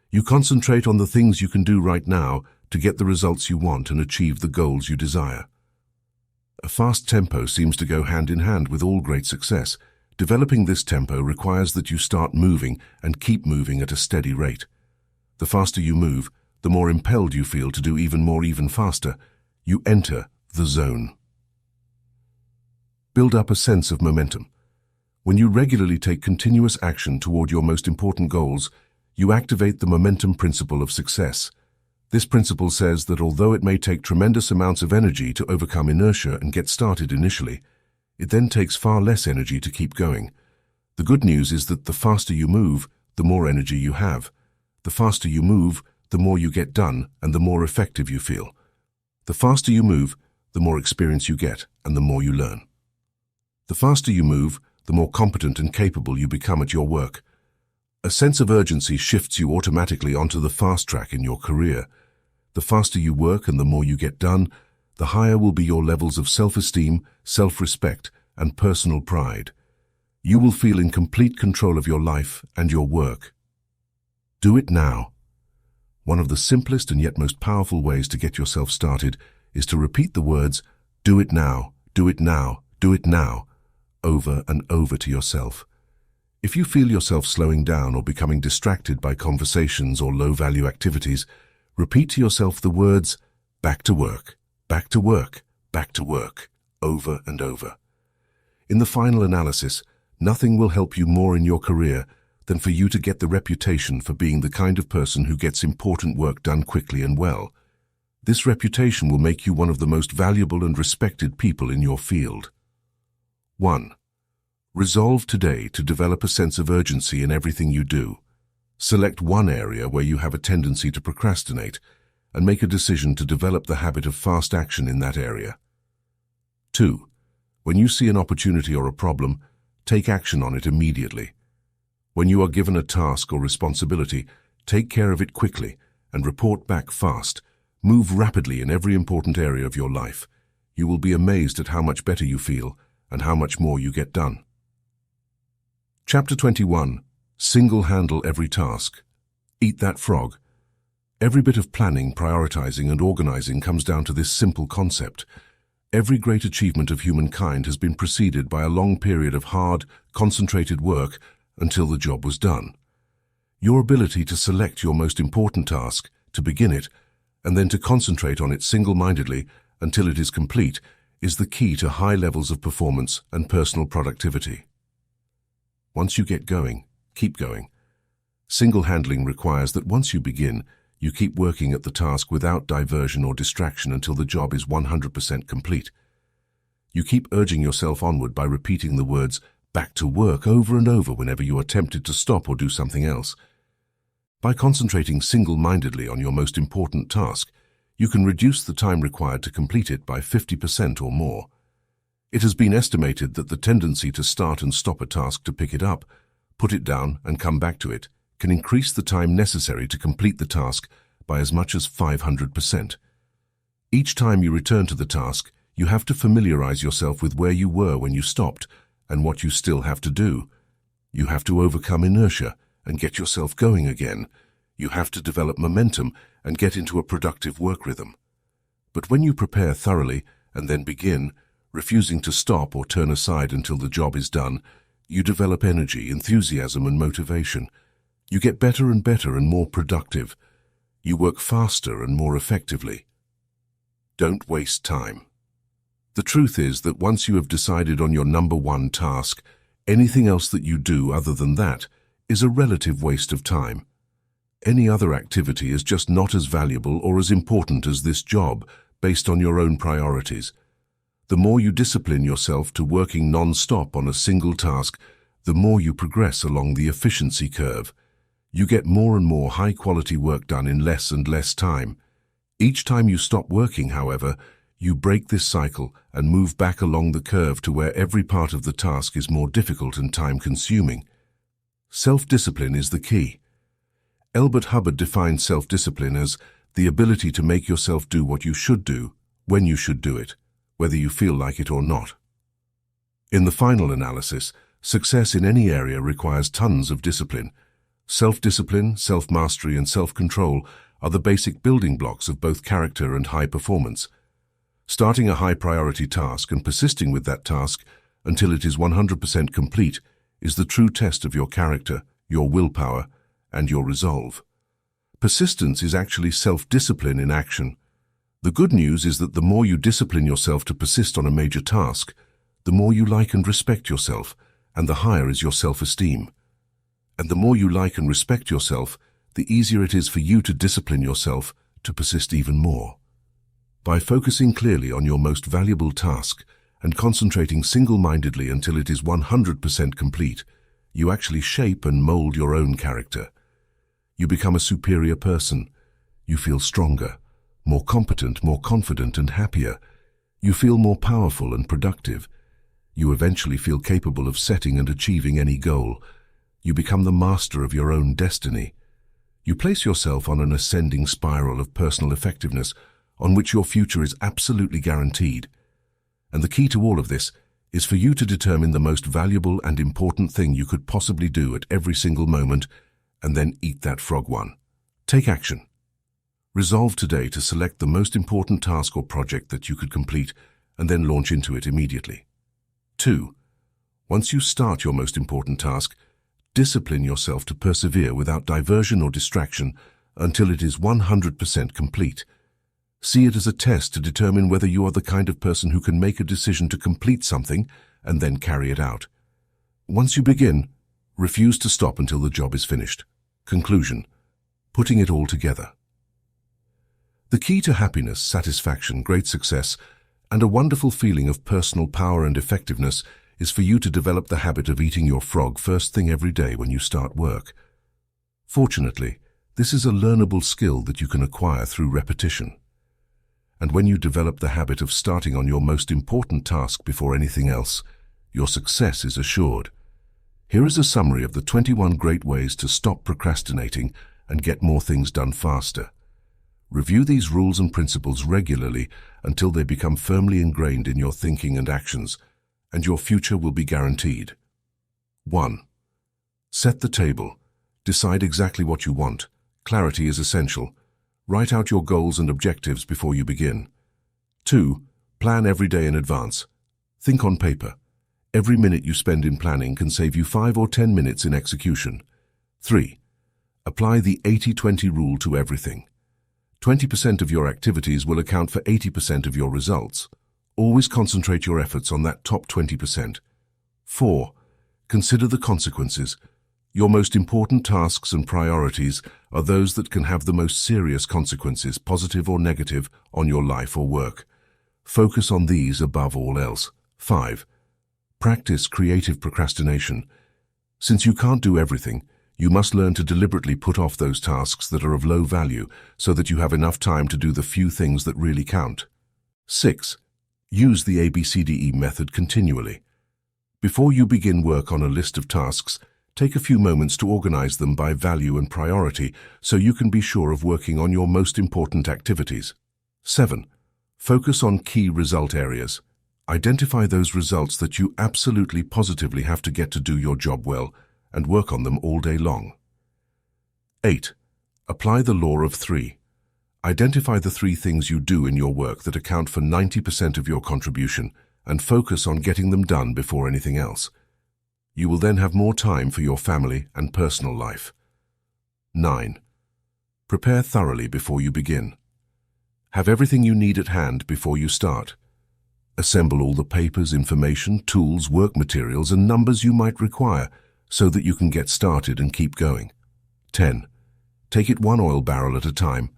You concentrate on the things you can do right now to get the results you want and achieve the goals you desire. A fast tempo seems to go hand in hand with all great success. Developing this tempo requires that you start moving and keep moving at a steady rate. The faster you move, the more impelled you feel to do even more even faster. You enter the zone. Build up a sense of momentum. When you regularly take continuous action toward your most important goals, you activate the momentum principle of success. This principle says that although it may take tremendous amounts of energy to overcome inertia and get started initially, it then takes far less energy to keep going. The good news is that the faster you move, the more energy you have. The faster you move, the more you get done and the more effective you feel. The faster you move, the more experience you get and the more you learn. The faster you move, the more competent and capable you become at your work. A sense of urgency shifts you automatically onto the fast track in your career. The faster you work and the more you get done, the higher will be your levels of self-esteem, self-respect, and personal pride. You will feel in complete control of your life and your work. Do it now. One of the simplest and yet most powerful ways to get yourself started is to repeat the words, "Do it now, do it now, do it now," over and over to yourself. If you feel yourself slowing down or becoming distracted by conversations or low-value activities, repeat to yourself the words, "Back to work, back to work, back to work," over and over. In the final analysis, nothing will help you more in your career than for you to get the reputation for being the kind of person who gets important work done quickly and well. This reputation will make you one of the most valuable and respected people in your field. 1. Resolve today to develop a sense of urgency in everything you do. Select one area where you have a tendency to procrastinate and make a decision to develop the habit of fast action in that area. 2. When you see an opportunity or a problem, take action on it immediately. When you are given a task or responsibility, take care of it quickly and report back fast. Move rapidly in every important area of your life. You will be amazed at how much better you feel and how much more you get done. Chapter 21. Single-handle every task. Eat that frog. Every bit of planning, prioritizing, and organizing comes down to this simple concept. Every great achievement of humankind has been preceded by a long period of hard, concentrated work until the job was done. Your ability to select your most important task, to begin it, and then to concentrate on it single-mindedly until it is complete, is the key to high levels of performance and personal productivity. Once you get going, keep going. Single-handling requires that once you begin, you keep working at the task without diversion or distraction until the job is 100% complete. You keep urging yourself onward by repeating the words "back to work" over and over whenever you are tempted to stop or do something else. By concentrating single-mindedly on your most important task, you can reduce the time required to complete it by 50% or more. It has been estimated that the tendency to start and stop a task to pick it up, put it down, and come back to it can increase the time necessary to complete the task by as much as 500%. Each time you return to the task, you have to familiarize yourself with where you were when you stopped and what you still have to do. You have to overcome inertia and get yourself going again. You have to develop momentum and get into a productive work rhythm. But when you prepare thoroughly and then begin, refusing to stop or turn aside until the job is done, you develop energy, enthusiasm, and motivation. You get better and more productive. You work faster and more effectively. Don't waste time. The truth is that once you have decided on your number one task, anything else that you do other than that is a relative waste of time. Any other activity is just not as valuable or as important as this job, based on your own priorities. The more you discipline yourself to working non-stop on a single task, the more you progress along the efficiency curve. You get more and more high-quality work done in less and less time. Each time you stop working, however, you break this cycle and move back along the curve to where every part of the task is more difficult and time-consuming. Self-discipline is the key. Elbert Hubbard defined self-discipline as the ability to make yourself do what you should do, when you should do it, whether you feel like it or not. In the final analysis, success in any area requires tons of discipline. Self-discipline, self-mastery, and self-control are the basic building blocks of both character and high performance. Starting a high-priority task and persisting with that task until it is 100% complete is the true test of your character, your willpower, and your resolve. Persistence is actually self-discipline in action. The good news is that the more you discipline yourself to persist on a major task, the more you like and respect yourself, and the higher is your self-esteem. And the more you like and respect yourself, the easier it is for you to discipline yourself to persist even more. By focusing clearly on your most valuable task and concentrating single-mindedly until it is 100% complete, you actually shape and mold your own character. You become a superior person. You feel stronger, more competent, more confident, and happier. You feel more powerful and productive. You eventually feel capable of setting and achieving any goal. You become the master of your own destiny. You place yourself on an ascending spiral of personal effectiveness on which your future is absolutely guaranteed. And the key to all of this is for you to determine the most valuable and important thing you could possibly do at every single moment, and then eat that frog one. Take action. Resolve today to select the most important task or project that you could complete, and then launch into it immediately. 2. Once you start your most important task, discipline yourself to persevere without diversion or distraction until it is 100% complete. See it as a test to determine whether you are the kind of person who can make a decision to complete something and then carry it out. Once you begin, refuse to stop until the job is finished. Conclusion: putting it all together. The key to happiness, satisfaction, great success, and a wonderful feeling of personal power and effectiveness is for you to develop the habit of eating your frog first thing every day when you start work. Fortunately, this is a learnable skill that you can acquire through repetition. And when you develop the habit of starting on your most important task before anything else, your success is assured. Here is a summary of the 21 great ways to stop procrastinating and get more things done faster. Review these rules and principles regularly until they become firmly ingrained in your thinking and actions, and your future will be guaranteed. 1. Set the table. Decide exactly what you want. Clarity is essential. Write out your goals and objectives before you begin. 2. Plan every day in advance. Think on paper. Every minute you spend in planning can save you 5 or 10 minutes in execution. 3. Apply the 80-20 rule to everything. 20% of your activities will account for 80% of your results. Always concentrate your efforts on that top 20%. 4. Consider the consequences. Your most important tasks and priorities are those that can have the most serious consequences, positive or negative, on your life or work. Focus on these above all else. 5. Practice creative procrastination. Since you can't do everything, you must learn to deliberately put off those tasks that are of low value so that you have enough time to do the few things that really count. 6. Use the ABCDE method continually. Before you begin work on a list of tasks, take a few moments to organize them by value and priority so you can be sure of working on your most important activities. 7. Focus on key result areas. Identify those results that you absolutely positively have to get to do your job well, and work on them all day long. 8. Apply the law of 3. Identify the 3 things you do in your work that account for 90% of your contribution and focus on getting them done before anything else. You will then have more time for your family and personal life. 9. Prepare thoroughly before you begin. Have everything you need at hand before you start. Assemble all the papers, information, tools, work materials, and numbers you might require so that you can get started and keep going. 10. Take it one oil barrel at a time.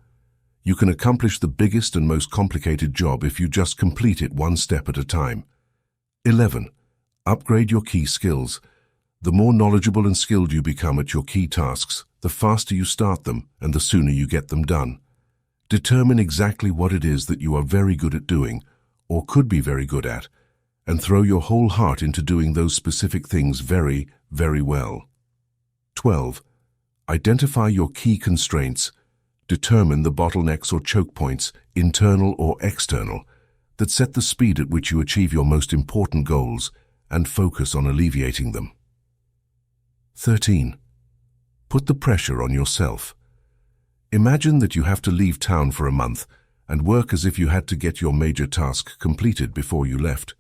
You can accomplish the biggest and most complicated job if you just complete it one step at a time. 11. Upgrade your key skills. The more knowledgeable and skilled you become at your key tasks, the faster you start them and the sooner you get them done. Determine exactly what it is that you are very good at doing, or could be very good at, and throw your whole heart into doing those specific things very, very well. 12. Identify your key constraints. Determine the bottlenecks or choke points, internal or external, that set the speed at which you achieve your most important goals, and focus on alleviating them. 13. Put the pressure on yourself. Imagine that you have to leave town for a month and work as if you had to get your major task completed before you left.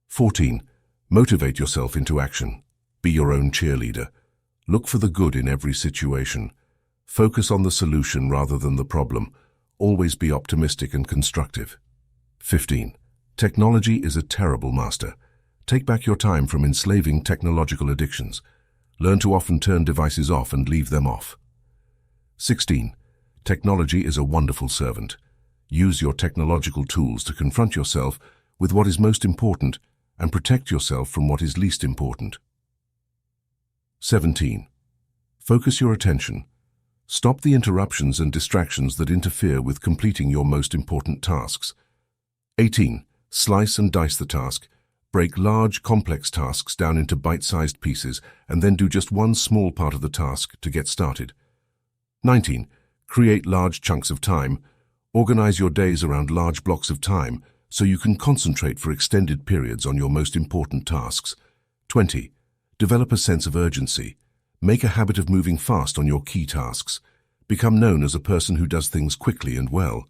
14. Motivate yourself into action. Be your own cheerleader. Look for the good in every situation. Focus on the solution rather than the problem. Always be optimistic and constructive. 15. Technology is a terrible master. Take back your time from enslaving technological addictions. Learn to often turn devices off and leave them off. 16. Technology is a wonderful servant. Use your technological tools to confront yourself with what is most important and protect yourself from what is least important. 17. Focus your attention. Stop the interruptions and distractions that interfere with completing your most important tasks. 18. Slice and dice the task. Break large, complex tasks down into bite-sized pieces and then do just one small part of the task to get started. 19. Create large chunks of time. Organize your days around large blocks of time so you can concentrate for extended periods on your most important tasks. 20. Develop a sense of urgency. Make a habit of moving fast on your key tasks. Become known as a person who does things quickly and well.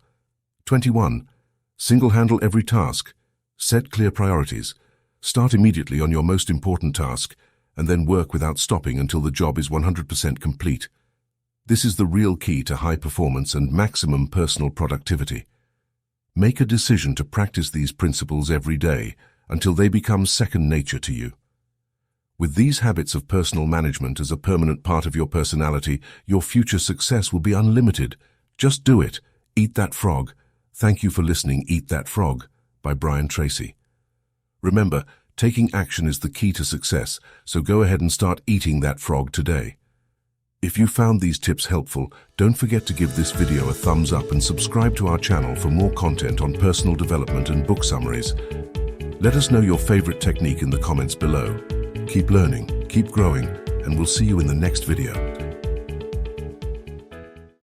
21. Single-handle every task. Set clear priorities. Start immediately on your most important task and then work without stopping until the job is 100% complete. This is the real key to high performance and maximum personal productivity. Make a decision to practice these principles every day until they become second nature to you. With these habits of personal management as a permanent part of your personality, your future success will be unlimited. Just do it. Eat that frog. Thank you for listening. Eat That Frog by Brian Tracy. Remember, taking action is the key to success, so go ahead and start eating that frog today. If you found these tips helpful, don't forget to give this video a thumbs up and subscribe to our channel for more content on personal development and book summaries. Let us know your favorite technique in the comments below. Keep learning, Keep growing, and we'll see you in the next video.